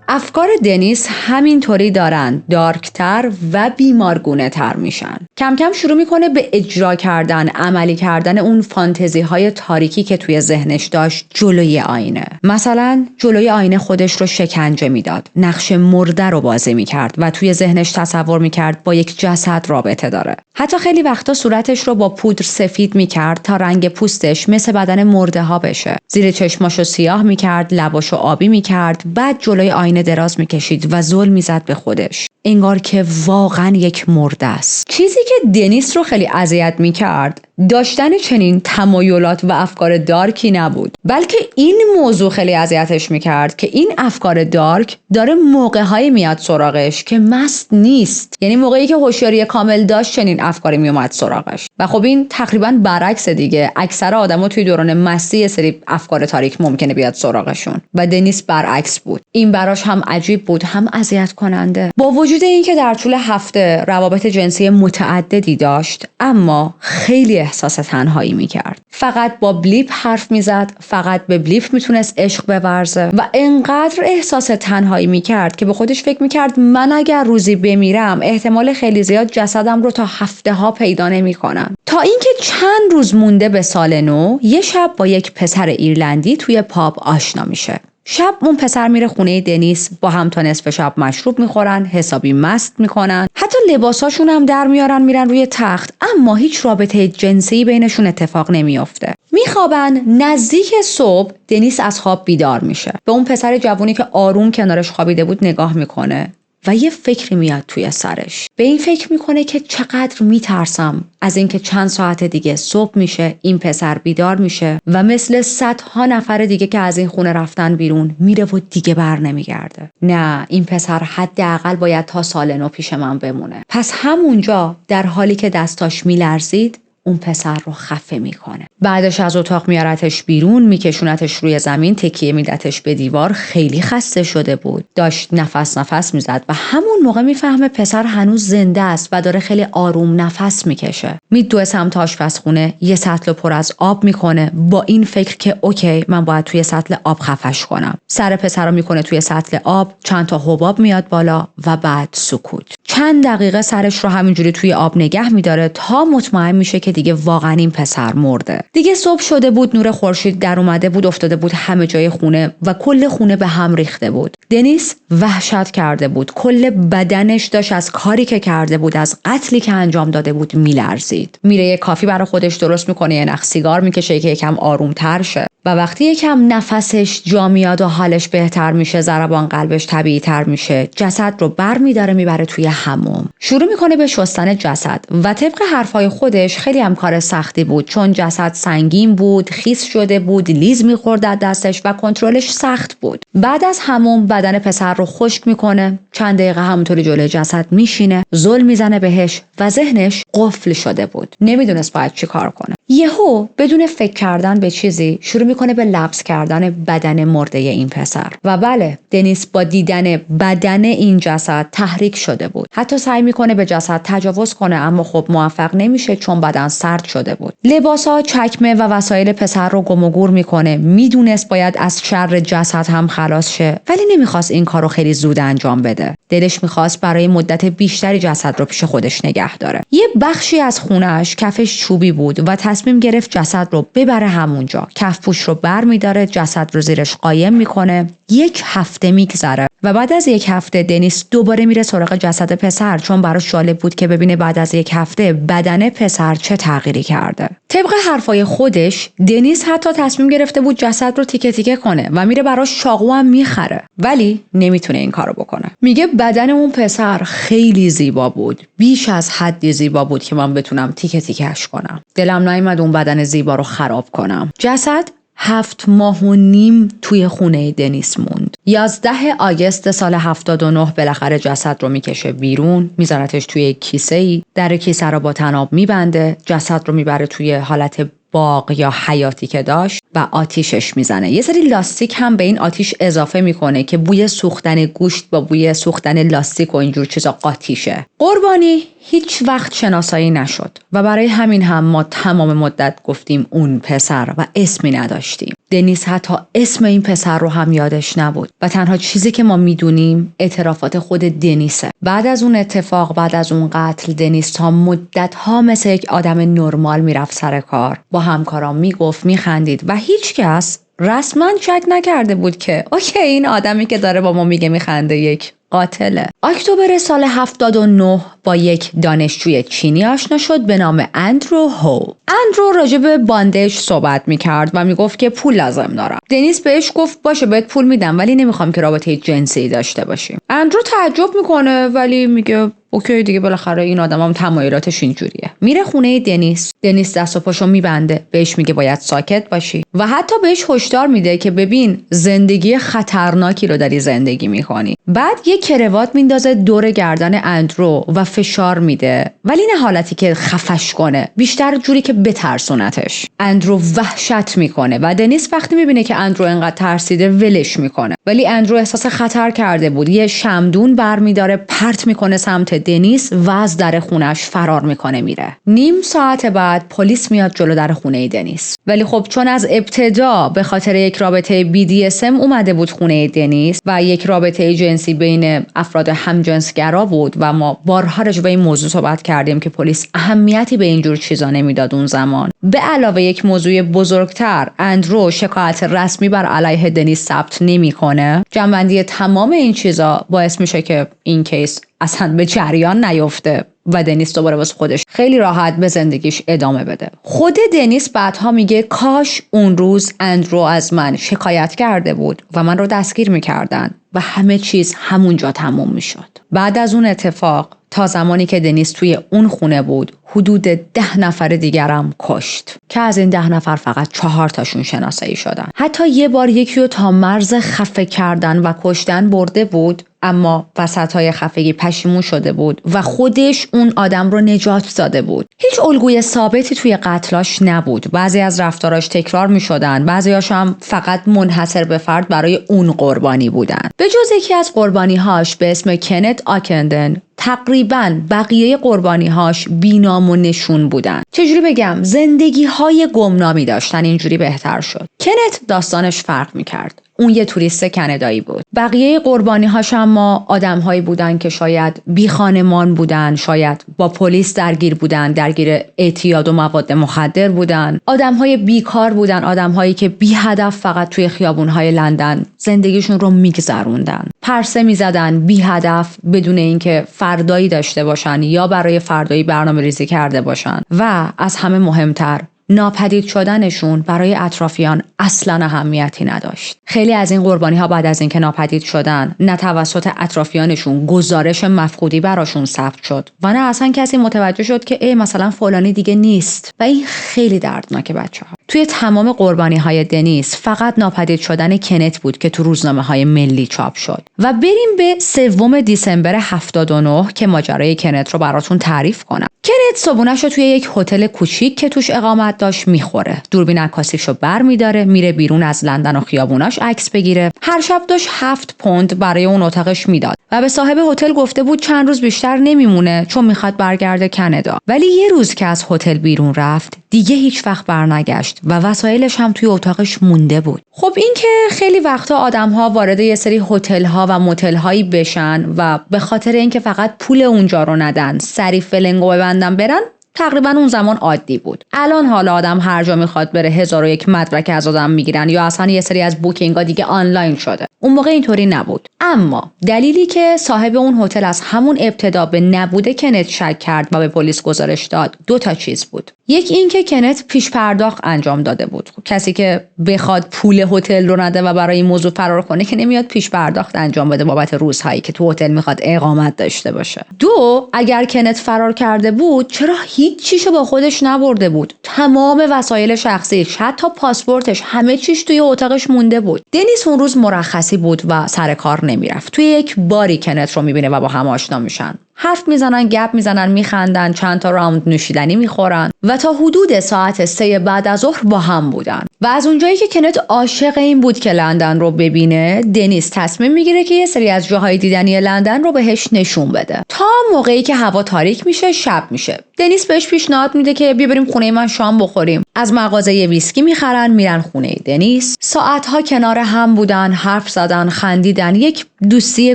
افکار دنیس همینطوری دارن دارکتر و بیمارگونه تر میشن. کم کم شروع میکنه به اجرا کردن، عملی کردن اون فانتزی های تاریکی که توی ذهنش داشت جلوی آینه. مثلا جلوی آینه خودش رو شکنجه میداد، نقش مرده رو بازی میکرد و توی ذهنش تصور میکرد با یک جسد رابطه داره. حتی خیلی وقتا صورتش رو با پودر سفید میکرد تا رنگ پوستش مثل بدن مرده ها بشه. زیر چشماشو سیاه میکرد، لباشو آبی میکرد، بعد جلوی آینه دراز میکشید و زل میزد به خودش، انگار که واقعا یک مرده است. چیزی که دنیس رو خیلی اذیت میکرد داشتن چنین تمایلات و افکار دارکی نبود، بلکه این موضوع خیلی اذیتش میکرد که این افکار دارک داره موقع‌هایی میاد سراغش که مست نیست. یعنی موقعی که هوشیاری کامل داشت چنین افکاری میومد سراغش. و خب این تقریبا برعکس دیگه. اکثر آدما توی دوران مستی یه سری افکار تاریک ممکنه بیاد سراغشون و دنیس برعکس بود. این براش هم عجیب بود، هم اذیت کننده. با وجود اینکه در طول هفته روابط جنسی متعددی داشت، اما خیلی احساس تنهایی میکرد. فقط با بلیپ حرف میزد، فقط به بلیپ میتونست عشق بورزه و انقدر احساس تنهایی میکرد که به خودش فکر میکرد من اگر روزی بمیرم احتمال خیلی زیاد جسدم رو تا هفته ها پیدا نمیکنن. تا اینکه چند روز مونده به سال نو، یه شب با یک پسر ایرلندی توی پاب آشنا میشه. شب اون پسر میره خونه دنیس، با هم تا نصف شب مشروب میخورن، حسابی مست میکنن، حتی لباساشون هم در میارن میرن روی تخت، اما هیچ رابطه جنسی بینشون اتفاق نمیافته. میخوابن. نزدیک صبح دنیس از خواب بیدار میشه، به اون پسر جوونی که آروم کنارش خوابیده بود نگاه میکنه و یه فکری میاد توی سرش. به این فکر میکنه که چقدر میترسم از اینکه چند ساعت دیگه صبح میشه، این پسر بیدار میشه و مثل صدها نفر دیگه که از این خونه رفتن بیرون میره و دیگه بر نمیگرده. نه، این پسر حداقل باید تا سال نو پیش من بمونه. پس همونجا در حالی که دستاش میلرزید اون پسر رو خفه میکنه. بعدش از اتاق میارتش بیرون، میکشونتش روی زمین، تکیه میدتش به دیوار. خیلی خسته شده بود، داشت نفس میزد و همون موقع میفهمه پسر هنوز زنده است و داره خیلی آروم نفس میکشه. میدوه سمت آشپزخونه، یه سطل پر از آب میکنه با این فکر که اوکی من باید توی سطل آب خفش کنم. سر پسر رو میکنه توی سطل آب، چند تا حباب میاد بالا و بعد سکوت. چند دقیقه سرش رو همینجوری توی آب نگه میداره تا مطمئن میشه که دیگه واقعا این پسر مرده. دیگه صبح شده بود، نور خورشید در اومده بود، افتاده بود همه جای خونه و کل خونه به هم ریخته بود. دنیس وحشت کرده بود، کل بدنش داشت از کاری که کرده بود، از قتلی که انجام داده بود میلرزید. میره یه کافی برای خودش درست میکنه، یه نخ سیگار میکشه که یکم آرومتر شه و وقتی یکم نفسش جا میاد و حالش بهتر میشه، ضربان قلبش طبیعی تر میشه، جسد رو برمی‌داره میبره توی حموم. شروع میکنه به شستن جسد و طبق حرفای خودش خیلی هم کار سختی بود، چون جسد سنگین بود، خیس شده بود، لیز میخورد از دستش و کنترلش سخت بود. بعد از حموم بدن پسر رو خشک میکنه، چند دقیقه همونطوری جلوی جسد میشینه، زل میزنه بهش و ذهنش قفل شده بود، نمیدونست باید چی کار کنه. یهو بدون فکر کردن به چیزی شروع میکنه به لمس کردن بدن مرده این پسر. و بله، دنیس با دیدن بدن این جسد تحریک شده بود. حتی سعی میکنه به جسد تجاوز کنه، اما خب موفق نمیشه چون بدن سرد شده بود. لباسا، چکمه و وسایل پسر رو گم و گور میکنه. میدونست باید از شر جسد هم خلاص شه، ولی نمیخواست این کارو خیلی زود انجام بده. دلش میخواست برای مدت بیشتری جسد رو پیش خودش نگه داره. یه بخشی از خونه‌اش کفش چوبی بود و تصمیم گرفت جسد رو ببره همونجا. کفپوش رو برمی‌داره، جسد رو زیرش قایم میکنه. 1 هفته میگذره و بعد از 1 هفته دنیس دوباره میره سراغ جسد پسر، چون براش جالب بود که ببینه بعد از 1 هفته بدن پسر چه تغییری کرده. طبق حرفای خودش دنیس حتی تصمیم گرفته بود جسد رو تیکه تیکه کنه و میره براش چاقو هم میخره، ولی نمیتونه این کارو بکنه. میگه بدن اون پسر خیلی زیبا بود، بیش از حدی زیبا بود که من بتونم تیکه تیکه‌اش کنم. دلم نیامد اون بدن زیبا رو خراب کنم. جسد 7 ماه و نیم توی خونه دنیس موند. 11 آگوست سال 79 بالاخره جسد رو میکشه بیرون، میذارتش توی کیسه‌ای، در کیسه رو با طناب میبنده، جسد رو میبره توی حالت باغ یا حیاتی که داشت و آتیشش میزنه. یه سری لاستیک هم به این آتیش اضافه میکنه که بوی سوختن گوشت با بوی سوختن لاستیک و اینجور چیزا قاطی شه. قربانی هیچ وقت شناسایی نشد و برای همین هم ما تمام مدت گفتیم اون پسر و اسمی نداشتیم. دنیس حتی اسم این پسر رو هم یادش نبود و تنها چیزی که ما میدونیم اعترافات خود دنیسه. بعد از اون اتفاق، بعد از اون قتل، دنیس تا مدت ها مثل یک آدم نرمال میرفت سر کار، با همکاران میگفت، میخندید و هیچ کس رسما شک نکرده بود که اوکی این آدمی که داره با ما میگه میخنده یک قاتله. اکتبر سال 79 با یک دانشجوی چینی آشنا شد به نام اندرو هو. اندرو راجع به باندج صحبت میکرد و میگفت که پول لازم دارم. دنیس بهش گفت باشه بهت پول میدم، ولی نمیخوام که رابطه جنسی داشته باشیم. اندرو تعجب میکنه ولی میگه اوکی دیگه، بالاخره این آدمم تمایلاتش اینجوریه. میره خونه دنیس دست و پاشو میبنده، بهش میگه باید ساکت باشی و حتی بهش هشدار میده که ببین زندگی خطرناکی رو داری زندگی میکنی. بعد یه کروات میندازه دور گردن اندرو و فشار میده، ولی نه حالتی که خفش کنه، بیشتر جوری که بترسونتش. اندرو وحشت میکنه و دنیس وقتی میبینه که اندرو انقدر ترسیده ولش میکنه، ولی اندرو احساس خطر کرده بود. یه شمدون برمیداره پرت میکنه سمت دنیس و از در خونش فرار میکنه میره. نیم ساعت بعد پلیس میاد جلو در خونه دنیس، ولی خب چون از ابتدا به خاطر یک رابطه BDSM اومده بود خونه دنیس و یک رابطه جنسی بین افراد همجنسگرا بود و ما بارها راجع به این موضوع صحبت کردیم که پلیس اهمیتی به اینجور چیزا نمیداد اون زمان. به علاوه یک موضوع بزرگتر، اندرو شکایت رسمی بر علیه دنیس ثبت نمیکنه. جمع‌بندی تمام این چیزا باعث میشه که این کیس اصلا به جریان نیفته و دنیس دوباره واسه خودش خیلی راحت به زندگیش ادامه بده. خود دنیس بعدها میگه کاش اون روز اندرو از من شکایت کرده بود و من رو دستگیر میکردن و همه چیز همونجا تموم میشد. بعد از اون اتفاق تا زمانی که دنیس توی اون خونه بود حدود 10 نفر دیگرم کشت که از این 10 نفر فقط 4 تاشون شناسایی شدن. حتی یه بار یکی رو تا مرز خفه کردن و کشتن برده بود، اما وسطای خفگی پشیمون شده بود و خودش اون آدم رو نجات داده بود. هیچ الگوی ثابتی توی قتلاش نبود. بعضی از رفتاراش تکرار می شدن، بعضیاش هم فقط منحصر به فرد برای اون قربانی بودن. به جز یکی از قربانی‌هاش به اسم کنت آکندن، تقریباً بقیه قربانی‌هاش بی‌نام و نشون بودن. چجوری بگم، زندگی‌های گمنامی داشتن، اینجوری بهتر شد. کنت داستانش فرق می‌کرد. اون یه توریست کانادایی بود. بقیه قربانی‌هاش اما آدم‌هایی بودن که شاید بی خانمان بودن، شاید با پلیس درگیر بودن، درگیر اعتیاد و مواد مخدر بودن، آدم‌های بیکار بودن، آدم‌هایی که بی هدف فقط توی خیابون‌های لندن زندگیشون رو می‌گذروندن. پرسه می‌زدن بی هدف بدون اینکه فردایی داشته باشن یا برای فردایی برنامه‌ریزی کرده باشن و از همه مهمتر ناپدید شدنشون برای اطرافیان اصلا اهمیتی نداشت. خیلی از این قربانی ها بعد از اینکه ناپدید شدن، نه توسط اطرافیانشون گزارش مفقودی براشون ثبت شد و نه اصلا کسی متوجه شد که مثلا فلانی دیگه نیست و این خیلی دردناکه بچه‌ها. توی تمام قربانی های دنیس فقط ناپدید شدن کنت بود که تو روزنامه های ملی چاپ شد. و بریم به 3 دیسمبر 79 که ماجرای کنت رو براتون تعریف کنم. کنت صبحونه‌شو توی یک هتل کوچیک که توش اقامت درد داشت میخوره. دوربین عکاسیشو برمی‌داره، میره بیرون از لندن و خیابوناش عکس بگیره. هر شب داشت 7 پوند برای اون اتاقش میداد و به صاحب هتل گفته بود چند روز بیشتر نمیمونه چون میخواد برگرده کانادا. ولی یه روز که از هتل بیرون رفت دیگه هیچ وقت برنگشت و وسایلش هم توی اتاقش مونده بود. خب این که خیلی وقتا آدم‌ها وارد یه سری هتل‌ها و موتل‌هایی بشن و به خاطر اینکه فقط پول اونجا رو ندن سری فلنگو ببندن برن، تقریبا اون زمان عادی بود. الان حالا آدم هر جا میخواد بره 1001 مدرک از آدم میگیرن یا اصلا یه سری از بوکینگ‌ها دیگه آنلاین شده. اون موقع اینطوری نبود. اما دلیلی که صاحب اون هتل از همون ابتدا به نبوده کنت شک کرد و به پلیس گزارش داد 2 تا چیز بود. یک این که کنت پیش پرداخت انجام داده بود. کسی که بخواد پول هتل رو نده و برای این موضوع فرار کنه که نمیاد پیش پرداخت انجام بده بابت روزهایی که تو هتل میخواد اقامت داشته باشه. 2 اگر کنت فرار کرده بود چرا هیچ چیشو با خودش نبرده بود؟ تمام وسایل شخصیش، حتی پاسپورتش، همه چیش توی اتاقش مونده بود. دنیس اون روز مرخصی بود و سر کار نمیرفت. توی یک باری کنت رو میبینه و با هم آشنا میشن. حرف میزنن، گپ میزنن، میخندن، چند تا راوند نوشیدنی میخورن و تا حدود ساعت 3 بعد از ظهر با هم بودن. و از اونجایی که کنت عاشق این بود که لندن رو ببینه، دنیس تصمیم میگیره که یه سری از جاهای دیدنی لندن رو بهش نشون بده. تا موقعی که هوا تاریک میشه، شب میشه. دنیس بهش پیشنهاد میده که بیا بریم خونه من شام بخوریم. از مغازه یه ویسکی میخرن، میرن خونه دنیس. ساعتها کنار هم بودن، حرف زدن، خندیدن. یک دوستی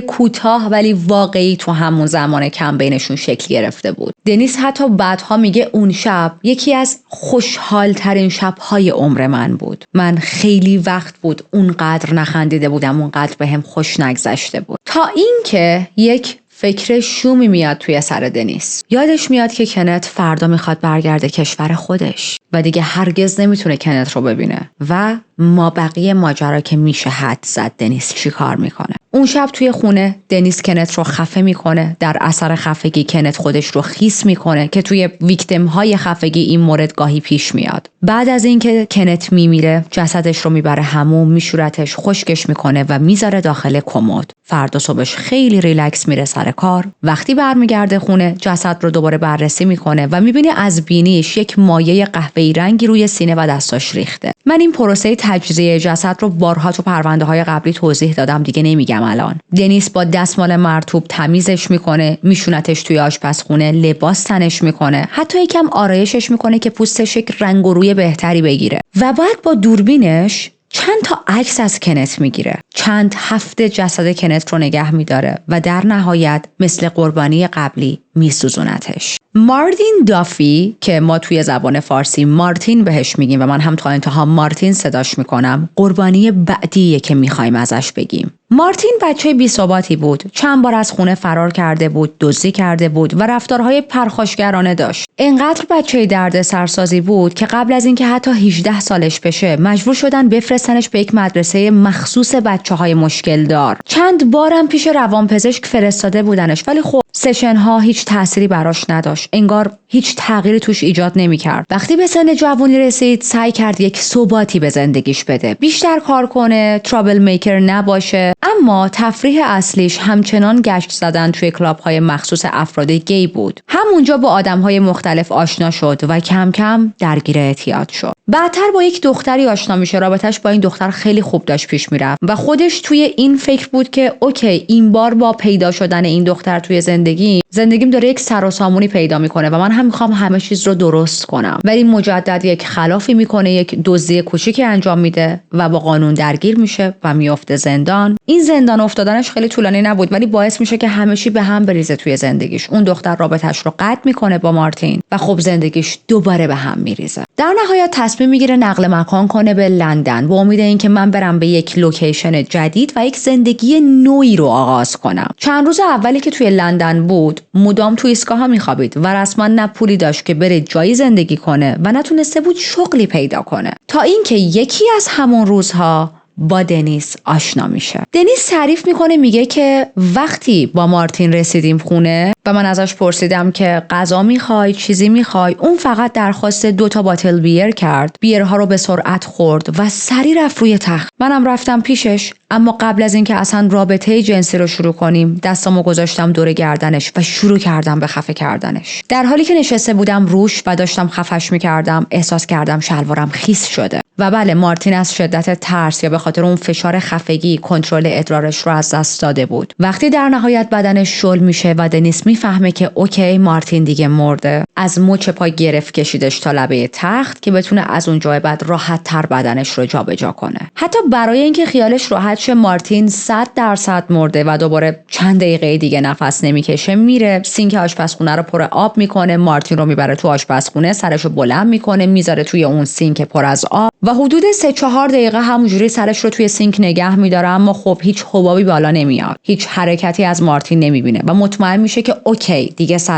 کوتاه ولی واقعی تو همون زمان کم بینشون شکل گرفته بود. دنیس حتی بعدها میگه اون شب یکی از خوشحال ترین شب‌های عمر من بود. من خیلی وقت بود اونقدر نخندیده بودم، اونقدر بهم خوش نگذشته بود. تا اینکه یک فکر شومی میاد توی سر دنیس. یادش میاد که کنت فردا میخواد برگرده کشور خودش و دیگه هرگز نمیتونه کنت رو ببینه و ما بقیه ماجرا که میشه حد زد دنیس چی کار میکنه. اون شب توی خونه دنیس کنت رو خفه میکنه. در اثر خفگی کنت خودش رو خیس میکنه که توی ویکتیم های خفگی این مورد گاهی پیش میاد. بعد از اینکه کنت میمیره جسدش رو میبره حموم، میشورتش، خشکش میکنه و میذاره داخل کمد. فردا صبحش خیلی ریلکس میره سر کار. وقتی برمیگرده خونه جسد رو دوباره بررسی میکنه و میبینه از بینیش یک مایع قهوه‌ای رنگی روی سینه و دستاش ریخته. من این پروسه تجزیه جسد رو بارها تو پرونده‌های قبلی توضیح دادم، دیگه نمیگم الان. دنیس با دستمال مرطوب تمیزش میکنه، میشونتش توی آشپزخونه، لباس تنش میکنه، حتی یکم آرایشش میکنه که پوستش یک رنگ و روی بهتری بگیره و بعد با دوربینش چند تا عکس از کنت میگیره. چند هفته جسد کنت رو نگه میداره و در نهایت مثل قربانی قبلی میسوزونتش. مارتین دافی که ما توی زبان فارسی مارتین بهش میگیم و من هم تا انتها مارتین صداش میکنم، قربانی بعدیه که میخوایم ازش بگیم. مارتین بچه بی‌ثباتی بود. چند بار از خونه فرار کرده بود، دزدی کرده بود و رفتارهای پرخاشگرانه داشت. اینقدر بچه درد سرسازی بود که قبل از اینکه حتی 18 سالش بشه مجبور شدن بفرستنش به یک مدرسه مخصوص بچه‌های مشکل دار. چند بارم پیش روانپزشک فرستاده بودنش ولی خب سشن ها هیچ تأثیری براش نداشت. انگار هیچ تغییری توش ایجاد نمی‌کرد. وقتی به سن جوانی رسید سعی کرد یک ثباتی به زندگیش بده. بیشتر کار کنه، ترابل میکر نباشه. اما تفریح اصلیش همچنان گشت زدن توی کلاب‌های مخصوص افراد گی بود. همونجا با آدم‌های مختلف آشنا شد و کم کم درگیر اعتیاد شد. بعدتر با یک دختری آشنا میشه. رابطش با این دختر خیلی خوب داشت پیش میرفت و خودش توی این فکر بود که اوکی این بار با پیدا شدن این دختر توی زندگیم داره یک سر و سامونی پیدا میکنه و من هم میخوام همه چیز رو درست کنم. ولی مجدد یک خلافی میکنه، یک دزدی کوچیکی انجام میده و با قانون درگیر میشه و میفته زندان. این زندان افتادنش خیلی طولانی نبود ولی باعث میشه که همه چی به هم بریزه توی زندگیش. اون دختر رابطش رو قطع میکنه با مارتین و خب زندگیش دوباره به هم میریزه. در نهایت تصمیم میگیره نقل مکان کنه به لندن با امید اینکه من برم به یک لوکیشن جدید و یک زندگی نوئی رو آغاز کنم. چند روز اولی که توی لندن بود مدام تو ایستگاه‌ها میخوابید و رسما نه پولی داشت که بره جایی زندگی کنه و نتونسته بود شغلی پیدا کنه تا اینکه یکی از همون روزها با دنیس آشنا میشه. دنیس تعریف میکنه، میگه که وقتی با مارتین رسیدیم خونه و من ازش پرسیدم که غذا میخوای، چیزی میخوای؟ اون فقط درخواست 2 باتل بیر کرد. بیرها رو به سرعت خورد و سریع رفت روی تخت. منم رفتم پیشش، اما قبل از اینکه اصلا رابطه جنسی رو شروع کنیم دستامو گذاشتم دور گردنش و شروع کردم به خفه کردنش. در حالی که نشسته بودم روش و داشتم خفش میکردم احساس کردم شلوارم خیس شده. و بله، مارتین از شدت ترس یا به خاطر اون فشار خفگی کنترل ادرارش رو از دست داده بود. وقتی در نهایت بدنش شل میشه و دنیس میفهمه که اوکی مارتین دیگه مرده، از مچ پا گرفت کشیدش تا لبه تخت که بتونه از اونجا بعد راحت تر بدنش رو جابجا کنه. حتی برای اینکه خیالش راحت شه مارتین 100% مرده و دوباره چند دقیقه دیگه نفس نمیکشه، میره سینک آشپزخونه رو پر آب میکنه، مارتین رو میبره تو آشپزخونه، سرش رو بلند میکنه، میذاره توی اون سینک پر از آب و حدود 3-4 دقیقه همونجوری سرش رو توی سینک نگه میداره، اما خب هیچ حبابی بالا نمیاد، هیچ حرکتی از مارتین نمیبینه و مطمئن میشه که اوکی دیگه 100%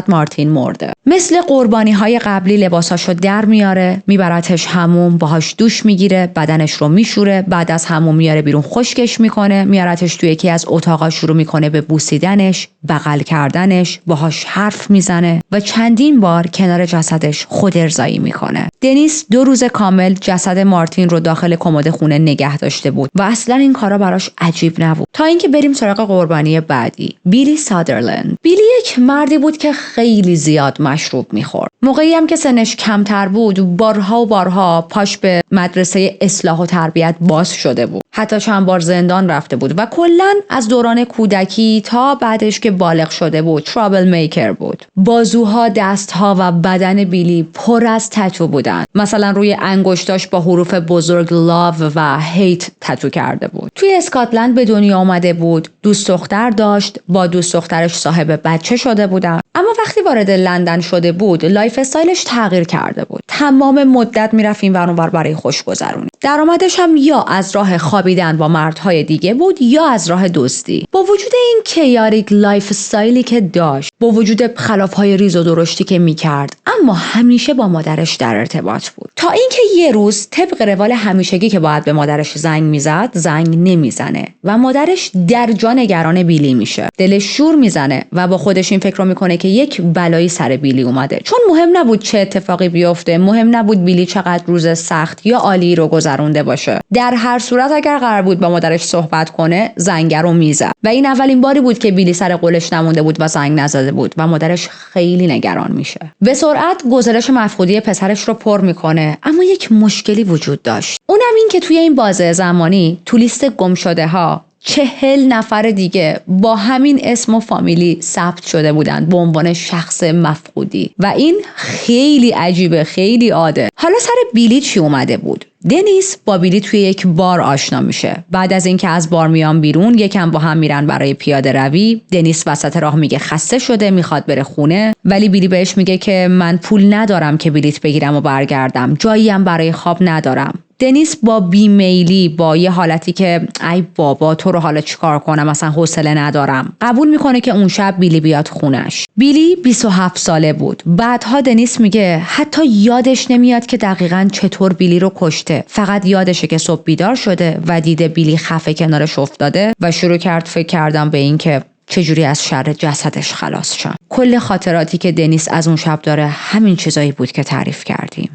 مارتین مرده. مثل قربانی های قبلی لباساشو در میاره، میبرتش حموم، باهاش دوش میگیره، بدنش رو میشوره، بعد از حموم میاره بیرون خشکش میکنه، میارتش توی یکی از اتاقا شروع میکنه به بوسیدنش، بغل کردنش، باهاش حرف میزنه و چندین بار کنار جسدش خود ارضایی میکنه. دنیس 2 روز کامل جسد مارتین رو داخل کمد خونه نگه داشته بود و اصلا این کارا براش عجیب نبود. تا اینکه بریم سراغ قربانی بعدی، بیلی سادرلند. بیلی یک مردی بود که خیلی زیاد مشروب میخورد. موقعی هم که سنش کمتر بود بارها و بارها پاش به مدرسه اصلاح و تربیت باز شده بود. حتی چند بار زندان رفته بود و کلاً از دوران کودکی تا بعدش که بالغ شده بود ترابل میکر بود. بازوها، دستها و بدن بیلی پر از تتو بودن. مثلا روی انگشتاش با حروف بزرگ لاو و هیت تتو کرده بود. توی اسکاتلند به دنیا آمده بود، دوست دختر داشت، با دوست دخترش صاحب بچه شده بودن. اما وقتی وارد لندن شده بود لایف استایلش تغییر کرده بود. تمام مدت میرفت این ور اون ور برای خوشگذرونی. درآمدش هم یا از راه خوابیدن با مردهای دیگه بود یا از راه دزدی. با وجود این کیاریک لایف استایلی که داشت، با وجود خلافهای ریز و درشتی که میکرد، اما همیشه با مادرش در ارتباط بود. تا اینکه یه روز طبق روال همیشگی که باید به مادرش زنگ میزد، زنگ نمیزنه و مادرش در جا نگران بیلی میشه. دلش شور میزنه و با خودش این فکر رو میکنه که یک بلایی سر بیلی اومده. چون مهم نبود چه اتفاقی بیفته، مهم نبود بیلی چقدر روز سخت یا عالی رو گذرونده باشه. در هر صورت اگر قرار بود با مادرش صحبت کنه، زنگ رو میزد. و این اولین باری بود که بیلی سر قولش نمونده بود و زنگ نزده بود و مادرش خیلی نگران میشه. به سرعت گزارش مفقودی پسرش رو پر میکنه، اما یک مشکلی وجود داشت. اونم این که توی این بازه زمانی تو لیست گمشده ها 40 نفر دیگه با همین اسم و فامیلی ثبت شده بودند به عنوان شخص مفقودی و این خیلی عجیبه، خیلی عاده. حالا سر بیلی چی اومده بود؟ دنیس با بیلی توی یک بار آشنا میشه. بعد از اینکه از بار میان بیرون یکم با هم میرن برای پیاده روی. دنیس وسط راه میگه خسته شده، میخواد بره خونه، ولی بیلی بهش میگه که من پول ندارم که بلیت بگیرم و برگردم، جایی هم برای خواب ندارم. دنیس با بیمیلی، با یه حالتی که ای بابا تو رو حالا چیکار کنم، مثلا حوصله ندارم، قبول میکنه که اون شب بیلی بیاد خونش. بیلی 27 ساله بود. بعدها دنیس میگه حتی یادش نمیاد که دقیقاً چطور بیلی رو کشته، فقط یادشه که صبح بیدار شده و دیده بیلی خفه کنارش افتاده و شروع کرد فکر کردن به این که چجوری از شر جسدش خلاص شم. کل خاطراتی که دنیس از اون شب داره همین چیزایی بود که تعریف کردیم.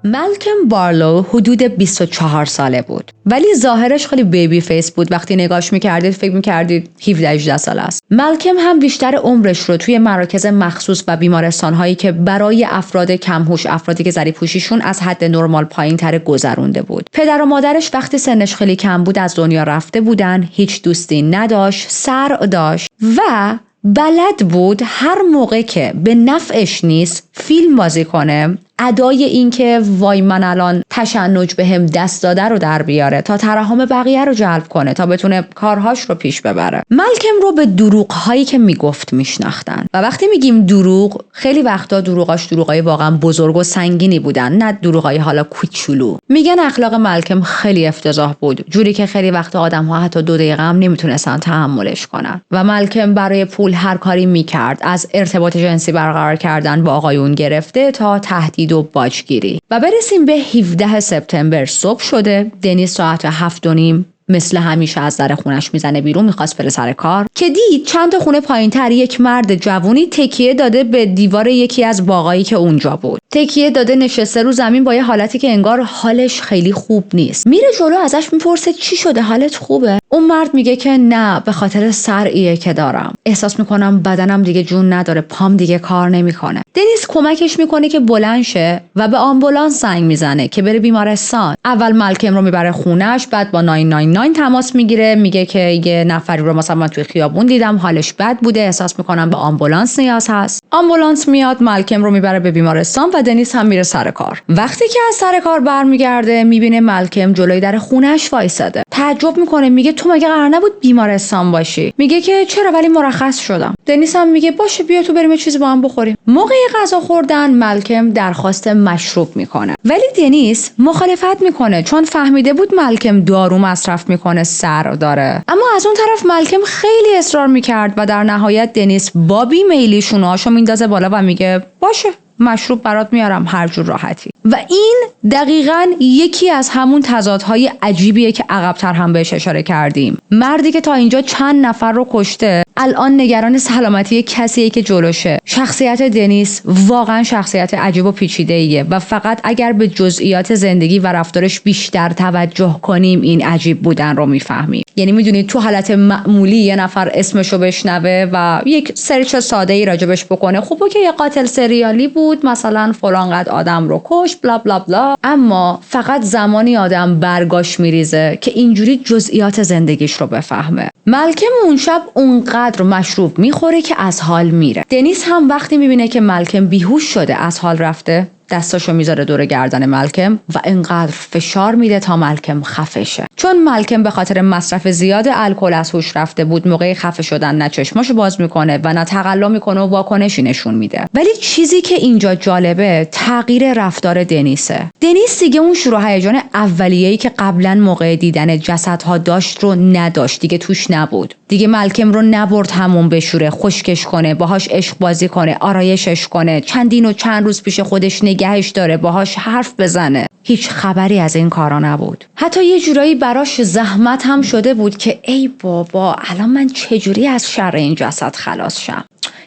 مالکم بارلو حدود 24 ساله بود، ولی ظاهرش خیلی بیبی فیس بود. وقتی نگاش میکردید فکر میکردید 17-18 ساله است. مالکم هم بیشتر عمرش رو توی مراکز مخصوص و بیمارستان‌هایی که برای افراد کم‌هوش، افرادی که ذریع‌پوشیشون از حد نرمال پایین‌تر گذرونده بود. پدر و مادرش وقتی سنش خیلی کم بود از دنیا رفته بودن، هیچ دوستی نداشت، صرع داشت و بلد بود هر موقع که به نفعش نیست فیلم بازی کنه، ادای این که وای من الان تشنج بهم دست داده رو در بیاره تا ترحم بقیه رو جلب کنه تا بتونه کارهاش رو پیش ببره. مالکم رو به دروغ‌هایی که میگفت میشناختن و وقتی میگیم دروغ، خیلی وقتا دروغاش دروغای واقعا بزرگ و سنگینی بودن، نه دروغای حالا کوچولو. میگن اخلاق مالکم خیلی افتضاح بود، جوری که خیلی وقتا آدم‌ها حتی 2 دقیقه هم نمیتونستن تحملش کنن. و مالکم برای پول هر کاری میکرد، از ارتباط جنسی برقرار کردن با آقایون گرفته تا تهدید و باجگیری. و برسیم به 17 سپتامبر. صبح شده، دنیس ساعت 7:30 مثل همیشه از در خونش میزنه بیرون، میخواست بره سر کار که دید چند تا خونه پایینتر یک مرد جوونی تکیه داده به دیوار یکی از باغایی که اونجا بود. تکیه داده نشسته رو زمین با یه حالتی که انگار حالش خیلی خوب نیست. میره جلو ازش میپرسه چی شده، حالت خوبه؟ اون مرد میگه که نه، به خاطر صرعیه که دارم، احساس میکنم بدنم دیگه جون نداره، پام دیگه کار نمیکنه. دنیس کمکش میکنه که بلند شه و به آمبولانس زنگ میزنه که بره بیمارستان. اول مالکم رو میبره خونش، بعد با 999 تماس میگیره، میگه که یه نفری رو مثلا من توی خیابون دیدم، حالش بد بوده، احساس میکنم به آمبولانس نیاز هست. آمبولانس میاد، مالکم رو میبره به بیمارستان و دنیس هم میره سر کار. وقتی که از سر کار برمیگرده میبینه مالکم جلوی در خونش وایساده. تعجب میکنه، میگه تو مگه قرار نبود بیمارستان باشی؟ میگه که چرا، ولی مرخص شدم. دنیس هم میگه باشه بیا تو بریم یه چیزی با هم بخوریم. موقع غذا خوردن مالکم درخواست مشروب میکنه، ولی دنیس مخالفت میکنه چون فهمیده بود مالکم دارو مصرف میکنه، سر داره. اما از اون طرف مالکم خیلی اصرار میکرد و در نهایت دنیس با بیمیلی شونه‌هاشو میندازه بالا و میگه باشه مشروب برات میارم هر جور راحتی. و این دقیقاً یکی از همون تضادهای عجیبیه که عقب‌تر هم بهش اشاره کردیم. مردی که تا اینجا چند نفر رو کشته الان نگران سلامتی کسیه که جلوشه. شخصیت دنیس واقعاً شخصیت عجیب و پیچیده‌ایه و فقط اگر به جزئیات زندگی و رفتارش بیشتر توجه کنیم این عجیب بودن رو میفهمیم. یعنی میدونید تو حالت معمولی یه نفر اسمشو بشنوه و یک سرچ ساده‌ای راجبش بکنه، خب اوکی یه قاتل سریالی بود، مثلا فلان قد آدم رو کشت بلا بلا بلا، اما فقط زمانی آدم برگاش میریزه که اینجوری جزئیات زندگیش رو بفهمه. مالکم اون شب اونقدر مشروب میخوره که از حال میره. دنیس هم وقتی میبینه که مالکم بیهوش شده، از حال رفته، دستاشو میذاره دور گردن مالکم و انقدر فشار میده تا مالکم خفه شه. چون مالکم به خاطر مصرف زیاد الکل از هوش رفته بود، موقع خفه شدن نه چشماشو باز میکنه و نه تقلا میکنه و واکنشی نشون میده. ولی چیزی که اینجا جالبه تغییر رفتار دنیسه. دنیس دیگه اون شروع هیجان اولیه‌ای که قبلا موقع دیدن جسدها داشت رو نداشت، دیگه توش نبود. دیگه مالکم رو نبرد همون بشوره، خشکش کنه، باهاش عشق بازی کنه، آرایشش کنه، چندین و چند روز پیش خودش نگهش داره، باهاش حرف بزنه. هیچ خبری از این کارا نبود. حتی یه جورایی براش زحمت هم شده بود که ای بابا الان من چجوری از شر این جسد خلاص شم.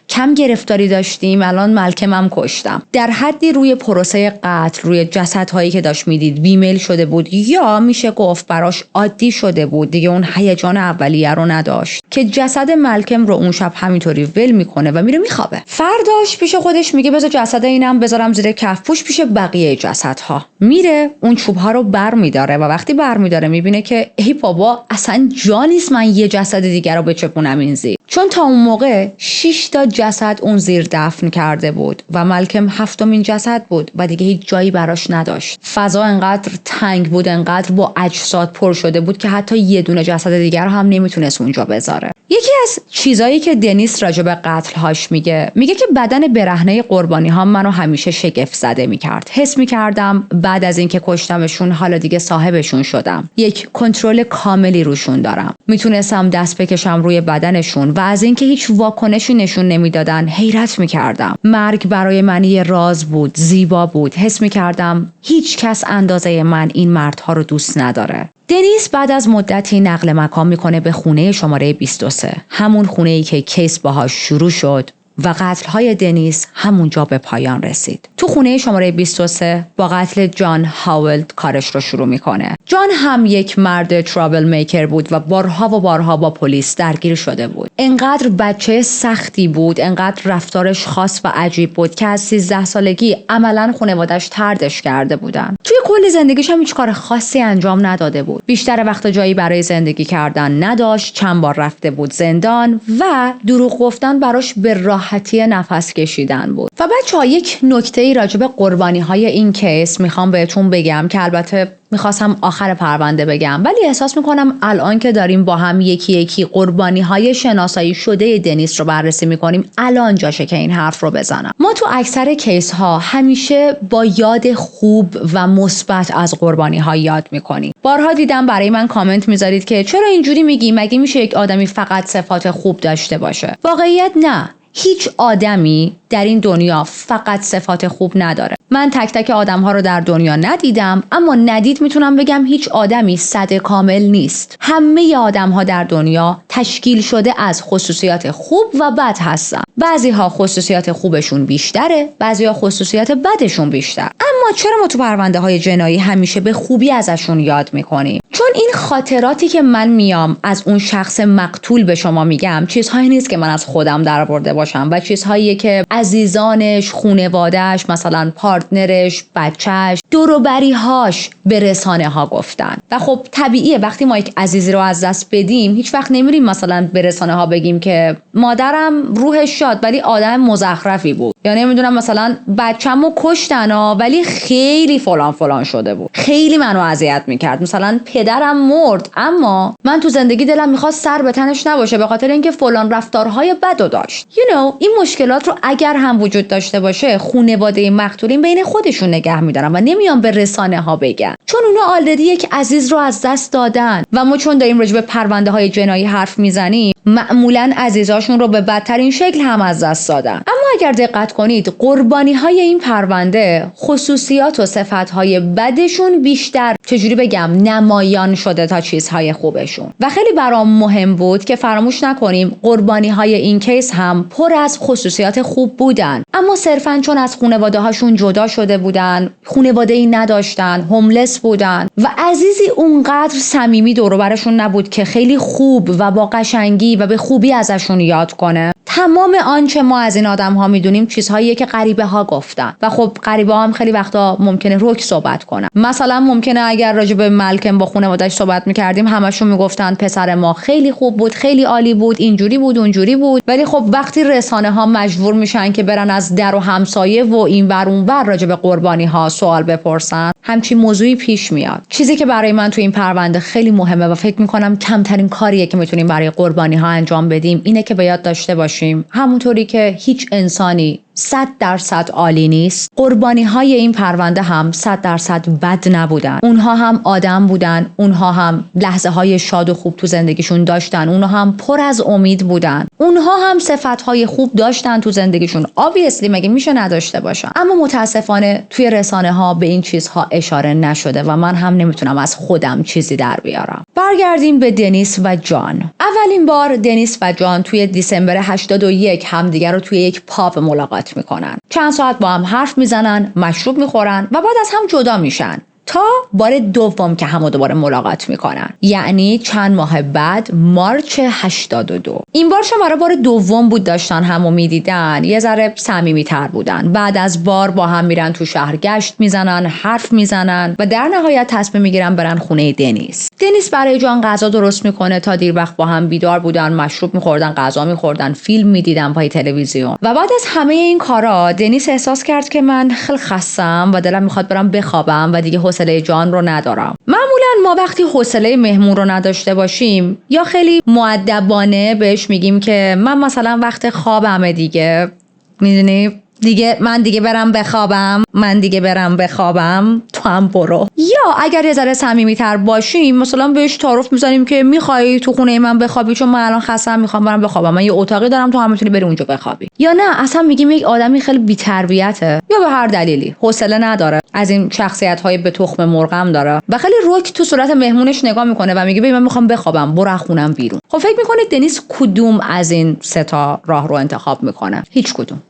کم گرفتاری داشتیم، الان مالکمم کشتم. در حدی روی پروسه قتل، روی جسدهایی که داشت میدید بیمیل شده بود، یا میشه گفت براش عادی شده بود، دیگه اون هیجان اولیه رو نداشت که جسد مالکم رو اون شب همینطوری ول میکنه و میره میخوابه. فرداش پیش خودش میگه بذار جسد اینم بذارم زیر کفپوش پیش بقیه جسدها. میره اون چوبها رو برمیداره و وقتی برمیداره میبینه که ای بابا اصلا جا نیست من یه جسد دیگر رو بچپونم این زیر، چون تا اون موقع 6 تا جسد اون زیر دفن کرده بود و مالکم 7مین جسد بود و دیگه هیچ جایی براش نداشت. فضا انقدر تنگ بود، انقدر با اجساد پر شده بود که حتی یه دونه جسد دیگر هم نمیتونست اونجا بذاره. یکی از چیزایی که دنیس راجع به قتل‌هاش میگه که بدن برهنه قربانی ها منو همیشه شگفت زده میکرد. حس میکردم بعد از اینکه کشتمشون حالا دیگه صاحبشون شدم، یک کنترل کاملی روشون دارم، میتونستم دست بکشم روی بدنشون و از اینکه هیچ واکنشی نشون نمیدادن حیرت میکردم. مرگ برای من یه راز بود، زیبا بود. حس میکردم هیچ کس اندازه من این مردها رو دوست نداره. دنیس بعد از مدتی نقل مکان میکنه به خونه شماره 23، همون خونه‌ای که کیس باهاش شروع شد و قتل‌های دنیس همونجا به پایان رسید. تو خونه شماره 23 با قتل جان هاولد کارش رو شروع میکنه. جان هم یک مرد ترابل میکر بود و بارها و بارها با پلیس درگیر شده بود. انقدر بچه سختی بود، انقدر رفتارش خاص و عجیب بود که از 13 سالگی عملاً خانواده‌اش طردش کرده بودن. توی کل زندگیش هم هیچ کار خاصی انجام نداده بود. بیشتر وقت جایی برای زندگی کردن نداشت، چند بار رفته بود زندان و دروغ گفتن براش به راحتی نفس کشیدن بود. و بچه‌ها یک نکته‌ای راجع به قربانی‌های این کیس میخوام بهتون بگم که البته میخواستم آخر پرونده بگم، ولی احساس میکنم الان که داریم با هم یکی یکی قربانی‌های شناسایی شده دنیس رو بررسی میکنیم الان جاشه که این حرف رو بزنم. ما تو اکثر کیس ها همیشه با یاد خوب و مثبت از قربانی‌ها یاد میکنیم. بارها دیدم برای من کامنت میذارید که چرا اینجوری میگی، مگه میشه یک آدمی فقط صفات خوب داشته باشه؟ واقعیت نه. هیچ آدمی در این دنیا فقط صفات خوب نداره. من تک تک آدم‌ها رو در دنیا ندیدم، اما ندید میتونم بگم هیچ آدمی 100 کامل نیست. همه آدم‌ها در دنیا تشکیل شده از خصوصیات خوب و بد هستن. بعضی‌ها خصوصیات خوبشون بیشتره، بعضی‌ها خصوصیات بدشون بیشتر. اما چرا ما تو پرونده‌های جنایی همیشه به خوبی ازشون یاد می‌کنیم؟ چون این خاطراتی که من میام از اون شخص مقتول به شما میگم چیزهایی نیست که من از خودم درآورده باشم و چیزهایی که عزیزانش، خانواده‌اش، مثلا پارتنرش، بچه‌ش، دور و بری‌هاش به رسانه‌ها گفتن. و خب طبیعیه وقتی ما یک عزیزی رو از دست بدیم هیچ وقت نمیریم مثلا به رسانه‌ها بگیم که مادرم روحش شاد ولی آدم مزخرفی بود، یا نمیدونم مثلا بچه‌مو کشتن ولی خیلی فلان فلان شده بود، خیلی منو اذیت می‌کرد، مثلا پدرم مرد اما من تو زندگی دلم می‌خواست سر به تنش نباشه به خاطر اینکه فلان رفتارهای بدو داشت. این مشکلات رو اگر هم وجود داشته باشه خانواده مقتولین بین خودشون نگه می‌دارن و نمیان به رسانه‌ها بگن، چون اونا آلردی یک عزیز رو از دست دادن و ما چون داریم راجع به پرونده‌های جنایی حرف میزنیم معمولاً عزیزاشون رو به بدترین شکل هم از دست دادن. اما اگر دقت کنید قربانی‌های این پرونده خصوصیات و صفات‌های بدشون بیشتر چجوری بگم نمایان شده تا چیزهای خوبشون. و خیلی برام مهم بود که فراموش نکنیم قربانی‌های این کیس هم پر از خصوصیات خوب بودن، اما صرفاً چون از خانواده‌هاشون جدا شده بودن، خانواده‌ای نداشتن، هوملس بودن و عزیزی اونقدر صمیمی دور و برشون نبود که خیلی خوب و با قشنگی و به خوبی ازشون یاد کنه. تمام آنچه ما از این آدم‌ها میدونیم چیزهاییه که غریبه‌ها گفتن و خب غریبه‌ها هم خیلی وقتا ممکنه رک صحبت کنن. مثلا ممکنه اگر راجع به مالکم با خانواده‌اش صحبت می‌کردیم همشون میگفتن پسر ما خیلی خوب بود، خیلی عالی بود، اینجوری بود، اونجوری بود، ولی خب وقتی رسانه‌ها مجبور میشن که برن از در و همسایه و اینور اونور راجع به قربانی‌ها سوال بپرسن همچین موضوعی پیش میاد. چیزی که برای من تو این پرونده خیلی مهمه و فکر می‌کنم کمترین کاریه که میتونیم برای قربانی‌ها انجام بدیم اینه که به یاد داشته باشیم همونطوری که هیچ انسانی 100% عالی نیست، قربانی‌های این پرونده هم 100% بد نبودن. اونها هم آدم بودن، اونها هم لحظه‌های شاد و خوب تو زندگیشون داشتن، اونها هم پر از امید بودن، اونها هم صفات‌های خوب داشتن تو زندگیشون. obviously مگه میشه نداشته باشن؟ اما متاسفانه توی رسانه‌ها به این چیزها اشاره نشده و من هم نمیتونم از خودم چیزی در بیارم. برگردیم به دنیس و جان. اولین بار دنیس و جان توی دیسمبر 81 همدیگر رو توی یک پاب ملاقات میکنن. چند ساعت با هم حرف میزنن، مشروب میخورن و بعد از هم جدا میشن تا بار دوم که همو دوباره ملاقات میکنن، یعنی چند ماه بعد مارچ 82. این بار شماره بار دوم بود داشتن همو میدیدن، یه ذره صمیمی‌تر بودن. بعد از بار با هم میرن تو شهر گشت میزنن، حرف میزنن و در نهایت تصمیم میگیرن برن خونه دنیس. دنیس برای جان غذا درست میکنه، تا دیر وقت با هم بیدار بودن، مشروب میخوردن، غذا میخوردن، فیلم میدیدن پای تلویزیون. و بعد از همه این کارا دنیس احساس کرد که من خیلی خستم و دلم میخواد برم بخوابم و دیگه حوصله جان رو ندارم. معمولا ما وقتی حوصله مهمون رو نداشته باشیم یا خیلی مؤدبانه بهش میگیم که من مثلا وقت خوابمه دیگه، میدونی من دیگه برم بخوابم، تو هم برو. یا اگر یه ذره صمیمی‌تر باشیم مثلا بهش تعارف میزنیم که میخوای تو خونه من بخوابی چون من الان خستم میخوام برم بخوابم، من یه اتاقی دارم تو هم میتونی بری اونجا بخوابی. یا نه اصلا میگیم یک آدمی خیلی بی‌تربیته یا به هر دلیلی حوصله نداره، از این شخصیت‌های به تخم مرغم داره و خیلی رک تو صورت مهمونش نگاه میکنه و میگه ببین من میخوام بخوابم، برو از خونم بیرون. خب فکر میکنید دنیس کدوم از این سه تا راه رو انتخاب میکنه؟ هیچ کدوم.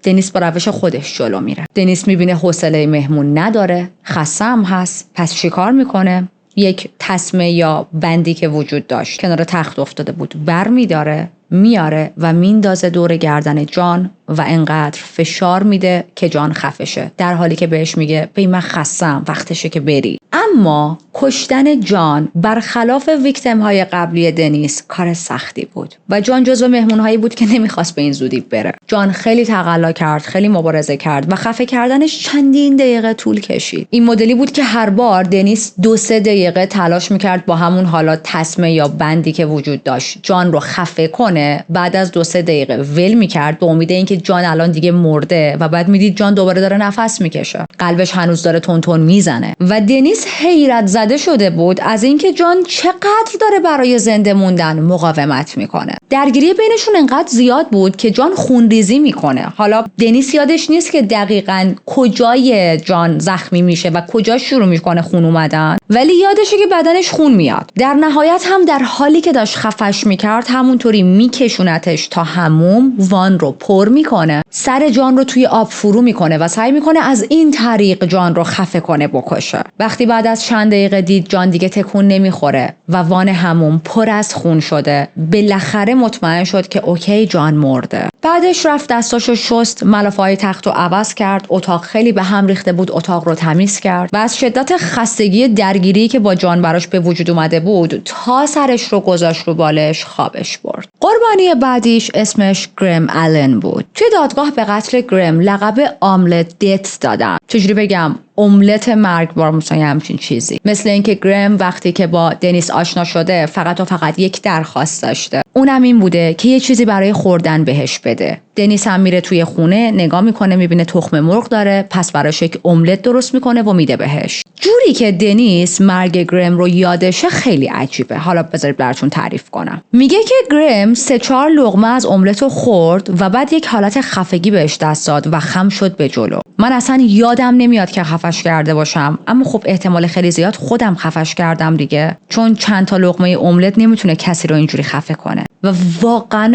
دنیس با روش خودش جلو میره. دنیس میبینه حوصله مهمون نداره، خسته هم هست، پس چیکار میکنه؟ یک تسمه یا بندی که وجود داشت کنار تخت افتاده بود برمیداره، میاره و میندازه دور گردن جان و انقدر فشار میده که جان خفه شه، در حالی که بهش میگه ببین من خستم، وقتشه که بری. اما کشتن جان برخلاف ویکتیم های قبلی دنیس کار سختی بود و جان جزو مهمون هایی بود که نمیخواست به این زودی بره. جان خیلی تقلا کرد، خیلی مبارزه کرد و خفه کردنش چندین دقیقه طول کشید. این مدلی بود که هر بار دنیس 2-3 دقیقه تلاش میکرد با همون حالا تسمه یا بندی که وجود داشت جان رو خفه کنه، بعد از 2-3 دقیقه ول میکرد به امید اینکه که جان الان دیگه مرده و بعد میدید جان دوباره داره نفس میکشه، قلبش هنوز داره تون تون میزنه و دنیس حیرت زده شده بود از اینکه جان چقدر داره برای زنده موندن مقاومت میکنه. درگیری بینشون انقدر زیاد بود که جان خونریزی میکنه. حالا دنیس یادش نیست که دقیقاً کجای جان زخمی میشه و کجا شروع میکنه خون اومدن، ولی یادشه که بدنش خون میاد. در نهایت هم در حالی که داشت خفش میکرد همونطوری میکشونتش تا حموم، وان رو پر میکنه، سر جان رو توی آب فرو میکنه و سعی میکنه از این طریق جان رو خفه کنه بکشه. وقتی بعد از چند دقیقه دید جان دیگه تکون نمیخوره و وان حموم پر از خون شده، بالاخره مطمئن شد که اوکی جان مرده. بعدش رفت دستاشو شست، ملافه‌های تختو عوض کرد، اتاق خیلی به هم ریخته بود، اتاق رو تمیز کرد و از شدت خستگی درگیری که با جان براش به وجود اومده بود تا سرش رو گذاشت رو بالش خوابش برد. قربانی بعدیش اسمش گرم آلن بود. توی دادگاه به قتل گرم لقب آملت دت دادن. چجوری بگم؟ املت مرگبار، مثلا همچین چیزی. مثل اینکه گرم وقتی که با دنیس آشنا شده فقط یک درخواست داشته، اونم این بوده که یه چیزی برای خوردن بهش بده. دنیس هم میره توی خونه نگاه میکنه، میبینه تخم مرغ داره، پس براش یک املت درست میکنه و میده بهش. جوری که دنیس مرگ گرم رو یادشه خیلی عجیبه. حالا بذارید براتون تعریف کنم. میگه که گرم 3-4 لقمه از املت رو خورد و بعد یک حالت خفگی بهش دست داد و خم شد به جلو. من اصلا یادم نمیاد که خفش کرده باشم، اما خب احتمال خیلی زیاد خودم خفش کردم دیگه، چون چند تا لقمه املت نمیتونه کسی رو اینجوری خفه کنه. و واقعا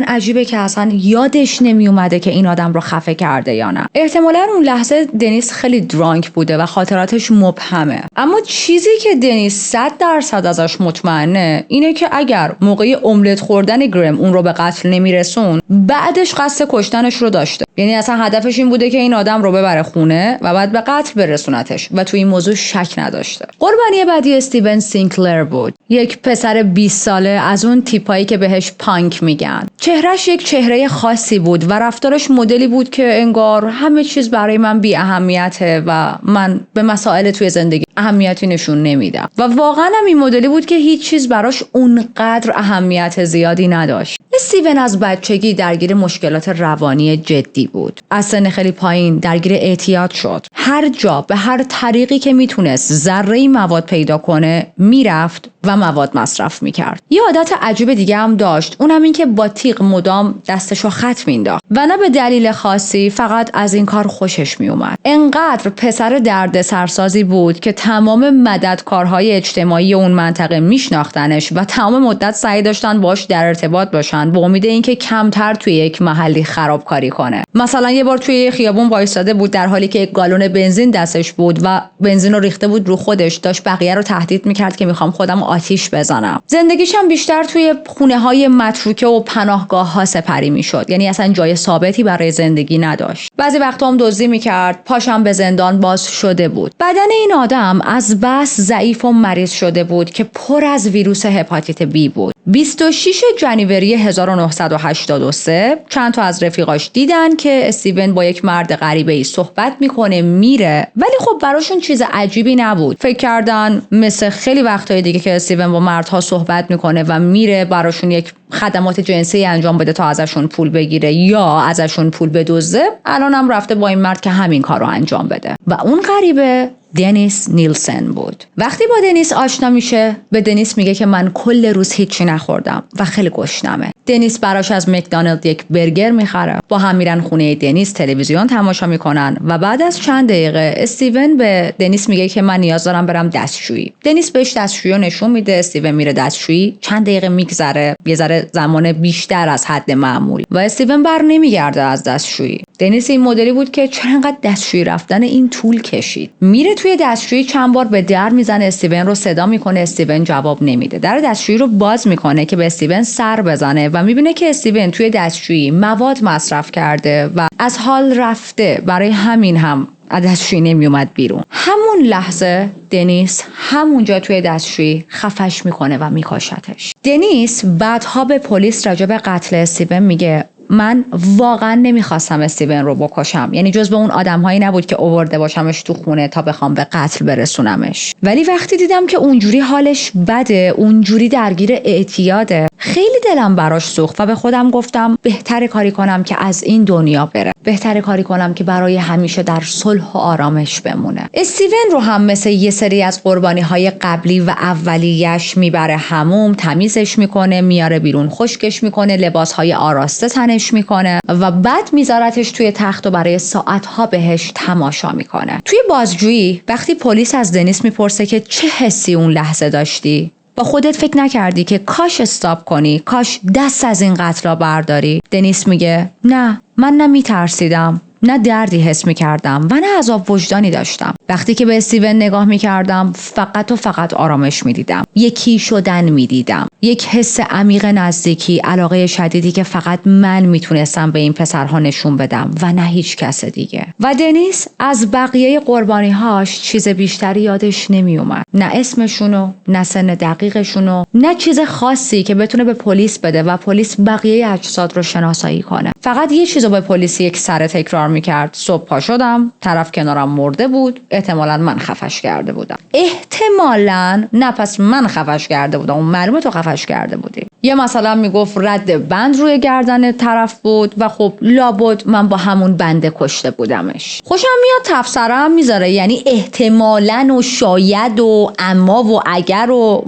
عجیبه که اصلا یادش نمی اومده که این آدم رو خفه کرده یا نه. احتمالاً اون لحظه دنیس خیلی درانک بوده و خاطراتش مبهمه. اما چیزی که دنیس 100% ازش مطمئنه اینه که اگر موقع املت خوردن گرم اون رو به قتل نمیرسون، بعدش قصد کشتنش رو داشته. یعنی اصلا هدفش این بوده که این آدم رو ببره خونه و بعد به قتل برسونتش و تو این موضوع شک نداشته. قربانی بعدی استیون سینکلر بود. یک پسر 20 ساله از اون تیپایی که بهش پانک میگن. چهرهش یک چهره خاصی بود و رفتارش مدلی بود که انگار همه چیز برای من بی اهمیته و من به مسائل توی زندگی اهمیتی نشون نمیدم. و واقعا هم این مدلی بود که هیچ چیز براش اونقدر اهمیت زیادی نداشت. استیون از بچگی درگیر مشکلات روانی جدی بود. از سن خیلی پایین درگیر اعتیاد شد. هر جا به هر طریقی که میتونست ذره‌ای مواد پیدا کنه میرفت و مواد مصرف میکرد. یه عادت عجیب دیگه هم داشت، اونم این که با تیغ مدام دستشو خط مینداخت و نه به دلیل خاصی، فقط از این کار خوشش میومد. انقدر پسر درد سرسازی بود که تمام مددکارهای اجتماعی اون منطقه میشناختنش و تمام مدت سعی داشتن باش در ارتباط باشن با امید اینکه کمتر توی یک محلی خرابکاری کنه. مثلا یه بار توی خیابون وایساده بود در حالی که یک گالون بنزین دستش بود و بنزین رو ریخته بود رو خودش، داشت بقیه رو تهدید میکرد که میخوام خودم آتیش بزنم. زندگیش هم بیشتر توی خونه‌های متروکه و پناهگاه‌ها سپری میشد. یعنی اصلا جای ثابتی برای زندگی نداشت. بعضی وقتا هم دزدی میکرد، پاشم به زندان باز شده بود. بدن این آدم از بس ضعیف و مریض شده بود که پر از ویروس هپاتیت بی بود. 26 ژانویه 1983 چند تا از رفیقاش دیدن که استیون با یک مرد غریبه‌ای صحبت میکنه میره، ولی خب براشون چیز عجیبی نبود. فکر کردن مثل خیلی وقتای دیگه که استیون با مردها صحبت میکنه و میره براشون یک خدمات جنسی انجام بده تا ازشون پول بگیره یا ازشون پول بدزده، الان هم رفته با این مرد که همین کارو انجام بده. و اون غریبه دنیس نیلسن بود. وقتی با دنیس آشنا میشه، به دنیس میگه که من کل روز هیچی نخوردم و خیلی گشنمه. دنیس براش از مکدونالد یک برگر میخره. با هم میرن خونه دنیس، تلویزیون تماشا میکنن و بعد از چند دقیقه استیون به دنیس میگه که من نیاز دارم برم دستشویی. دنیس بهش دستشویی نشون میده، استیون میره دستشویی. چند دقیقه میگذره، یه ذره زمان بیشتر از حد معمول و استیون بر نمیگرده از دستشویی. دنیس این مدلی بود که چرا انقدر دستشویی رفتن این طول کشید. میره توی دستشویی، چند بار به در میزنه، استیون رو صدا میکنه، استیون جواب نمیده. در دستشویی رو باز میکنه که به استیون سر بزنه و میبینه که استیون توی دستشویی مواد مصرف کرده و از حال رفته. برای همین هم از دستشویی نمیومد بیرون. همون لحظه دنیس همونجا توی دستشویی خفش میکنه و میکشتش. دنیس بعدها به پلیس راجع به قتل استیون میگه من واقعا نمیخواستم استیون رو بکشم، یعنی جز به اون آدم‌هایی نبود که آورده باشمش تو خونه تا بخوام به قتل برسونمش، ولی وقتی دیدم که اونجوری حالش بده، اونجوری درگیر اعتیاده، خیلی دلم براش سوخت و به خودم گفتم بهتره کاری کنم که از این دنیا بره، بهتره کاری کنم که برای همیشه در صلح و آرامش بمونه. استیون رو هم مثل یه سری از قربانی‌های قبلی و اولیه‌اش میبره حموم، تمیزش میکنه، میاره بیرون، خشکش میکنه، لباسهای آراسته تنش میکنه و بعد میذارتش توی تخت و برای ساعتها بهش تماشا میکنه. توی بازجویی وقتی پلیس از دنیس میپرسه که چه حسی اون لحظه داشتی، با خودت فکر نکردی که کاش استاپ کنی، کاش دست از این قتلا برداری؟ دنیس میگه نه، من نه میترسیدم، نه دردی حس میکردم و نه عذاب وجدانی داشتم. وقتی که به استیون نگاه میکردم فقط و فقط آرامش میدیدم، یکی شدن میدیدم، یک حس عمیق نزدیکی، علاقه شدیدی که فقط من میتونستم به این پسرها نشون بدم و نه هیچ کس دیگه. و دنیس از بقیه قربانی‌هاش چیز بیشتری یادش نمیومد، نه اسمشونو، نه سن دقیقشونو، نه چیز خاصی که بتونه به پلیس بده و پلیس بقیه اجساد رو شناسایی کنه. فقط یه چیزو به پلیس یک سر تکرار میکرد: صبح پا شدم، طرف کنارم مرده بود، احتمالاً من خفش کرده بودم. احتمالاً نه، پس من خفش کرده بودم، اون معلومه تو خفش کرده بودی. یا مثلا میگفت رد بند روی گردن طرف بود و خب لابد من با همون بنده کشته بودمش. خوشم میاد تفسیره هم میذاره، یعنی احتمالاً و شاید و اما و اگر و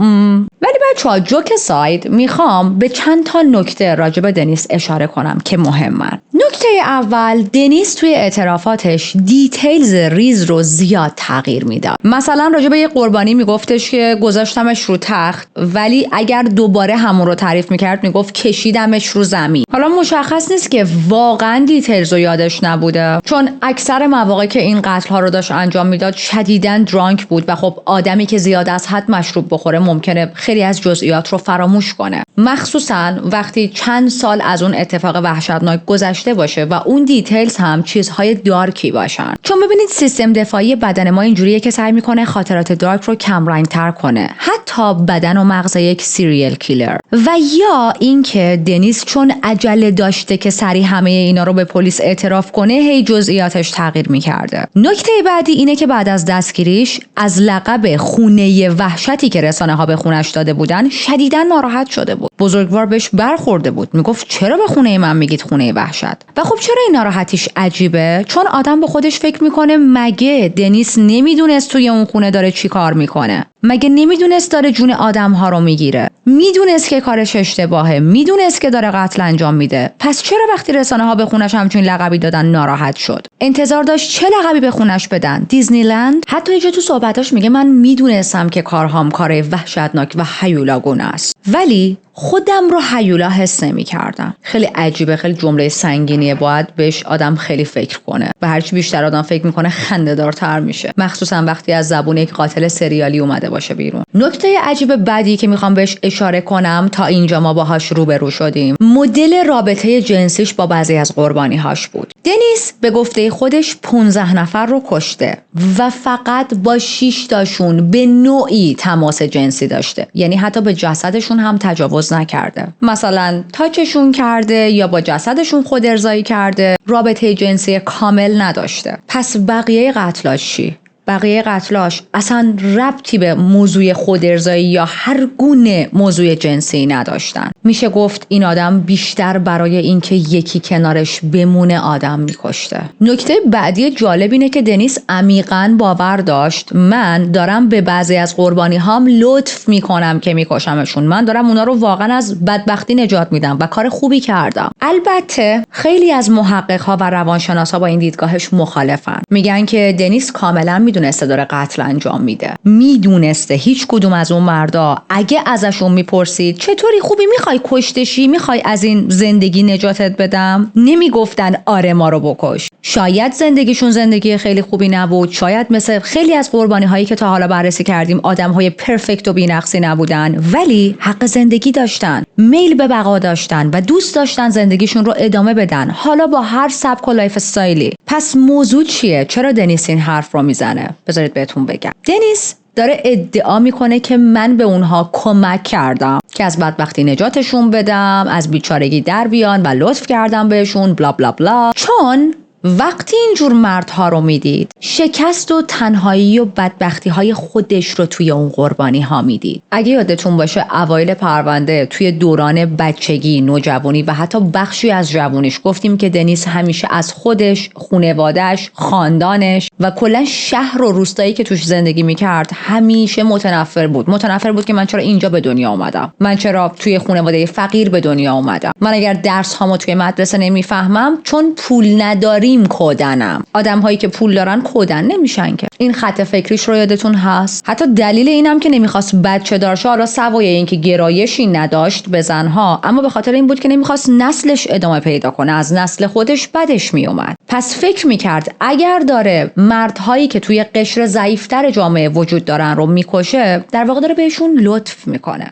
ولی بچه‌ها جوک ساید، میخوام به چند تا نکته راجع به دنیس اشاره کنم که مهمن. نکته اول، دنیس توی اعترافاتش دیتیلز ریز رو زیاد تغییر میداد. مثلا راجع به یه قربانی میگفتش که گذاشتمش رو تخت، ولی اگر دوباره همون رو تعریف میکرد میگفت کشیدمش رو زمین. حالا مشخص نیست که واقعا دیتیلز رو یادش نبوده، چون اکثر مواقع که این قتل ها رو داشت انجام میداد شدیداً درانک بود و خب آدمی که زیاد از حد مشروب بخوره ممکنه خیلی از جزئیات رو فراموش کنه، مخصوصا وقتی چند سال از اون اتفاق وحشتناک گذشته باشه و اون دیتیلز هم چیزهای دارکی باشن. چون ببینید سیستم دفاعی بدن ما اینجوریه که سعی میکنه خاطرات دارک رو کم رنگ تر کنه، حتی بدن و مغز یک سیریل کیلر. و یا اینکه دنیس چون عجله داشته که سریع همه اینا رو به پلیس اعتراف کنه، هی جزئیاتش تغییر میکرده. نکته بعدی اینه که بعد از دستگیریش از لقب خونه وحشتی که رسانه ها به خونش داده بودن شدیداً ناراحت شده بود. بزرگوار بهش برخورده بود، میگفت چرا به خونه من میگید خونه وحشت؟ و خب چرا این ناراحتیش عجیبه؟ چون آدم به خودش فکر میکنه مگه دنیس نمیدونست توی اون خونه داره چی کار میکنه؟ مگه نمیدونست داره جون آدم ها رو میگیره؟ میدونست که کارش اشتباهه، میدونست که داره قتل انجام میده. پس چرا وقتی رسانه ها به خونش همچین لقبی دادن ناراحت شد؟ انتظار داشت چه لقبی به خونش بدن؟ دیزنیلند؟ حتی یه تو صحبتاش میگه من میدونستم که کارهام کار وحشتناک و هیولاگونه است، ولی خودم رو هیولا حس نمی‌کردم. خیلی عجیبه، خیلی جمله سنگینیه، باید بهش آدم خیلی فکر کنه و هرچی بیشتر آدم فکر میکنه خنده‌دارتر میشه، مخصوصا وقتی از زبون یک قاتل سریالی اومده باشه بیرون. نکته عجیب بعدی که میخوام بهش اشاره کنم، تا اینجا ما باهاش روبرو شدیم، مدل رابطه جنسیش با بعضی از قربانی‌هاش بود. دنیس به گفته خودش 15 نفر رو کشته و فقط با 6 تاشون به نوعی تماس جنسی داشته، یعنی حتی به جسدشون هم تجاوز نکرده. مثلا تاچشون کرده یا با جسدشون خود ارضایی کرده، رابطه جنسی کامل نداشته. پس بقیه قتلاش چی؟ بقیه قتلاش اصلا ربطی به موضوع خودارضایی یا هر گونه موضوع جنسی نداشتن. میشه گفت این آدم بیشتر برای اینکه یکی کنارش بمونه آدم میکشته. نکته بعدی جالب اینه که دنیس عمیقاً باور داشت من دارم به بعضی از قربانی هام لطف میکنم که میکشمشون، من دارم اونا رو واقعا از بدبختی نجات میدم و کار خوبی کردم. البته خیلی از محقق‌ها و روانشناسا با این دیدگاهش مخالفن، میگن که دنیس کاملا میدونسته داره قتل انجام میده، میدونسته هیچ کدوم از اون مردا اگه ازشون میپرسید چطوری خوبی، میخوای کشتشی، میخوای از این زندگی نجاتت بدم، نمیگفتن آره ما رو بکش. شاید زندگیشون زندگی خیلی خوبی نبود، شاید مثل خیلی از قربانی هایی که تا حالا بررسی کردیم آدم های پرفکت و بی‌نقصی نبودن، ولی حق زندگی داشتن، میل به بقا داشتن و دوست داشتن زندگیشون رو ادامه بدن، حالا با هر سبک و لایف استایلی. پس موضوع چیه؟ چرا دنیس این حرف رو میزنه؟ بذارید بهتون بگم. دنیس داره ادعا میکنه که من به اونها کمک کردم که از بدبختی نجاتشون بدم، از بیچارگی در بیان و لطف کردم بهشون، بلا بلا بلا. چون وقتی اینجور مردها رو میدید، شکست و تنهایی و بدبختی های خودش رو توی اون قربانی ها میدید. اگه یادتون باشه اوایل پرونده توی دوران بچگی، نوجوانی و حتی بخشی از جوونیش گفتیم که دنیس همیشه از خودش، خانواده‌اش، خاندانش و کلا شهر و روستایی که توش زندگی میکرد همیشه متنفر بود که من چرا اینجا به دنیا اومدم، من چرا توی خانواده فقیر به دنیا اومدم، من اگر درس هامو توی مدرسه نمیفهمم چون پول نداریم کودنم. آدم هایی که پول دارن کودن نمیشن که. این خط فکریش رو یادتون هست. حتی دلیل اینم که نمیخواست بچه دار شه، حالا سوای اینکه گرایشی نداشت به زنها، اما به خاطر این بود که نمیخواست نسلش ادامه پیدا کنه، از نسل خودش بدش میومد. پس فکر میکرد اگر داره مردهایی که توی قشر ضعیفتر جامعه وجود دارن رو میکشه، در واقع داره بهشون لطف میکنه.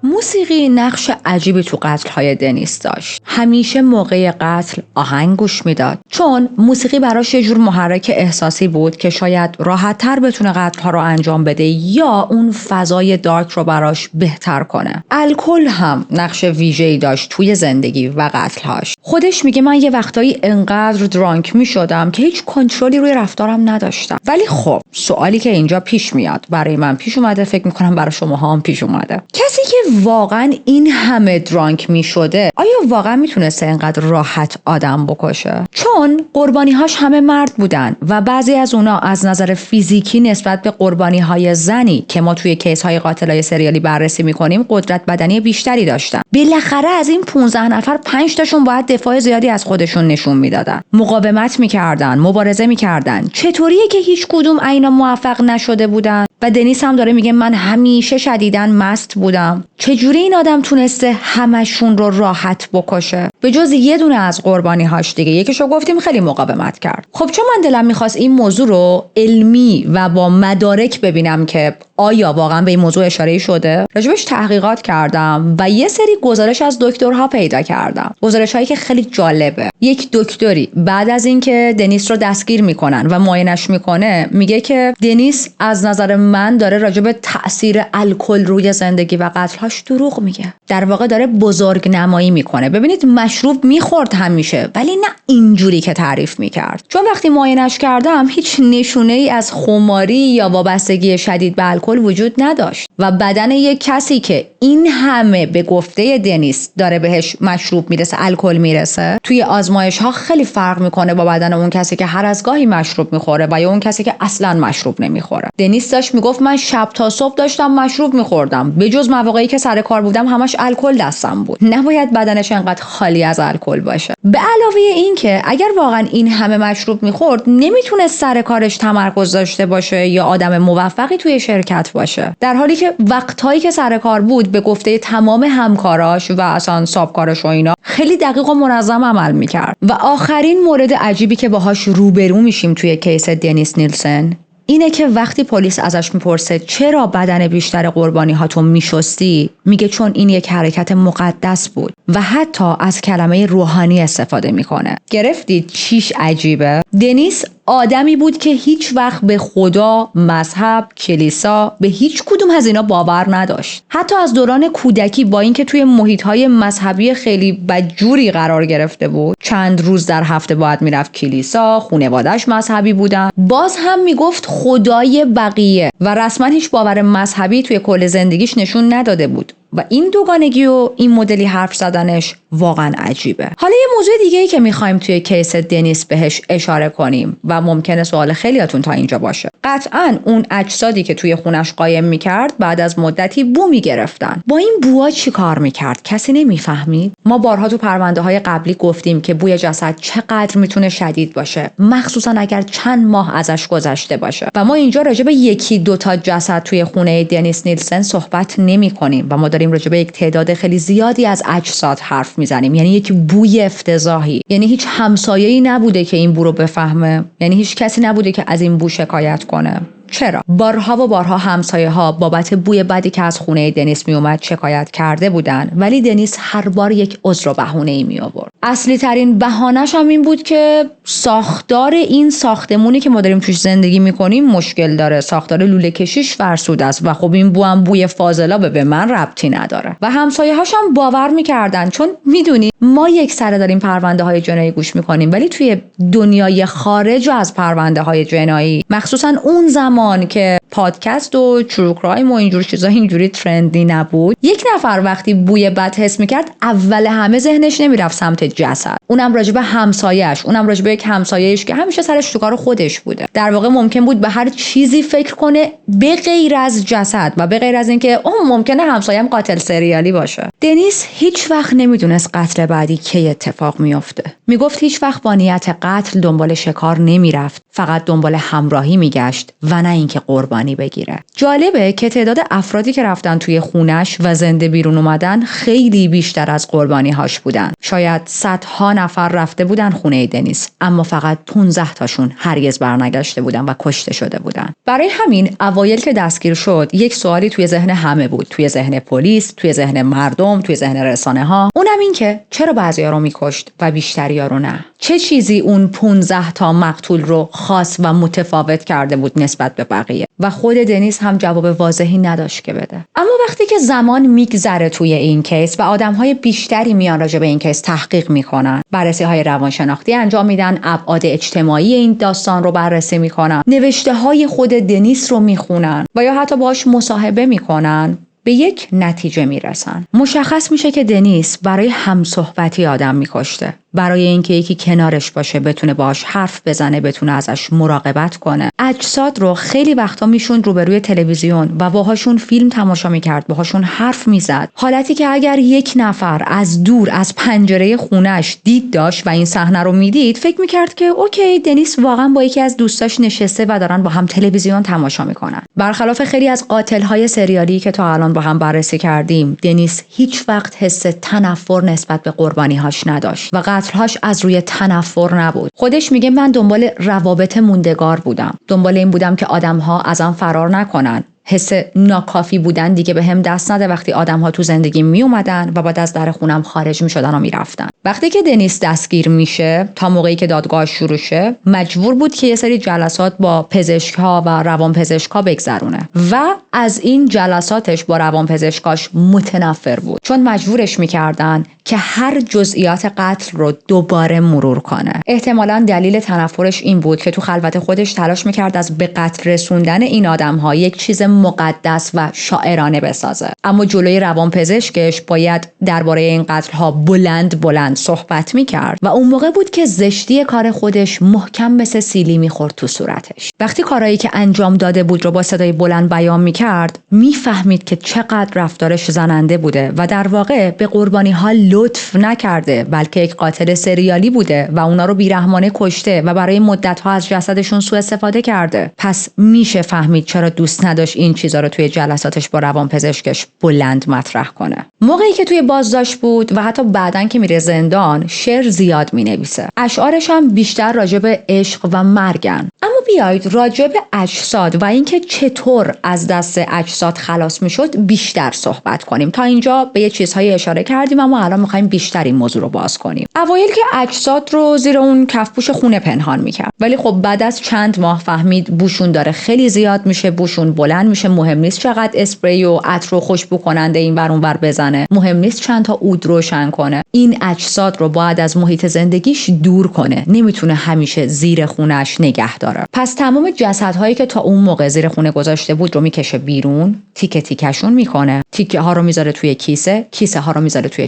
موسیقی نقش عجیبی تو قتل‌های دنیس داشت. همیشه موقع قتل آهنگ گوش میداد، چون موسیقی براش یه جور محرک احساسی بود که شاید راحت‌تر بتونه قتل‌ها رو انجام بده یا اون فضای دارک رو براش بهتر کنه. الکل هم نقش ویژه‌ای داشت توی زندگی و قتل‌هاش. خودش میگه من یه وقتایی انقدر درانک میشدم که هیچ کنترلی روی رفتارم نداشتم. ولی خب سوالی که اینجا پیش میاد، برای من پیش اومده، فکر می‌کنم برای شماها هم پیش اومده. کسی که واقعا این همه درانک می شده، آیا واقعا میتونسته اینقدر راحت آدم بکشه؟ چون قربانی‌هاش همه مرد بودن و بعضی از اونا از نظر فیزیکی نسبت به قربانی‌های زنی که ما توی کیس‌های قاتلای سریالی بررسی می‌کنیم قدرت بدنی بیشتری داشتن. بالاخره از این 15 نفر 5 تاشون باید دفاع زیادی از خودشون نشون میدادن، مقاومت می‌کردن، مبارزه می‌کردن. چطوریه که هیچ کدوم اینا موفق نشده بودن؟ و دنیس هم داره میگه من همیشه شدیداً مست بودم. چجوری این آدم تونسته همشون رو راحت بکشه؟ به جز یه دونه از قربانی‌هاش دیگه، یکیشو گفتیم خیلی مقاومت کرد. خب چون من دلم میخواست این موضوع رو علمی و با مدارک ببینم که آیا واقعا به این موضوع اشاره شده، راجبش تحقیقات کردم و یه سری گزارش از دکترها پیدا کردم. گزارش‌هایی که خیلی جالبه. یک دکتری بعد از اینکه دنیس رو دستگیر میکنن و معاینش میکنه، میگه که دنیس از نظر من داره راجب تأثیر الکل روی زندگی و قتل‌هاش دروغ میگه. در واقع داره بزرگ نمایی میکنه. ببینید مشروب میخورد همیشه، ولی نه اینجوری که تعریف میکرد. چون وقتی معاینش کردم هیچ نشونه‌ای از خماری یا وابستگی شدید به الکل وجود نداشت و بدن یک کسی که این همه به گفته دنیس داره بهش مشروب میرسه، الکل میرسه، توی آزمایش ها خیلی فرق میکنه با بدن اون کسی که هر از گاهی مشروب میخوره و یا اون کسی که اصلا مشروب نمیخوره. دنیس داشت میگفت من شب تا صبح داشتم مشروب میخوردم، به جز مواقعی که سر کار بودم همش الکل دستم بود. نباید بدنش انقدر خالی از الکل باشه. به علاوه این که اگر واقعا این همه مشروب میخورد، نمیتونه سر کارش تمرکز داشته باشه یا آدم موفقی توی شرکت باشه، در حالی که وقتایی که سر کار بود به گفته تمام همکاراش و اصلا سابکارش و اینا خیلی دقیق و منظم عمل میکرد. و آخرین مورد عجیبی که باهاش روبرو میشیم توی کیس دنیس نیلسن اینه که وقتی پلیس ازش میپرسه چرا بدن بیشتر قربانی هاتو میشستی، میگه چون این یک حرکت مقدس بود و حتی از کلمه روحانی استفاده میکنه. گرفتید چیش عجیبه؟ دنیس آدمی بود که هیچ وقت به خدا، مذهب، کلیسا، به هیچ کدوم از اینا باور نداشت. حتی از دوران کودکی با اینکه توی محیط‌های مذهبی خیلی بدجوری قرار گرفته بود، چند روز در هفته باید میرفت کلیسا، خانواده‌اش مذهبی بودن، باز هم میگفت خدای بقیه و رسما هیچ باور مذهبی توی کل زندگیش نشون نداده بود. و این دوگانگی و این مدلی حرف زدنش واقعا عجیبه. حالا یه موضوع دیگه‌ای که می‌خوایم توی کیس دنیس بهش اشاره کنیم و ممکنه سوال خیلیاتون تا اینجا باشه. قطعاً اون اجسادی که توی خونش قایم می‌کرد بعد از مدتی بو می‌گرفتن. با این بوها چی کار می‌کرد؟ کسی نمی‌فهمید؟ ما بارها تو پرونده‌های قبلی گفتیم که بوی جسد چقدر میتونه شدید باشه، مخصوصاً اگر چند ماه ازش گذشته باشه. و ما اینجا راجع به یکی دو تا جسد توی خونه دنیس نیلسن صحبت نمی‌کنیم و ما داریم راجع به یک تعداد خیلی زیادی از اجساد حرف میزنیم. یعنی یک بوی افتضاحی، یعنی هیچ همسایه‌ای نبوده که این بو رو بفهمه، یعنی هیچ کسی نبوده که از این بو شکایت کنه. چرا؟ بارها و بارها همسایه‌ها بابت بوی بدی که از خونه دنیس می اومد شکایت کرده بودن، ولی دنیس هر بار یک عذر و بهونه‌ای می آورد. اصلی ترین بهانه‌ش هم این بود که ساختار این ساختمونی که ما داریم توش زندگی میکنیم مشکل داره، ساختار لوله کشیش فرسوده است و خب این بو هم بوی فاضلاب به من ربطی نداره. و همسایه‌هاش هم باور میکردن، چون میدونی ما یک سره داریم پرونده های جنایی گوش میکنیم، ولی توی دنیای خارج از پرونده های جنایی، مخصوصا اون زمان که پادکست و ترو کرایم و اینجور چیزا اینجوری ترندی نبود، یک نفر وقتی بوی بد حس میکرد اول همه ذهنش نمیرفت سمت جسد، اونم راجب همسایه‌اش، اونم راجب یک همسایه‌اش که همیشه سرش تو کار خودش بوده. در واقع ممکن بود به هر چیزی فکر کنه به غیر از جسد و به غیر از اینکه ممکنه همسایه‌ام قاتل سریالی باشه. دنیس هیچ وقت نمیدونست قتل بعدی کی اتفاق میفته. میگفت هیچ وقت با نیت قتل دنبال شکار نمیرفت، فقط دنبال همراهی میگشت و نه اینکه قربانی بگیره. جالبه که تعداد افرادی که رفتن توی خونش و زنده بیرون اومدن خیلی بیشتر از قربانی‌هاش بودن. شاید صدها نفر رفته بودن خونه دنیس، اما فقط 15 تاشون هرگز برنگشته بودن و کشته شده بودن. برای همین اوایل که دستگیر شد، یک سوالی توی ذهن همه بود، توی ذهن پلیس، توی ذهن مردم، توی ذهن رسانه‌ها. اونم این که چرا بعضیا رو می‌کشت و بیشتریا رو نه؟ چه چیزی اون 15 تا مقتول رو خاص و متفاوت کرده بود نسبت به بقیه؟ و خود دنیس هم جواب واضحی نداشت که بده. اما وقتی که زمان میگذره توی این کیس و آدم‌های بیشتری میان راجع به این کیس تحقیق میکنن، بررسی‌های روانشناختی انجام میدن، ابعاد اجتماعی این داستان رو بررسی میکنن، نوشته‌های خود دنیس رو میخونن و یا حتی باهاش مصاحبه میکنن، به یک نتیجه میرسن. مشخص میشه که دنیس برای همصحبتی آدم میکشته، برای اینکه یکی کنارش باشه، بتونه باهاش حرف بزنه، بتونه ازش مراقبت کنه. اجساد رو خیلی وقتا میشوند روبروی تلویزیون و باهاشون فیلم تماشا میکرد، باهاشون حرف میزد. حالتی که اگر یک نفر از دور از پنجره خونش دید داشت و این صحنه رو میدید، فکر میکرد که اوکی، دنیس واقعا با یکی از دوستاش نشسته و دارن با هم تلویزیون تماشا میکنن. برخلاف خیلی از قاتل‌های سریالی که تا الان با هم بررسی کردیم، دنیس هیچ وقت حس تنفر نسبت به قربانی‌هاش نداشت و قتل‌هاش از روی تنفر نبود. خودش میگه من دنبال روابط موندگار بودم، دنبال این بودم که آدم‌ها ازم فرار نکنن. حس ناکافی بودن دیگه به هم دست نده وقتی آدم‌ها تو زندگی می اومدن و بعد از در خونم خارج می شدن و می رفتن. وقتی که دنیس دستگیر میشه تا موقعی که دادگاه شروع شه، مجبور بود که یه سری جلسات با پزشک‌ها و روانپزشک‌ها بگذرونه و از این جلساتش با روانپزشکاش متنفر بود، چون مجبورش می‌کردن که هر جزئیات قتل رو دوباره مرور کنه. احتمالاً دلیل تنفرش این بود که تو خلوت خودش تلاش می‌کرد از به قتل رسوندن این آدم‌ها یک چیز مقدس و شاعرانه بسازه، اما جلوی روانپزشکش باید درباره این قتل‌ها بلند صحبت می‌کرد و اون موقع بود که زشتی کار خودش محکم مثل سیلی می‌خورد تو صورتش. وقتی کارهایی که انجام داده بود رو با صدای بلند بیان می‌کرد، می‌فهمید که چقدر رفتارش زننده بوده و در واقع به قربانی‌ها لطف نکرده، بلکه یک قاتل سریالی بوده و اونا رو بیرحمانه کشته و برای مدت‌ها از جسدشون سوء استفاده کرده. پس میشه فهمید چرا دوست نداشت این چیزا رو توی جلساتش با روانپزشکش بلند مطرح کنه. موقعی که توی بازداشت بود و حتی بعدن که میره زندان، شعر زیاد مینویسه. اشعارش هم بیشتر راجع به عشق و مرگن. اما بیایید راجع به اجساد و اینکه چطور از دست اجساد خلاص میشد بیشتر صحبت کنیم. تا اینجا به یه چیزهای اشاره کردیم، اما الان میخوایم بیشتر این موضوع رو باز کنیم. اوایل که اجساد رو زیر اون کفپوش خونه پنهان میکرد، ولی خب بعد از چند ماه فهمید بوشون داره خیلی زیاد میشه، بوشون بلند میشه، مهم نیست چقدر اسپری و عطر و خوشبو کننده این ور اون ور بزنه، مهم نیست چند تا عود روشن کنه. این اجساد رو باید از محیط زندگیش دور کنه، نمیتونه همیشه زیر خونش نگه داره. پس تمام جسدهایی که تا اون موقع زیر خونه گذاشته بود رو میکشه بیرون، تیکه تیکشون میکنه، تیکه ها رو میذاره توی کیسه ها رو میذاره توی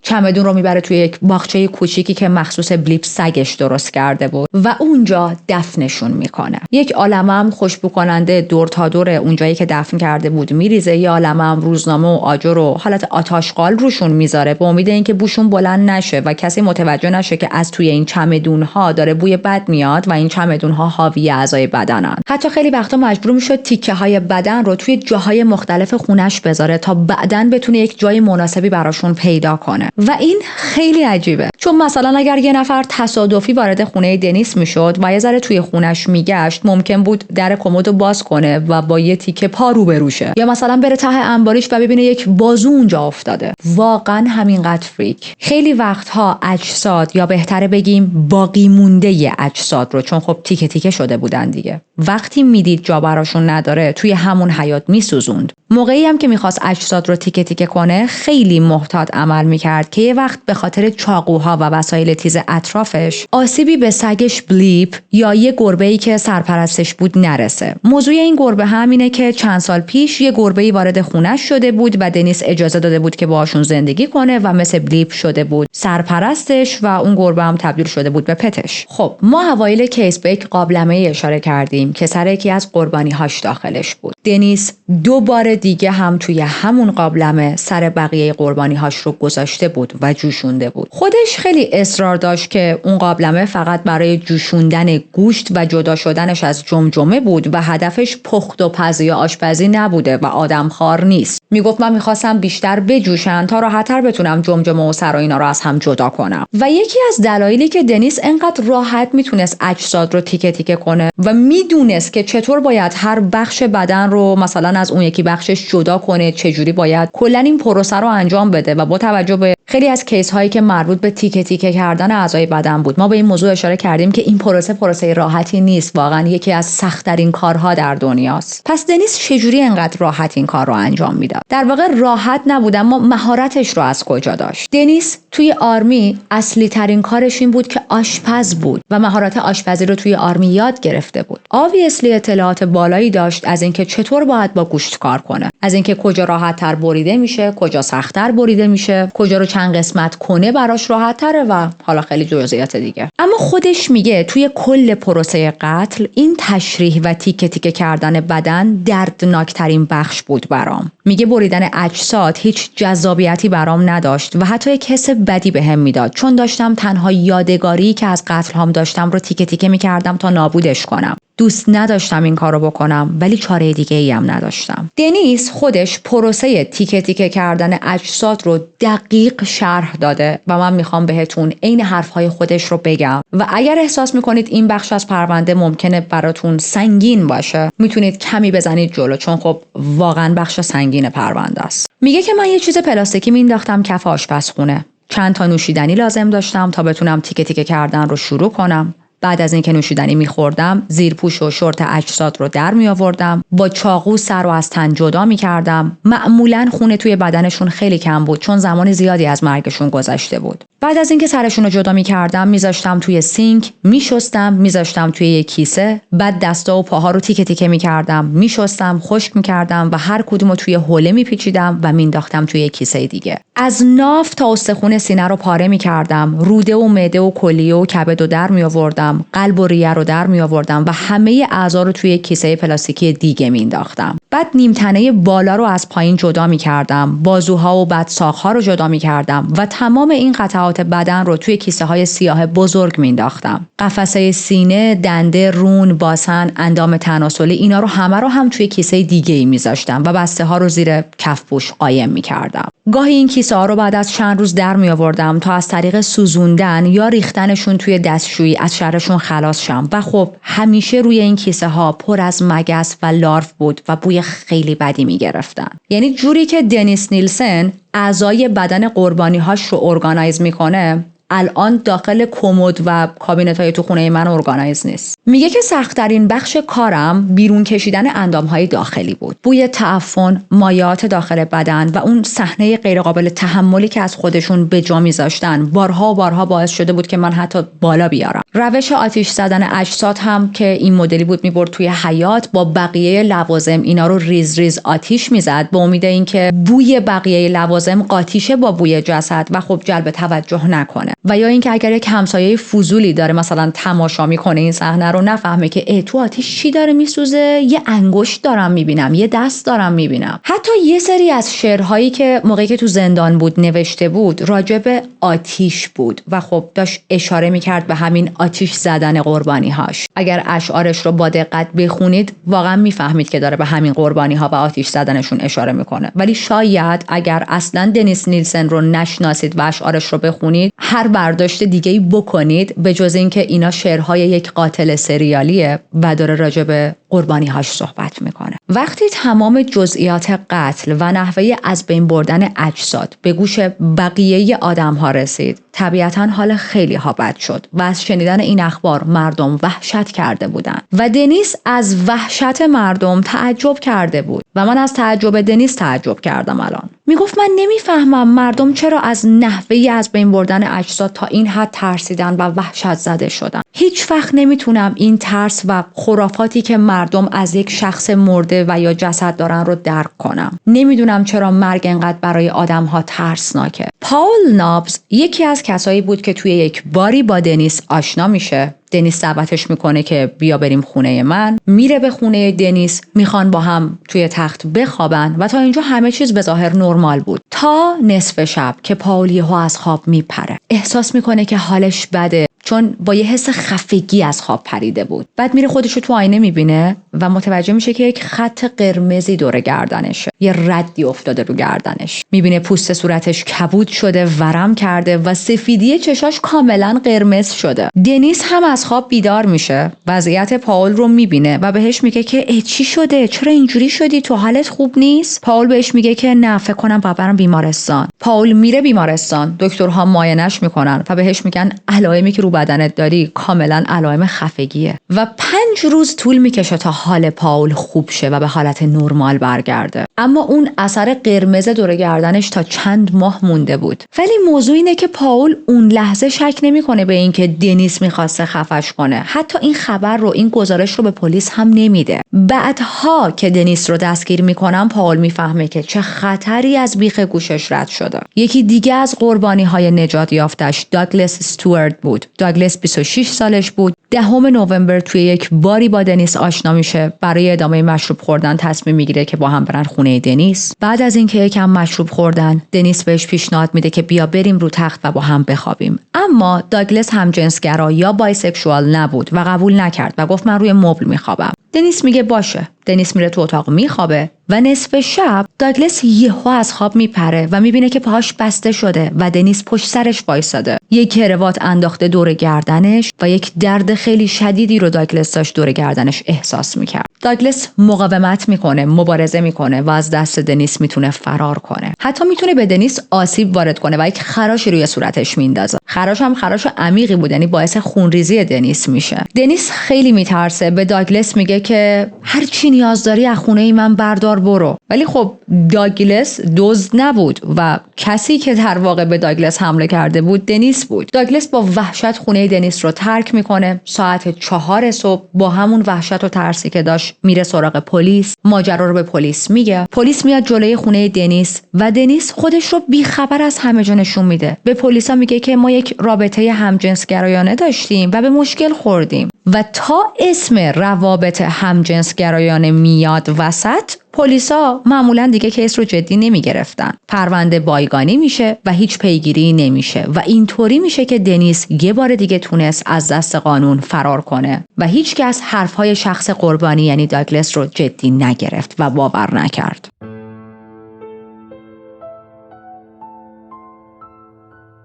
چمدون رو میبره توی یک باغچه کوچیکی که مخصوص بلیپ سگش درست کرده بود و اونجا دفنشون میکنه. یک عالمه هم خوشبو کننده دور تا دور اونجایی که دفن کرده بود میریزه، یه عالمه هم روزنامه و آجر و حالت آتشغال روشون میذاره به امید اینکه بوشون بلند نشه و کسی متوجه نشه که از توی این چمدون ها داره بوی بد میاد و این چمدون ها حاوی اعضای بدنن. حتی خیلی وقتا مجبور میشد تیکه های بدن رو توی جاهای مختلف خونش بذاره تا بعدن بتونه یک جای مناسبی براشون پیدا کنه. و این خیلی عجیبه، چون مثلا اگر یه نفر تصادفی وارد خونه دنیس میشد و یه ذره توی خونش میگشت، ممکن بود در کمدو باز کنه و با یه تیکه پا روبرو شه، یا مثلا بره ته انباریش و ببینه یک بازو اونجا جا افتاده. واقعا همینقدر فریک. خیلی وقتها اجساد، یا بهتره بگیم باقی مونده اجساد رو، چون خب تیکه تیکه شده بودن دیگه، وقتی میدید جا براشون نداره توی همون حیاط میسوزوند. موقعی هم که میخواست اجساد رو تیکه تیکه کنه خیلی محتاط عمل میکرد که یه وقت به خاطر چاقوها و وسایل تیز اطرافش آسیبی به سگش بلیپ یا یه گربه‌ای که سرپرستش بود نرسه. موضوع این گربه همینه که چند سال پیش یه گربه‌ای وارد خونش شده بود و دنیس اجازه داده بود که باهاشون زندگی کنه و مثل بلیپ شده بود سرپرستش و اون گربه هم تبدیل شده بود به پتش. خب ما اوایل کیس به یک قابلمه اشاره کردیم که سر یکی از قربانی‌هاش داخلش بود. دنیس 2 بار دیگه هم توی همون قابلمه سر بقیه قربانی‌هاش رو گذاشته بود و جوشونده بود. خودش خیلی اصرار داشت که اون قابلمه فقط برای جوشوندن گوشت و جدا شدنش از جمجمه بود و هدفش پخت و پزی یا آشپزی نبوده و آدمخوار نیست. میگفت من میخواستم بیشتر بجوشن تا راحت‌تر بتونم جمجمه و سر و اینا رو از هم جدا کنم. و یکی از دلایلی که دنیس انقدر راحت میتونست اجساد رو تیکه تیکه کنه و میدونست که چطور باید هر بخش بدن رو مثلا از اون یکی بخشش جدا کنه، چجوری باید کلا این پروسه رو انجام بده و با توجه به خیلی از کیس هایی که مربوط به تیکه تیکه کردن اعضای بدن بود، ما به این موضوع اشاره کردیم که این پروسه راحتی نیست، واقعا یکی از سخت‌ترین کارها در دنیاست. پس دنیس چجوری انقدر راحت این کار رو انجام میداد؟ در واقع راحت نبود، اما مهارتش رو از کجا داشت؟ دنیس توی آرمی اصلی ترین کارش این بود که آشپز بود و مهارت آشپزی رو توی آرمی یاد گرفته بود. obviously اطلاعات بالایی داشت از اینکه چطور باید با گوشت کار کنه، از اینکه کجا راحت‌تر بریده میشه، کجا سخت‌تر بریده میشه، کجا رو چند قسمت کنه براش راحت‌تره و حالا خیلی جزئیات دیگه. اما خودش میگه توی کل پروسه قتل این تشریح و تیکه تیکه کردن بدن دردناکترین بخش بود برام. میگه بریدن اجساد هیچ جذابیتی برام نداشت و حتی یک حس بدی بهم میداد، چون داشتم تنها یادگاری که از قتل هام داشتم رو تیکه تیکه میکردم تا نابودش کنم. دوست نداشتم این کارو بکنم ولی چاره دیگه ای هم نداشتم. دنیس خودش پروسه تیکه تیکه کردن اجساد رو دقیق شرح داده و من میخوام بهتون عین حرفهای خودش رو بگم و اگر احساس میکنید این بخش از پرونده ممکنه براتون سنگین باشه میتونید کمی بزنید جلو، چون خب واقعا بخش سنگین پرونده است. میگه که من یه چیز پلاستیکی مینداختم کف آشپزخونه. چند تا نوشیدنی لازم داشتم تا بتونم تیکه تیکه کردن رو شروع کنم. بعد از اینکه نوشیدنی می‌خوردم، زیرپوش و شورت اجساد رو در می‌آوردم، با چاقو سر رو از تن جدا می‌کردم. معمولاً خون توی بدنشون خیلی کم بود چون زمان زیادی از مرگشون گذشته بود. بعد از اینکه سرشون رو جدا می‌کردم، می‌ذاشتم توی سینک، می‌شستم، می‌ذاشتم توی یک کیسه، بعد دستا و پاها رو تیکه تیکه می‌کردم، می‌شستم، خشک می‌کردم و هر کدومو توی حوله می‌پیچیدم و مینداختم توی کیسه دیگه. از ناف تا استخوان سینه رو پاره می‌کردم، روده و معده و کلیه و کبد رو در می‌آوردم، قلب و ریه رو در می‌آوردم و همه اعضا رو توی کیسه پلاستیکی دیگه مینداختم. بعد نیمتنه بالا رو از پایین جدا می‌کردم، بازوها و بدساق‌ها رو جدا می‌کردم و تمام این قطعات بدن رو توی کیسه‌های سیاه بزرگ مینداختم. قفسه سینه، دنده، رون، باسن، اندام تناسلی، اینا رو همه رو هم توی کیسه دیگه‌ای می‌ذاشتم و بسته‌ها رو زیر کفپوش قایم می‌کردم. گاهی این کیسه ها رو بعد از چند روز در می آوردم تا از طریق سوزوندن یا ریختنشون توی دستشویی از شرشون خلاص شم و خب همیشه روی این کیسه ها پر از مگس و لارف بود و بوی خیلی بدی می گرفتن. یعنی جوری که دنیس نیلسن اعضای بدن قربانی‌هاش رو ارگانایز میکنه الان داخل کمد و کابینت‌های تو خونه من ارگانایز نیست. میگه که سخت‌ترین بخش کارم بیرون کشیدن اندام‌های داخلی بود. بوی تعفن، مایعات داخل بدن و اون صحنه غیرقابل تحملی که از خودشون به جا می‌ذاشتن بارها و بارها باعث شده بود که من حتی بالا بیارم. روش آتش زدن اجساد هم که این مدلی بود، می‌برد توی حیاط با بقیه لوازم اینا رو ریز ریز آتش می‌زد به امید اینکه بوی بقیه لوازم قاطیشه با بوی جسد و خب جلب توجه نکنه. و یا اینکه اگر یک همسایه فضولی داره مثلا تماشا میکنه این صحنه رو، نفهمه که تو آتیش چی داره میسوزه، یه انگشت دارم میبینم، یه دست دارم میبینم. حتی یه سری از شعرهایی که موقعی که تو زندان بود نوشته بود راجع به آتیش بود و خب داشت اشاره میکرد به همین آتیش زدن قربانی‌هاش. اگر اشعارش رو با دقت بخونید واقعا میفهمید که داره به همین قربانی‌ها و آتیش زدنشون اشاره میکنه. ولی شاید اگر اصلا دنیس نیلسن رو نشناسید و اشعارش رو بخونید هر برداشت دیگه‌ای بکنید به جز اینکه اینا شعرهای یک قاتل سریالیه و داره راجع به قربانی‌هاش صحبت میکنه. وقتی تمام جزئیات قتل و نحوه از بین بردن اجساد به گوش بقیه آدم‌ها رسید، طبیعتاً حال خیلی ها بد شد و از شنیدن این اخبار مردم وحشت کرده بودند و دنیس از وحشت مردم تعجب کرده بود و من از تعجب دنیس تعجب کردم. الان میگفت من نمیفهمم مردم چرا از نحوه از بین بردن اجساد تا این حد ترسیدن و وحشت زده شدن. هیچ وقت نمیتونم این ترس و خرافاتی که مردم از یک شخص مرده و یا جسد دارن رو درک کنم. نمیدونم چرا مرگ انقدر برای آدم‌ها ترسناکه. پاول نابز یکی از کسایی بود که توی یک باری با دنیس آشنا میشه. دنیس دعوتش میکنه که بیا بریم خونه من. میره به خونه دنیس، میخوان با هم توی تخت بخوابن و تا اینجا همه چیز به ظاهر نرمال بود تا نصف شب که پاول یهو از خواب میپره. احساس میکنه که حالش بده چون با یه حس خفگی از خواب پریده بود. بعد میره خودش رو تو آینه میبینه و متوجه میشه که یک خط قرمزی دور گردنشه. یه ردی افتاده رو گردنش. میبینه پوست صورتش کبود شده، ورم کرده و سفیدی چشاش کاملا قرمز شده. دنیس هم از خواب بیدار میشه، وضعیت پاول رو میبینه و بهش میگه که چی شده؟ چرا اینجوری شدی؟ تو حالت خوب نیست؟ پاول بهش میگه که نه، فکر کنم برم بیمارستان. پاول میره بیمارستان، دکترها معاینش میکنن و بهش میگن علائمی که رو بدنت داری کاملا علائم خفگیه و 5 روز طول میکشه تا حال پاول خوب شه و به حالت نرمال برگرده. اما اون اثر قرمز دور گردنش تا چند ماه مونده بود. ولی موضوع اینه که پاول اون لحظه شک نمیکنه به این که دنیس میخواسته خفش کنه. حتی این خبر رو، این گزارش رو به پلیس هم نمیده. بعدها که دنیس رو دستگیر میکنن پاول میفهمه که چه خطری از بیخ گوشش رد شده. یکی دیگه از قربانی‌های نجات یافتش داگلاس استوارت بود. داگلاس 26 سالش بود. 10 نوامبر توی یک باری با دنیس آشنا میشه. برای ادامه مشروب خوردن تصمیم میگیره که با هم برن خونه دنیس. بعد از اینکه یکم مشروب خوردن، دنیس بهش پیشنهاد میده که بیا بریم رو تخت و با هم بخوابیم. اما داگلاس همجنسگرا یا بایسکشوال نبود و قبول نکرد و گفت من روی مبل میخوابم. دنیس میگه باشه. دنیس میره تو اتاق میخوابه و نصف شب داگلاس یهو از خواب میپره و میبینه که پاهاش بسته شده و دنیس پشت سرش وایساده. یک کراوات انداخته دور گردنش و یک درد خیلی شدیدی رو داگلاس داشت دور گردنش احساس میکرد. داگلاس مقاومت میکنه، مبارزه میکنه و از دست دنیس میتونه فرار کنه. حتی میتونه به دنیس آسیب وارد کنه و یک خراشی روی صورتش میندازه. خراش هم خراش عمیقی بود، یعنی باعث خونریزی دنیس میشه. دنیس خیلی میترسه، به داگلاس میگه که هر چی نیاز داری از خونه من بردار برو. ولی خب داگلاس دزد نبود و کسی که در واقع به داگلاس حمله کرده بود دنیس بود. داگلاس با وحشت خونه دنیس رو ترک میکنه. ساعت 4 صبح با همون وحشت و ترسی که داشت میره سراغ پلیس. ماجرا رو به پلیس میگه. پلیس میاد جلوی خونه دنیس و دنیس خودش رو بیخبر از همه جا نشون میده. به پلیسا میگه که ما یک رابطه همجنسگرایانه داشتیم و به مشکل خوردیم. و تا اسم روابط همجنسگرایانه میاد وسط، پلیسا معمولا دیگه کیس رو جدی نمی گرفتن. پرونده بایگانی میشه و هیچ پیگیری نمیشه و اینطوری میشه که دنیس یه بار دیگه تونست از دست قانون فرار کنه و هیچ کس حرفهای شخص قربانی یعنی داگلاس رو جدی نگرفت و باور نکرد.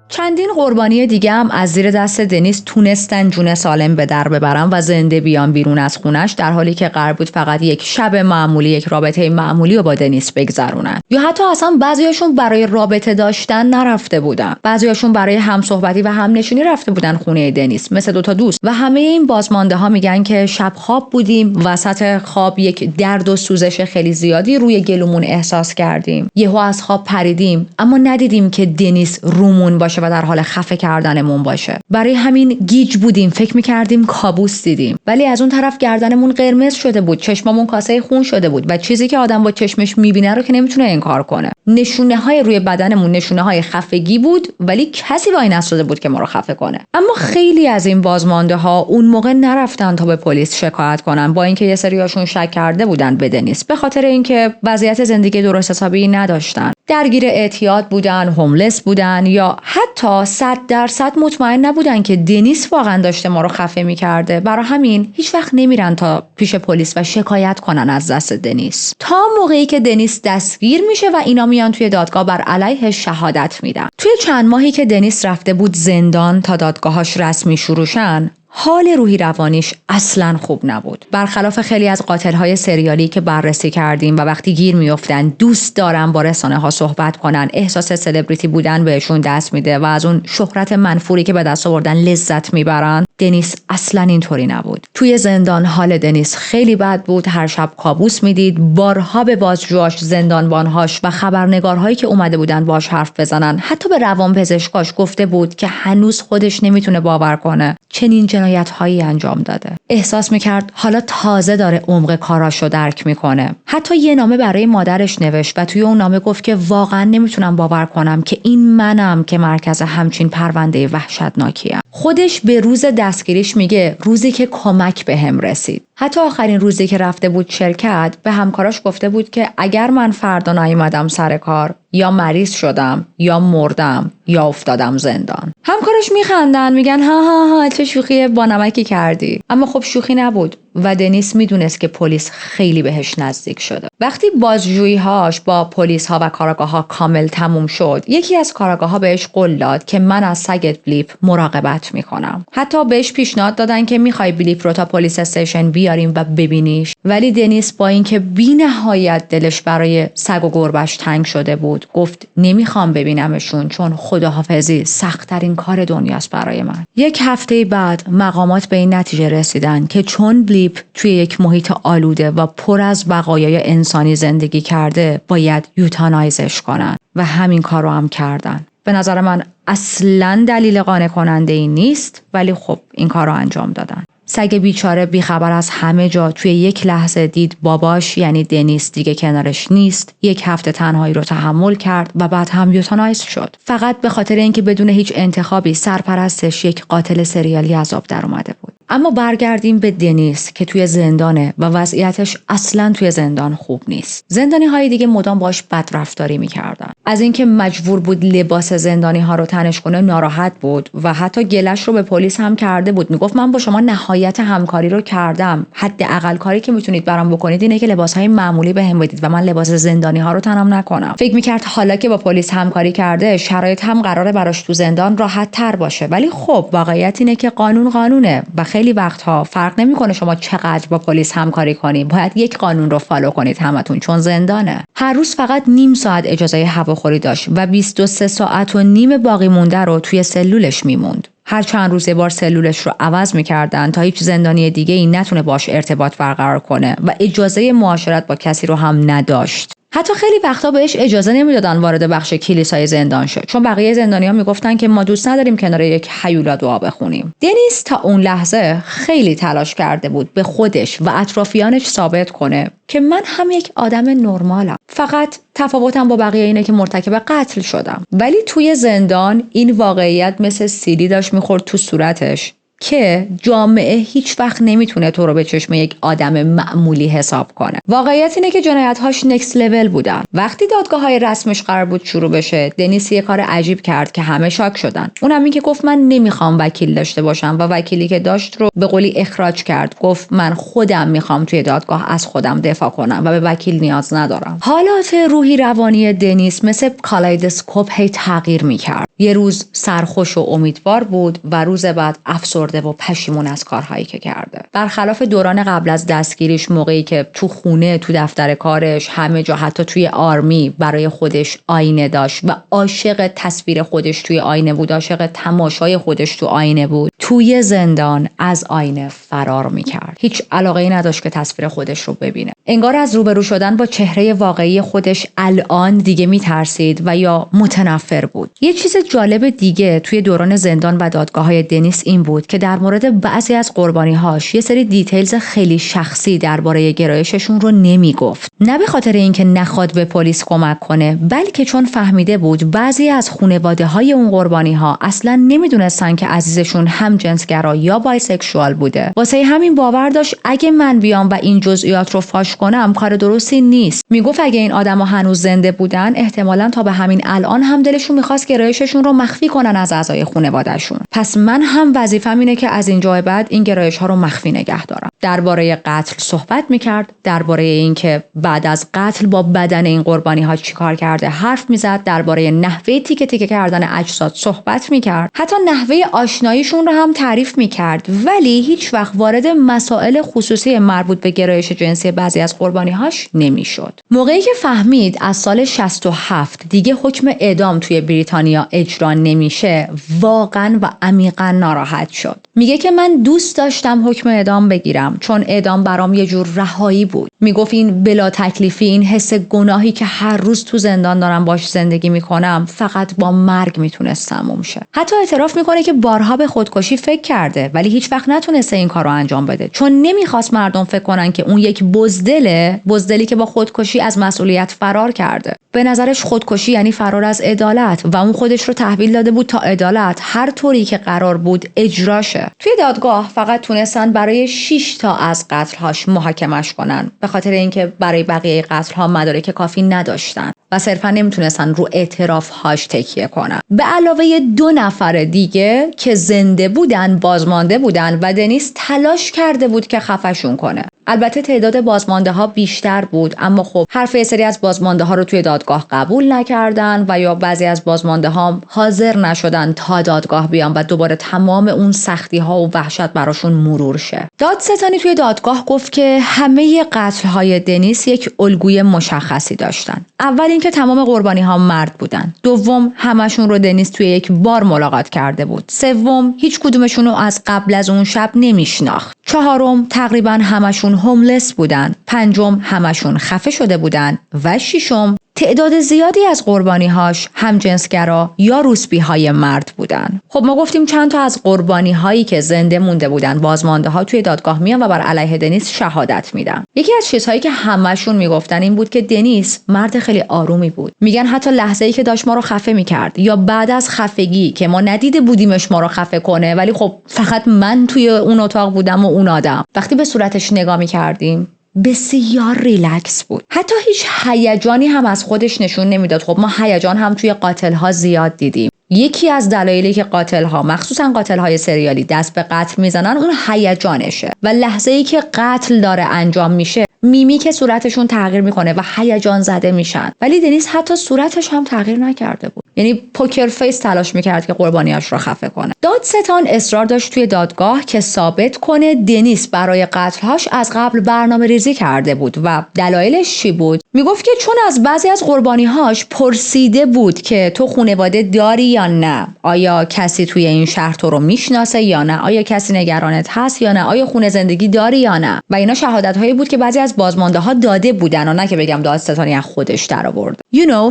چندین قربانی دیگه هم از زیر دست دنیس تونستن جون سالم به در ببرن و زنده بیان بیرون از خونش، در حالی که قرار بود فقط یک شب معمولی، یک رابطه معمولی رو با دنیس بگذرونن. یا حتی اصلا بعضیاشون برای رابطه داشتن نرفته بودن. بعضیاشون برای همصحبتی و همنشینی رفته بودن خونه دنیس، مثل 2 تا دوست. و همه این بازمانده ها میگن که شب خواب بودیم، وسط خواب یک درد و سوزش خیلی زیادی روی گلومون احساس کردیم. یهو از خواب پریدیم اما ندیدیم که دنیس رومون باشه و در حال خفه کردنمون باشه. برای همین گیج بودیم، فکر می‌کردیم کابوس دیدیم. ولی از اون طرف گردنمون قرمز شده بود، چشممون کاسه خون شده بود و چیزی که آدم با چشمش می‌بینه رو که نمیتونه انکار کنه. نشونه‌های روی بدنمون نشونه‌های خفگی بود، ولی کسی وای نستاده بود که ما رو خفه کنه. اما خیلی از این بازمانده‌ها اون موقع نرفتن تا به پلیس شکایت کنن، با اینکه یه سریاشون شک کرده بودن به دنیس، به خاطر اینکه وضعیت زندگی درست حسابی نداشتن. درگیر اعتیاد بودن، هوملس بودن یا حتی 100% مطمئن نبودن که دنیس واقعا داشته ما رو خفه می‌کرده. برای همین هیچ وقت نمیرن تا پیش پلیس و شکایت کنن از دست دنیس، تا موقعی که دنیس دستگیر میشه و اینا میان توی دادگاه بر علیه شهادت میدن. توی چند ماهی که دنیس رفته بود زندان تا دادگاهاش رسمی شروع شن، حال روحی روانیش اصلا خوب نبود. برخلاف خیلی از قاتل‌های سریالی که بررسی کردیم و وقتی گیر میافتن دوست دارن با رسانه‌ها صحبت کنن، احساس سلبریتی بودن بهشون دست میده و از اون شهرت منفوری که به دست آوردن لذت میبرن، دنیس اصلا اینطوری نبود. توی زندان حال دنیس خیلی بد بود. هر شب کابوس میدید. بارها به بازجوهاش، زندانبانهاش و خبرنگارهایی که اومده بودن باهاش حرف بزنن، حتی به روانپزشکاش گفته بود که هنوز خودش نمیتونه باور کنه چنین جنایت‌هایی انجام داده. احساس میکرد حالا تازه داره عمق کاراشو درک میکنه. حتی یه نامه برای مادرش نوشت و توی اون نامه گفت که واقعا نمیتونم باور کنم که این منم که مرکز همچین پرونده وحشتناکیم. خودش به روز دستگیریش میگه روزی که کمک بهم رسید. حتی آخرین روزی که رفته بود شرکت، به همکاراش گفته بود که اگر من فردا نیومدم سر کار، یا مریض شدم یا مردم یا افتادم زندان. همکاراش میخندن، میگن ها ها ها چه شوخی با نمکی کردی. اما خب شوخی نبود و دنیس میدونست که پلیس خیلی بهش نزدیک شده. وقتی بازجویی‌هاش با پلیس ها و کاراگاه‌ها کامل تموم شد، یکی از کاراگاه‌ها بهش قول داد که من از سگت بلیپ مراقبت میکنم. حتی بهش پیشنهاد دادن که میخوای بلیپ رو تا پلیس استیشن بیاریم و ببینیش، ولی دنیس با اینکه بی‌نهایت دلش برای سگ و گربه‌اش تنگ شده بود، گفت نمیخوام ببینمشون چون خداحافظی سخت‌ترین کار دنیاست برای من. یک هفته بعد مقامات به این نتیجه رسیدن که چون بلیپ توی یک محیط آلوده و پر از بقایای انسانی زندگی کرده، باید یوتانایزش کنن و همین کار رو هم کردن. به نظر من اصلاً دلیل قانع کننده ای نیست، ولی خب این کار رو انجام دادن. سگ بیچاره بیخبر از همه جا توی یک لحظه دید باباش یعنی دنیس دیگه کنارش نیست. یک هفته تنهایی رو تحمل کرد و بعد هم یوتانایز شد، فقط به خاطر اینکه بدون هیچ انتخابی سرپرستش یک قاتل سریالی از آب در اومده بود. اما برگردیم به دنیس که توی زندانه و وضعیتش اصلاً توی زندان خوب نیست. زندانی های دیگه مدام باش بدرفتاری میکردن. از اینکه مجبور بود لباس زندانی ها رو تنش کنه ناراحت بود و حتی گلش رو به پلیس هم کرده بود. میگفت من با شما نهایت همکاری رو کردم، حداقل کاری که میتونید برام بکنید اینه که لباس های معمولی بهم بدید و من لباس زندانی ها رو تنم نکنم. فکر میکرد حالا که با پلیس همکاری کرده شرایط هم قراره براش تو زندان راحت تر باشه، ولی خب واقعیت اینه که قانون قانونه و خیلی وقتها فرق نمیکنه شما چقدر با پلیس همکاری کنید، باید یک قانون رو فالو کنید همتون، چون زندانه. هر روز فقط نیم ساعت اجازه هواخوری داشت و 23 ساعت و نیم باقی مونده رو توی سلولش میموند. هر چند روز یه بار سلولش رو عوض میکردن تا هیچ زندانی دیگه ای نتونه باش ارتباط برقرار کنه و اجازه معاشرت با کسی رو هم نداشت. حتی خیلی وقتا بهش اجازه نمیدادن وارد بخش کلیسای زندان شه، چون بقیه زندانی‌ها میگفتن که ما دوست نداریم کنار یک هیولا دعا بخونیم. دنیس تا اون لحظه خیلی تلاش کرده بود به خودش و اطرافیانش ثابت کنه که من هم یک آدم نرمالم، فقط تفاوتم با بقیه اینه که مرتکب قتل شدم. ولی توی زندان این واقعیت مثل سیلی داشت میخورد تو صورتش که جامعه هیچ وقت نمیتونه تو رو به چشم یک آدم معمولی حساب کنه. واقعیت اینه که جنایت‌هاش نکست لول بودن. وقتی دادگاه‌های رسمش قرار بود شروع بشه، دنیس یه کار عجیب کرد که همه شاک شدن. اونم این که گفت من نمیخوام وکیل داشته باشم و وکیلی که داشت رو به قولی اخراج کرد. گفت من خودم میخوام توی دادگاه از خودم دفاع کنم و به وکیل نیاز ندارم. حالات روحی روانی دنیس مثل کالایدوسکوپ هی تغییر میکرد. یه روز سرخوش و امیدوار بود و روز بعد افسرده و پشیمون از کارهایی که کرده. برخلاف دوران قبل از دستگیریش، موقعی که تو خونه، تو دفتر کارش، همه جا، حتی توی آرمی برای خودش آینه داشت و عاشق تصویر خودش توی آینه بود، عاشق تماشای خودش تو آینه بود، توی زندان از آینه فرار میکرد. هیچ علاقه‌ای نداشت که تصویر خودش رو ببینه. انگار از روبرو شدن با چهره واقعی خودش الان دیگه میترسید و یا متنفر بود. یه چیز جالب دیگه توی دوران زندان و دادگاه‌های دنیس این بود که در مورد بعضی از قربانی‌هاش یه سری دیتیلز خیلی شخصی درباره گرایششون رو نمیگفت. نه به خاطر اینکه نخواد به پلیس کمک کنه، بلکه چون فهمیده بود بعضی از خانواده‌های اون قربانی‌ها اصلاً نمیدونستن که عزیزشون هم جنسگرا یا بایسکشوال بوده. واسه همین باور داشت اگه من بیام و این جزئیات رو فاش کنم کار درستی نیست. میگفت اگه این آدم‌ها هنوز زنده بودن احتمالاً تا به همین الان هم دلشون می‌خواست گرایششون هاشون رو مخفی کنن از اعضای خانواده‌شون. پس من هم وظیفه‌م اینه که از اینجا بعد این گرایش ها رو مخفی نگه دارم. درباره قتل صحبت می‌کرد، درباره اینکه بعد از قتل با بدن این قربانی ها چیکار کرده حرف می‌زد، درباره نحوه تیکه تیکه کردن اجساد صحبت می‌کرد، حتی نحوه آشناییشون رو هم تعریف می‌کرد، ولی هیچ وقت وارد مسائل خصوصی مربوط به گرایش جنسی بعضی از قربانی‌هاش نمی‌شد. موقعی که فهمید از سال 67 دیگه حکم اعدام توی بریتانیا اجرا نمیشه، واقعا و عمیقا ناراحت شد. میگه که من دوست داشتم حکم اعدام بگیرم چون اعدام برام یه جور رهایی بود. میگفت این بلا تکلیفی، این حس گناهی که هر روز تو زندان دارم باش زندگی میکنم، فقط با مرگ میتونست تموم شه. حتی اعتراف میکنه که بارها به خودکشی فکر کرده ولی هیچ وقت نتونسته این کارو انجام بده چون نمیخواست مردم فکر کنن که اون یک بزدلی که با خودکشی از مسئولیت فرار کرده. به نظرش خودکشی یعنی فرار از عدالت و اون خودش رو تحویل داده بود تا عدالت هر طوری که قرار بود اجرا شه. توی دادگاه فقط تونستن برای 6 تا از قتل‌هاش محاکمش کنن به خاطر اینکه برای بقیه قتل‌ها مدارک کافی نداشتن و صرفا نمیتونستن رو اعتراف‌هاش تکیه کنن. به علاوه 2 نفر دیگه که زنده بودن بازمانده بودن و دنیس تلاش کرده بود که خفشون کنه. البته تعداد بازمانده ها بیشتر بود اما خب حرف سری از بازمانده ها رو توی دادگاه قبول نکردن و یا بعضی از بازمانده ها حاضر نشدن تا دادگاه بیان و دوباره تمام اون سختی ها و وحشت براشون مرور شه. دادستانی توی دادگاه گفت که همه قتل های دنیس یک الگوی مشخصی داشتن. اول اینکه تمام قربانی ها مرد بودن. دوم همشون رو دنیس توی یک بار ملاقات کرده بود. سوم هیچ کدومشون رو از قبل از اون شب نمیشناخت. چهارم تقریبا همشون هوملس بودن. پنجم همشون خفه شده بودن و ششم تعداد زیادی از قربانی‌هاش همجنسگرا یا روسبی‌های مرد بودن. خب ما گفتیم چند تا از قربانی‌هایی که زنده مونده بودن بازمانده‌ها توی دادگاه میان و بر علیه دنیس شهادت میدن. یکی از چیزهایی که همشون میگفتن این بود که دنیس مرد خیلی آرومی بود. میگن حتی لحظه‌ای که داشت ما رو خفه میکرد یا بعد از خفگی که ما ندیده بودیمش ما رو خفه کنه ولی خب فقط من توی اون اتاق بودم و اون آدم، وقتی به صورتش نگاه میکردیم بسیار ریلکس بود. حتی هیچ هیجانی هم از خودش نشون نمیداد. خب ما هیجان هم توی قاتل‌ها زیاد دیدیم. یکی از دلایلی که قاتل‌ها مخصوصا قاتل‌های سریالی دست به قتل میزنن اون هیجانشه و لحظه‌ای که قتل داره انجام میشه میمیک صورتشون تغییر میکنه و هیجان زده میشن. ولی دنیس حتی صورتش هم تغییر نکرده بود. یعنی پوکر فیس تلاش میکرد که قربانیاش رو خفه کنه. دادستان اصرار داشت توی دادگاه که ثابت کنه دنیس برای قتل‌هاش از قبل برنامه‌ریزی کرده بود و دلایلش چی بود؟ میگفت که چون از بعضی از قربانی‌هاش پرسیده بود که تو خانواده داری یا نه؟ آیا کسی توی این شهر تو رو میشناسه یا نه؟ آیا کسی نگرانت هست یا نه؟ آیا خونه زندگی داری یا نه؟ و اینا شهادت‌هایی بود که بعضی از بازمانده‌ها داده بودن و نه که بگم دادستانی از خودش در آورد.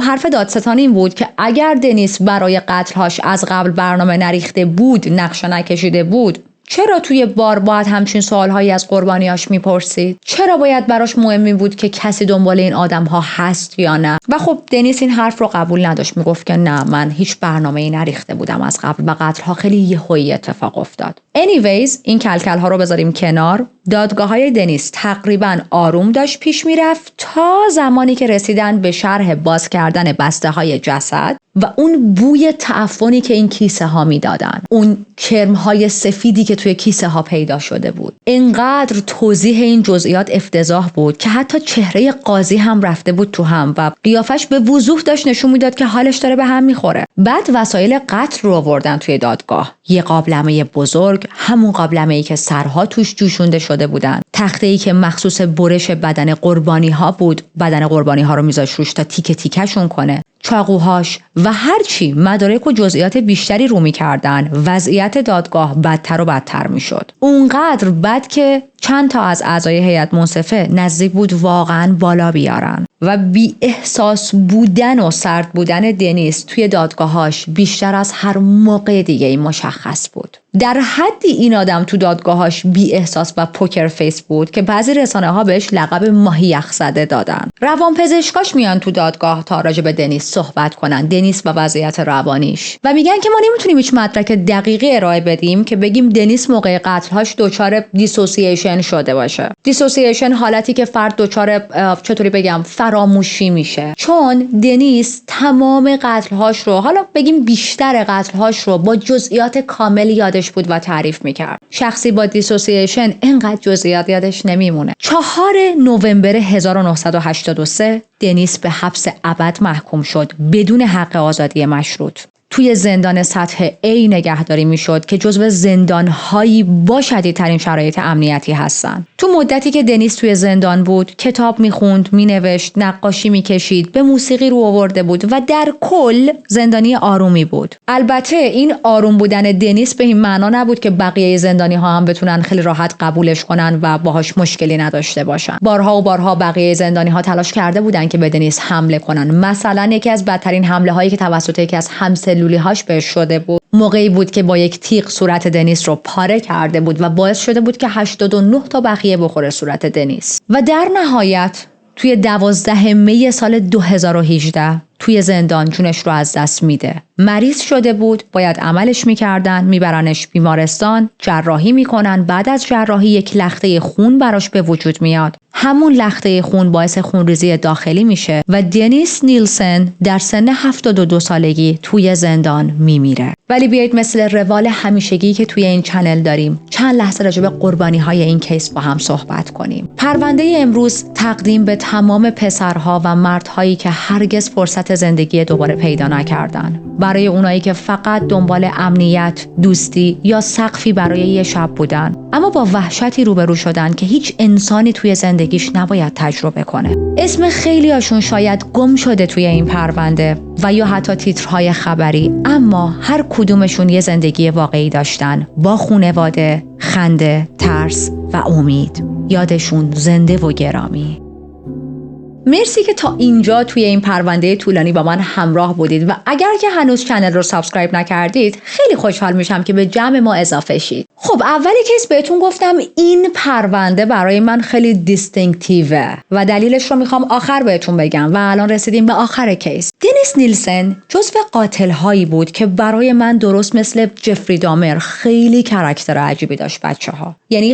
حرف دادستانی این بود که اگر دنیس برای قتل‌هاش از قبل برنامه نریخته بود، نقشه نکشیده بود، چرا توی بار باید همچین سوالهایی از قربانیاش میپرسید؟ چرا باید براش مهمی بود که کسی دنبال این آدم‌ها هست یا نه؟ و خب دنیس این حرف رو قبول نداشت. میگفت که نه، من هیچ برنامه‌ای نریخته بودم از قبل و قتل‌ها خیلی یهویی اتفاق افتاد. anyways این کلکل‌ها رو بذاریم کنار. دادگاه‌های دنیس تقریباً آروم داشت پیش میرفت تا زمانی که رسیدن به شرح باز کردن بسته‌های جسد و اون بوی تعفنی که این کیسه ها میدادن، اون کرم‌های سفیدی که توی کیسه ها پیدا شده بود. اینقدر توضیح این جزئیات افتضاح بود که حتی چهره قاضی هم رفته بود تو هم و قیافش به وضوح داشت نشون میداد که حالش داره به هم میخوره. بعد وسایل قتل رو آوردن توی دادگاه. یه قابلمه بزرگ، همون قابلمه‌ای که سرها توش جوشونده شده بودن، تخته‌ای که مخصوص برش بدن قربانی‌ها بود، بدن قربانی‌ها رو میذاشت روش تا تیکه تیکشون کنه، چاقوهاش و هرچی مدارک و جزئیات بیشتری رو می‌کردن. وضعیت دادگاه بدتر و بدتر می‌شد. اونقدر بد که چند تا از اعضای هیئت منصفه نزدیک بود واقعاً بالا بیارن و بی احساس بودن و سرد بودن دنیس توی دادگاهاش بیشتر از هر موقع دیگه ای مشخص بود. در حدی این آدم تو دادگاهاش بی احساس و پوکر فیس بود که بعضی رسانه‌ها بهش لقب ماهی یخزده دادن. روانپزشکاش میان تو دادگاه تا راجع به دنیس صحبت کنن، دنیس و وضعیت روانیش، و میگن که ما نمیتونیم هیچ مدرک دقیقی ارائه بدیم که بگیم دنیس موقع قتل‌هاش دچار دیسوسییشن شده باشه. دیسوسییشن حالتی که فرد دچار چطوری بگم فراموشی میشه، چون دنیس تمام قتل‌هاش رو، حالا بگیم بیشتر قتل‌هاش رو با جزئیات کامل یادش بود و تعریف میکرد. شخصی با دیسوسییشن اینقدر جزئیات یادش نمیمونه. 4 نوامبر 1983 دنیس به حبس ابد محکوم شد بدون حق آزادی مشروط. توی زندان سطح A نگهداری میشد که جزو زندان‌هایی با شدیدترین شرایط امنیتی هستن. تو مدتی که دنیس توی زندان بود، کتاب میخوند، مینوشت، نقاشی میکشید، به موسیقی رو آورده بود و در کل زندانی آرومی بود. البته این آروم بودن دنیس به این معنا نبود که بقیه زندانی‌ها هم بتونن خیلی راحت قبولش کنن و باهاش مشکلی نداشته باشن. بارها و بارها بقیه زندانی‌ها تلاش کرده بودن که به دنیس حمله کنن. مثلا یکی از بدترین حمله‌هایی که توسط یکی از همسلولی‌هاش بهش شده بود، موقعی بود که با یک تیغ صورت دنیس رو پاره کرده بود و باعث شده بود که 89 تا بخیه بخوره صورت دنیس. و در نهایت توی 12 می سال 2018 توی زندان جونش رو از دست میده. مریض شده بود، باید عملش میکردن، میبرنش بیمارستان، جراحی میکنن. بعد از جراحی یک لخته خون براش به وجود میاد. همون لخته خون باعث خونریزی داخلی میشه و دنیس نیلسن در سن 72 سالگی توی زندان میمیره. ولی بیایید مثل روال همیشگی که توی این چنل داریم چند لحظه راجع به قربانی‌های این کیس با هم صحبت کنیم. پرونده امروز تقدیم به تمام پسرها و مردهایی که هرگز فرصت زندگی دوباره پیدا نکردن، برای اونایی که فقط دنبال امنیت، دوستی یا سقفی برای یه شب بودن اما با وحشتی روبرو شدن که هیچ انسانی توی زندگیش نباید تجربه کنه. اسم خیلیاشون شاید گم شده توی این پرونده و یا حتی تیترهای خبری، اما هر کدومشون یه زندگی واقعی داشتن با خانواده، خنده، ترس و امید. یادشون زنده و گرامی. مرسی که تا اینجا توی این پرونده طولانی با من همراه بودید و اگر که هنوز کانال رو سابسکرایب نکردید خیلی خوشحال میشم که به جمع ما اضافه شید. خب اول کیس بهتون گفتم این پرونده برای من خیلی دیستینکتیوه و دلیلش رو میخوام آخر بهتون بگم و الان رسیدیم به آخر کیس. دنیس نیلسن جزو قاتل‌هایی بود که برای من درست مثل جفری دامر خیلی کاراکتر عجیبی داشت بچه‌ها. یعنی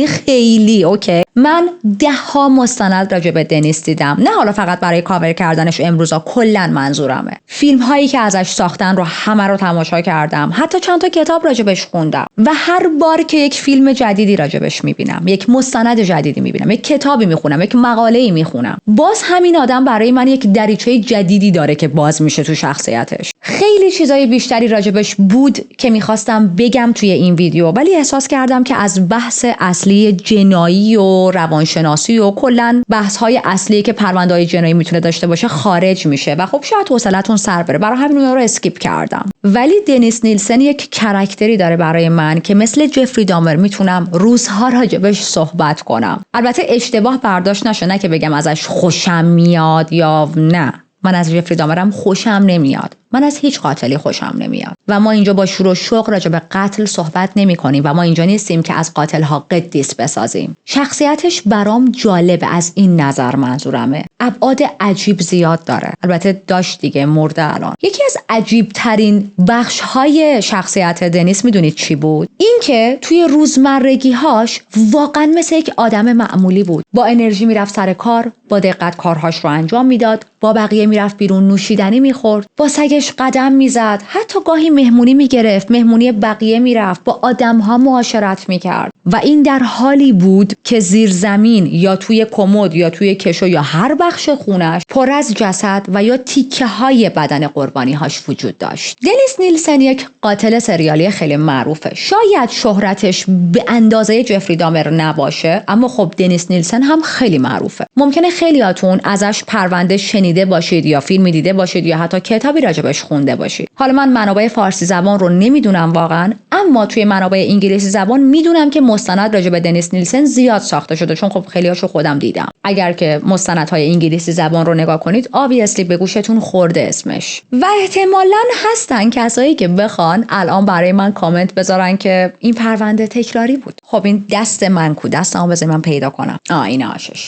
خیلی اوکی. من 10 مستند راجع به دنیس دیدم، نه حالا فقط برای کاور کردنش امروزا، کلا منظورمه. فیلم هایی که ازش ساختن رو همه رو تماشا کردم، حتی چند تا کتاب راجبش خوندم و هر بار که یک فیلم جدیدی راجبش میبینم، یک مستند جدیدی میبینم، یک کتابی میخونم، یک مقاله‌ای میخونم، باز همین آدم برای من یک دریچه جدیدی داره که باز میشه تو شخصیتش. خیلی چیزای بیشتری راجبش بود که میخواستم بگم توی این ویدیو، ولی احساس کردم که از بحث اصلی جنایی و روانشناسی و کلا بحث‌های اصلی که پرونده‌های جنایی میتونه داشته باشه خارج میشه و خب شاید حوصله‌تون سر بره، برای همین اون رو اسکیپ کردم. ولی دنیس نیلسن یک کاراکتری داره برای من که مثل جفری دامر میتونم روزها راجبش صحبت کنم. البته اشتباه برداشت نشه، نه که بگم ازش خوشم میاد یا نه. من از جفری دامرم خوشم نمیاد، من از هیچ قاتلی خوشم نمیاد و ما اینجا با شور و شوق راجع به قتل صحبت نمی کنیم و ما اینجا نیستیم که از قاتل‌ها قدیس بسازیم. شخصیتش برام جالبه، از این نظر منظورمه. ابعاد عجیب زیاد داره، البته داشت دیگه، مرده الان. یکی از عجیب ترین بخش‌های شخصیت دنیس میدونید چی بود؟ این که توی روزمرگی‌هاش واقعا مثل یک آدم معمولی بود. با انرژی میرفت سر کار، با دقت کارهاش رو انجام میداد، با بقیه میرفت بیرون نوشیدنی میخورد، با سگش قدم میزد، حتی گاهی مهمونی میگرفت، مهمونی بقیه میرفت، با آدمها معاشرت میکرد و این در حالی بود که زیر زمین یا توی کمد یا توی کشو یا هر بخش خونش پر از جسد و یا تیکه های بدن قربانی‌هاش وجود داشت. دنیس نیلسن یک قاتل سریالی خیلی معروفه. شاید شهرتش به اندازه جفری دامر نباشه، اما خب دنیس نیلسن هم خیلی معروفه. ممکنه خیلیاتون ازش پرونده شنیده باشید یا فیلمی دیده باشید یا حتی کتابی راجبش خونده باشید. حالا من منابع فارسی زبان رو نمیدونم واقعا، اما توی منابع انگلیسی زبان میدونم که مستند راجع به دنیس نیلسن زیاد ساخته شده، چون خب خیلیاشو خودم دیدم. اگر که مستندهای انگلیسی زبان رو نگاه کنید obviously به گوشتون خورده اسمش، و احتمالاً هستن کسایی که بخوان الان برای من کامنت بذارن که این پرونده تکراری بود. خب این دست من کو، دستمو بذار من پیدا کنم. این آشش.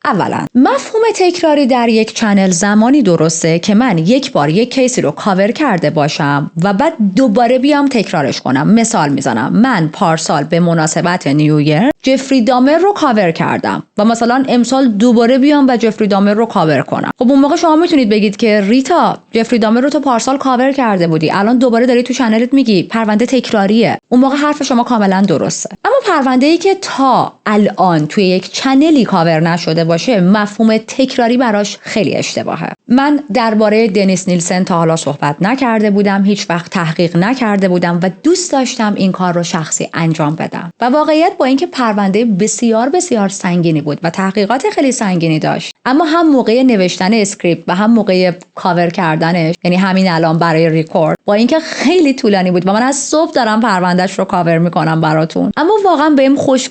اولا مفهوم تکراری در یک چنل زمانی درسته که من یک بار یک کیسی رو کاور کرده باشم و بعد دوباره بیام تکرارش کنم. مثال میزنم، من پارسال به مناسبت نیو ایر جفری دامر رو کاور کردم و مثلا امسال دوباره بیام و جفری دامر رو کاور کنم. خب اون موقع شما میتونید بگید که ریتا جفری دامر رو تو پارسال کاور کرده بودی، الان دوباره داری تو چنلت میگی پرونده تکراریه. اون موقع حرف شما کاملا درسته. اما پرونده‌ای که تا الان توی یک چنلی کاور نشده باشه، مفهوم تکراری براش خیلی اشتباهه. من درباره دنیس نیلسن تا حالا صحبت نکرده بودم، هیچ وقت تحقیق نکرده بودم و دوست داشتم این کار رو شخصی انجام بدم. و واقعیت با اینکه پرونده بسیار بسیار سنگینی بود و تحقیقات خیلی سنگینی داشت، اما هم موقع نوشتن اسکریپت و هم موقع کاور کردنش، یعنی همین الان برای ریکورد، با اینکه خیلی طولانی بود و من از صبح دارم پروندهش رو کاور میکنم براتون، اما واقعا بهم خوش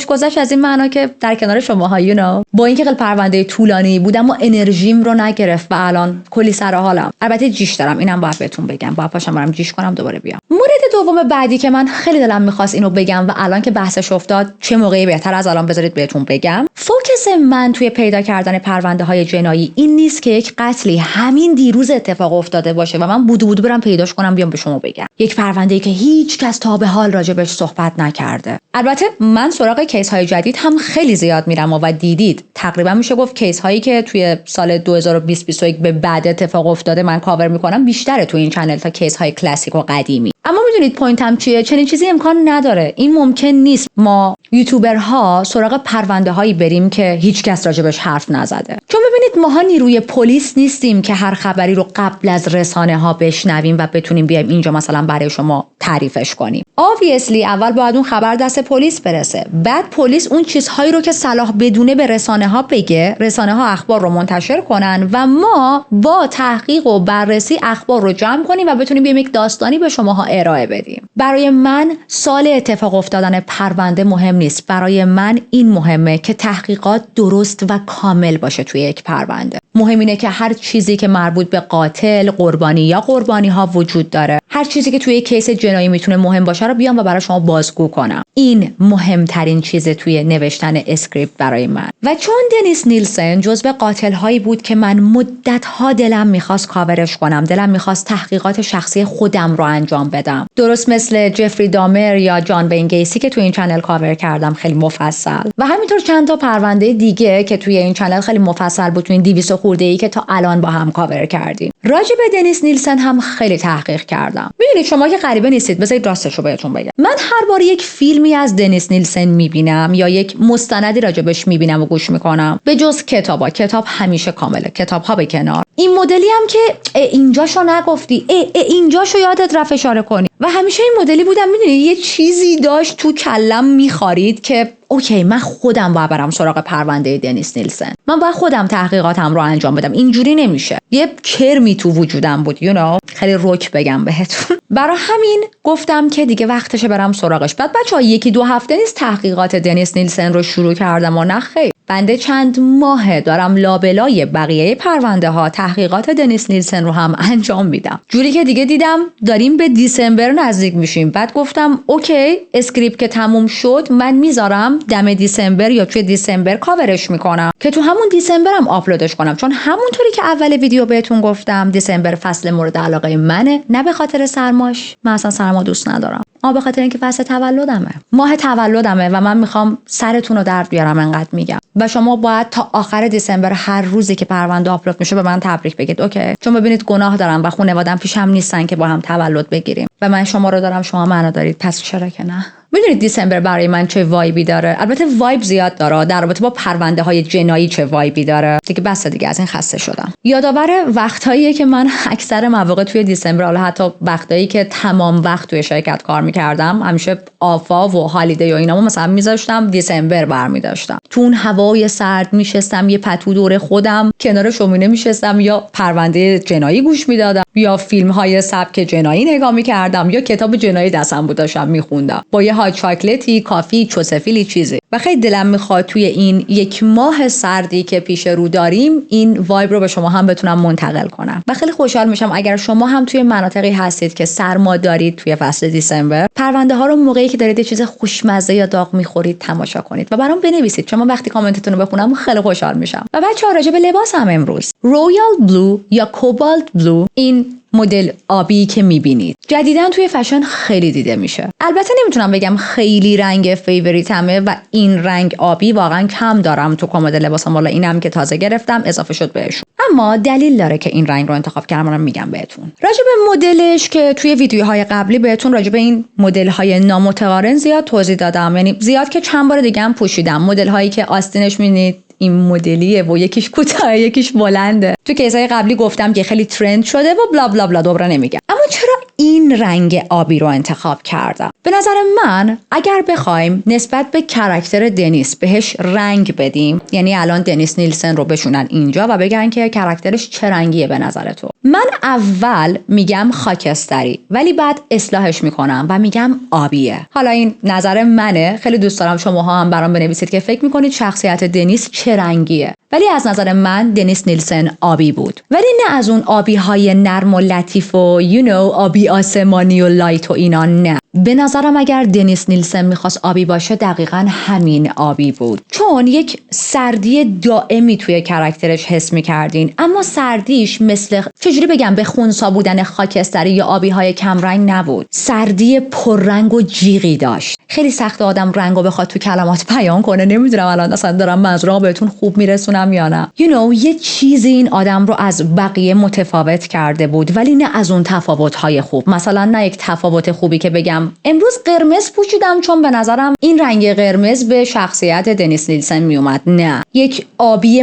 گذشت از این معنا که در کنار شماها با اینکه خیلی پرونده طولانی بود اما انرژیم رو نگرفت و الان کلی سر حالم. البته جیش دارم، اینم باید بهتون بگم، باید پاشم برم جیش کنم دوباره بیام. مورد دوم بعدی که من خیلی دلم میخواست اینو بگم و الان که بحثش افتاد چه موقعی بهتر از الان بذارید بهتون بگم، فوکس من توی پیدا کردن پرونده های جنایی این نیست که یک قتلی همین دیروز اتفاق افتاده باشه و من بودو برم پیداش کنم بیام به شما بگم. یک پرونده‌ای که هیچ کس تا به حال راجبش صحبت نکرده. البته من سراغ کیس های جدید هم خیلی زیاد میرم و دیدید تقریبا میشه گفت کیس هایی که توی سال 2020-2021 به بعد اتفاق افتاده من کاور میکنم بیشتره تو این چنل تا کیس های کلاسیک و قدیمی. اما میدونید پوینتم چیه؟ چنین چیزی امکان نداره. این ممکن نیست ما یوتیوبرها سراغ پرونده هایی بریم که هیچ کس راجبش حرف نزده. چون ببینید ماها نیروی پلیس نیستیم که هر خبری رو قبل از رسانه ها بشنویم و بتونیم بیایم اینجا مثلا برای شما تعریفش کنیم. obviously اول باید اون خبر دست پلیس برسه، بعد پلیس اون چیزهایی رو که صلاح بدونه به رسانه ها بگه، رسانه ها اخبار رو منتشر کنن و ما با تحقیق و بررسی اخبار رو جمع کنیم و بتونیم بیایم یک داستانی به شماها ارائه بدیم. برای من سال اتفاق افتادن پرونده مهم نیست. برای من این مهمه که تحقیقات درست و کامل باشه توی یک پرونده. مهم اینه که هر چیزی که مربوط به قاتل، قربانی یا قربانی ها وجود داره، هر چیزی که توی یک کیس جنایی میتونه مهم باشه رو بیام و برای شما بازگو کنم. این مهمترین چیز توی نوشتن اسکریپت برای من. و چون دنیس نیلسن جزو قاتل هایی بود که من مدت‌ها دلم میخواست کاورش کنم، دلم میخواست تحقیقات شخصی خودم رو انجام بدم، درست مثل جفری دامر یا جان وین گیسی که توی این چنل کاور کردم خیلی مفصل، و همینطور چند تا پرونده دیگه که توی این چنل خیلی مفصل بود، توی این 200 خورده‌ای که تا الان با هم کاور کردیم. راجع به دنیس نیلسن هم خیلی تحقیق کردم. میدونید شما که غریبه نیستید، بذارید راستشو بهتون بگم. من هر بار یک فیلمی از دنیس نیلسن میبینم یا یک مستندی راجبش میبینم و گوش میکنم، به جز کتاب همیشه کامله، کتاب‌ها به کنار، این مدلی هم که اینجاشو نگفتی، اینجاشو یادت رفت اشاره کنی، و همیشه این مدلی بودم. میدونی یه چیزی داشت تو کلم میخارید که اوکی من خودم باید برم سراغ پرونده دنیس نیلسن، من باید خودم تحقیقاتم رو انجام بدم، اینجوری نمیشه. یه کرمی تو وجودم بود خیلی رک بگم بهتون. برای همین گفتم که دیگه وقتشه برم سراغش. بعد بچه‌ها 1-2 هفته نیست تحقیقات دنیس نیلسن رو شروع کردم و نه خیر، بنده چند ماهه دارم لابلای بقیه پرونده ها تحقیقات دنیس نیلسن رو هم انجام میدم، جوری که دیگه دیدم داریم به دیسمبر نزدیک میشیم. بعد گفتم اوکی اسکریپت که تموم شد من میذارم دم دیسمبر یا توی دیسمبر کاورش میکنم که تو همون دیسمبر هم آپلودش کنم، چون همونطوری که اول ویدیو بهتون گفتم دیسمبر فصل مورد علاقه منه، نه به خاطر سرماش، من اصلا سرما دوست ندارم، به خاطر اینکه فصل تولدمه، ماه تولدمه و من میخوام سرتون رو درد بیارم انقدر میگم، و شما باید تا آخر دیسمبر هر روزی که پرونده آپلود میشه به من تبریک بگید. اوکی؟ چون ببینید گناه دارم و خانواده‌ام پیشم نیستن که با هم تولد بگیریم و من شما رو دارم، شما منو دارید، پس چرا که نه. میدونید دیسمبر برای من چه وایبی داره؟ البته وایب زیاد داره، در رابطه با پرونده های جنایی چه وایبی داره. دیگه بس دیگه از این خسته شدم. یادآور وقتایی که من اکثر مواقع توی دیسمبر، حالا حتی وقتایی که تمام وقت توی شرکت کار میکردم، همیشه آفا و هالیدی و اینامو مثلا میذاشتم دیسمبر برمی‌داشتم. تو اون هوای سرد میشستم یه پتو دور خودم کنار شومینه میشستم، یا پرونده جنایی گوش میدادم، یا فیلم های سبک جنایی نگاه میکردم، یا کتاب جنایی دستم بود داشتم میخوندم با یه هات چاکلتی، کافی، چوسفیلی چیزی. و خیلی دلم میخواد توی این یک ماه سردی که پیش رو داریم این وایب رو به شما هم بتونم منتقل کنم. و خیلی خوشحال میشم اگر شما هم توی مناطقی هستید که سرما دارید توی فصل دیسمبر، پرونده ها رو موقعی که دارید یه چیز خوشمزه یا داغ میخورید تماشا کنید و برام بنویسید، چون من وقتی کامنتتون رو بخونم خیلی خوشحال میشم. و بچه‌ها راجع به لباس هم امروز رویال بلو یا کوبالت بلو، این مدل آبی که میبینید جدیداً توی فشن خیلی دیده میشه. البته نمیتونم بگم خیلی رنگ فیوریتمه و این رنگ آبی واقعا کم دارم تو کمد لباسم، والا اینم که تازه گرفتم اضافه شد بهشون، اما دلیل داره که این رنگ رو انتخاب کردم. من میگم بهتون راجع به مدلش که توی ویدیوهای قبلی بهتون راجع به این مدل‌های نامتقارن زیاد توضیح دادم، یعنی زیاد که چند بار دیگه هم پوشیدم. مدل‌هایی که آستینش می‌بینید این مدلیه و یکیش کوتاه یکیش بلنده. تو کیسای قبلی گفتم که خیلی ترند شده و بلا بلا بلا، دوباره نمیگم. اما چرا این رنگ آبی رو انتخاب کردم؟ به نظر من اگر بخوایم نسبت به کاراکتر دنیس بهش رنگ بدیم، یعنی الان دنیس نیلسن رو بشونن اینجا و بگن که کاراکترش چه رنگیه به نظر تو، من اول میگم خاکستری، ولی بعد اصلاحش میکنم و میگم آبیه. حالا این نظر منه، خیلی دوست دارم شماها هم برام بنویسید که فکر میکنید شخصیت دنیس چه رنگیه. ولی از نظر من دنیس نیلسن آبی بود، ولی نه از اون آبی های نرم و لطیف و آبی آسمانی و لایت و اینا، نه. به نظرم اگر دنیس نیلسن میخواست آبی باشه دقیقاً همین آبی بود، چون یک سردی دائمی توی کاراکترش حس میکردین، اما سردیش مثل چجوری بگم به خونسا بودن خاکستری یا آبی های کمرنگ نبود، سردی پررنگ و جیغی داشت. خیلی سخت آدم رنگو بخواد تو کلمات بیان کنه، نمیدونم الان اصلا دارم منظورم بهتون خوب میرسونم یا نه. یه چیزی این آدم رو از بقیه متفاوت کرده بود، ولی نه از اون تفاوت‌های خوب. مثلا نه یک تفاوت خوبی که بگم امروز قرمز پوشیدم چون به نظرم این رنگ قرمز به شخصیت دنیس نیلسن میومد، نه. یک آبی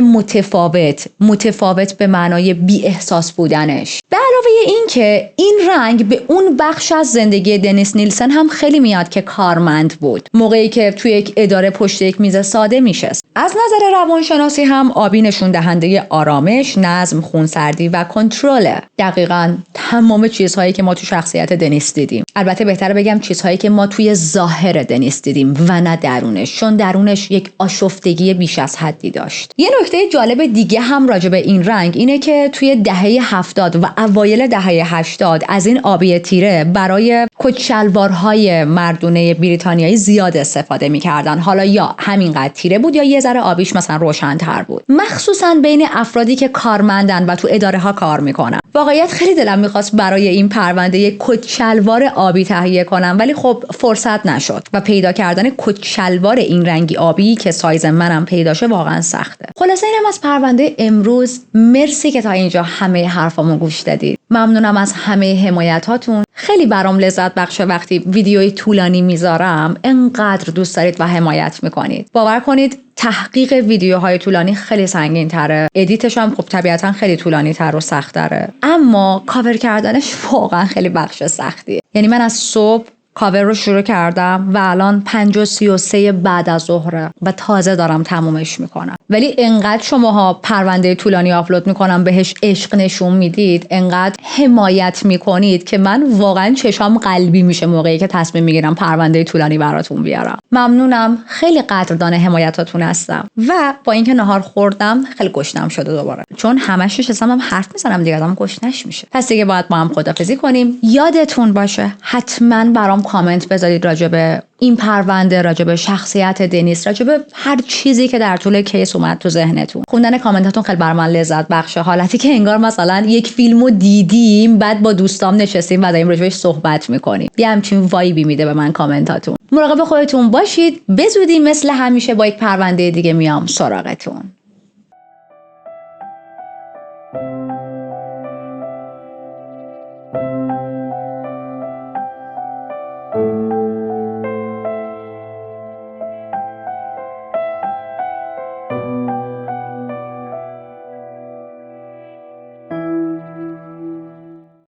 متفاوت به معنای بی احساس بودنش. به علاوه این که این رنگ به اون بخش از زندگی دنیس نیلسن هم خیلی میاد که کارمند بود، موقعی که توی یک اداره پشت یک میز ساده میشست. از نظر روانشناسی هم آبی نشون دهنده آرامش، نظم، خونسردی و کنترله. دقیقاً تمام چیزهایی که ما تو شخصیت دنیس دیدیم. البته بهتره بگم چیزهایی که ما توی ظاهر دنیس دیدیم و نه درونش، چون درونش یک آشفتگی بیش از حدی داشت. یه نکته جالب دیگه هم راجع به این رنگ اینه که توی دهه 70 و اوایل دهه 80 از این آبی تیره برای کت شلوارهای مردونه بریتانیایی زیاد استفاده می‌کردن. حالا یا همینقدر تیره بود یا یه ذره آبیش مثلا روشن‌تر بود، مخصوصا بین افرادی که کارمندن و تو اداره ها کار میکنن. واقعیت خیلی دلم میخواست برای این پرونده یک کت شلوار آبی تهیه کنم، ولی خب فرصت نشد و پیدا کردن کت شلوار این رنگی آبی که سایز منم پیدا شه واقعا سخته. خلاصه اینم از پرونده امروز. مرسی که تا اینجا همه حرفامو گوش دادید. ممنونم از همه حمایتاتون. خیلی برام لذت بخشه وقتی ویدیوی طولانی میذارم، انقدر دوست دارید و حمایت میکنید. باور کنید تحقیق ویدیوهای طولانی خیلی سنگین تره، ادیتش هم خب طبیعتا خیلی طولانی تر و سخت تره، اما کاور کردنش واقعا خیلی بخش سختیه. یعنی من از صبح کاور رو شروع کردم و الان 5:33 بعد از ظهره و تازه دارم تمومش میکنم. ولی انقدر شماها پرونده طولانی آپلود میکنم بهش عشق نشون میدید، انقدر حمایت میکنید که من واقعا چشام قلبی میشه موقعی که تصمیم میگیرم پرونده طولانی براتون بیارم. ممنونم، خیلی قدردان حمایتاتون هستم. و با اینکه نهار خوردم خیلی گشنم شده دوباره، چون همش نشستم حرف میزنم دیگه، آدم گشنش میشه. پس دیگه باید با هم خدافظی کنیم. یادتون باشه حتما برام کامنت بذارید راجع به این پرونده، راجع به شخصیت دنیس، راجع به هر چیزی که در طول کیس اومد تو ذهنتون. خوندن کامنتاتون خیلی بر من لذت بخشه، حالتی که انگار مثلا یک فیلمو دیدیم بعد با دوستام نشستیم و داریم راجعش صحبت میکنیم. یه همچین وایبی میده به من کامنتاتون. مراقب خودتون باشید. بزودی مثل همیشه با یک پرونده دیگه میام سراغتون.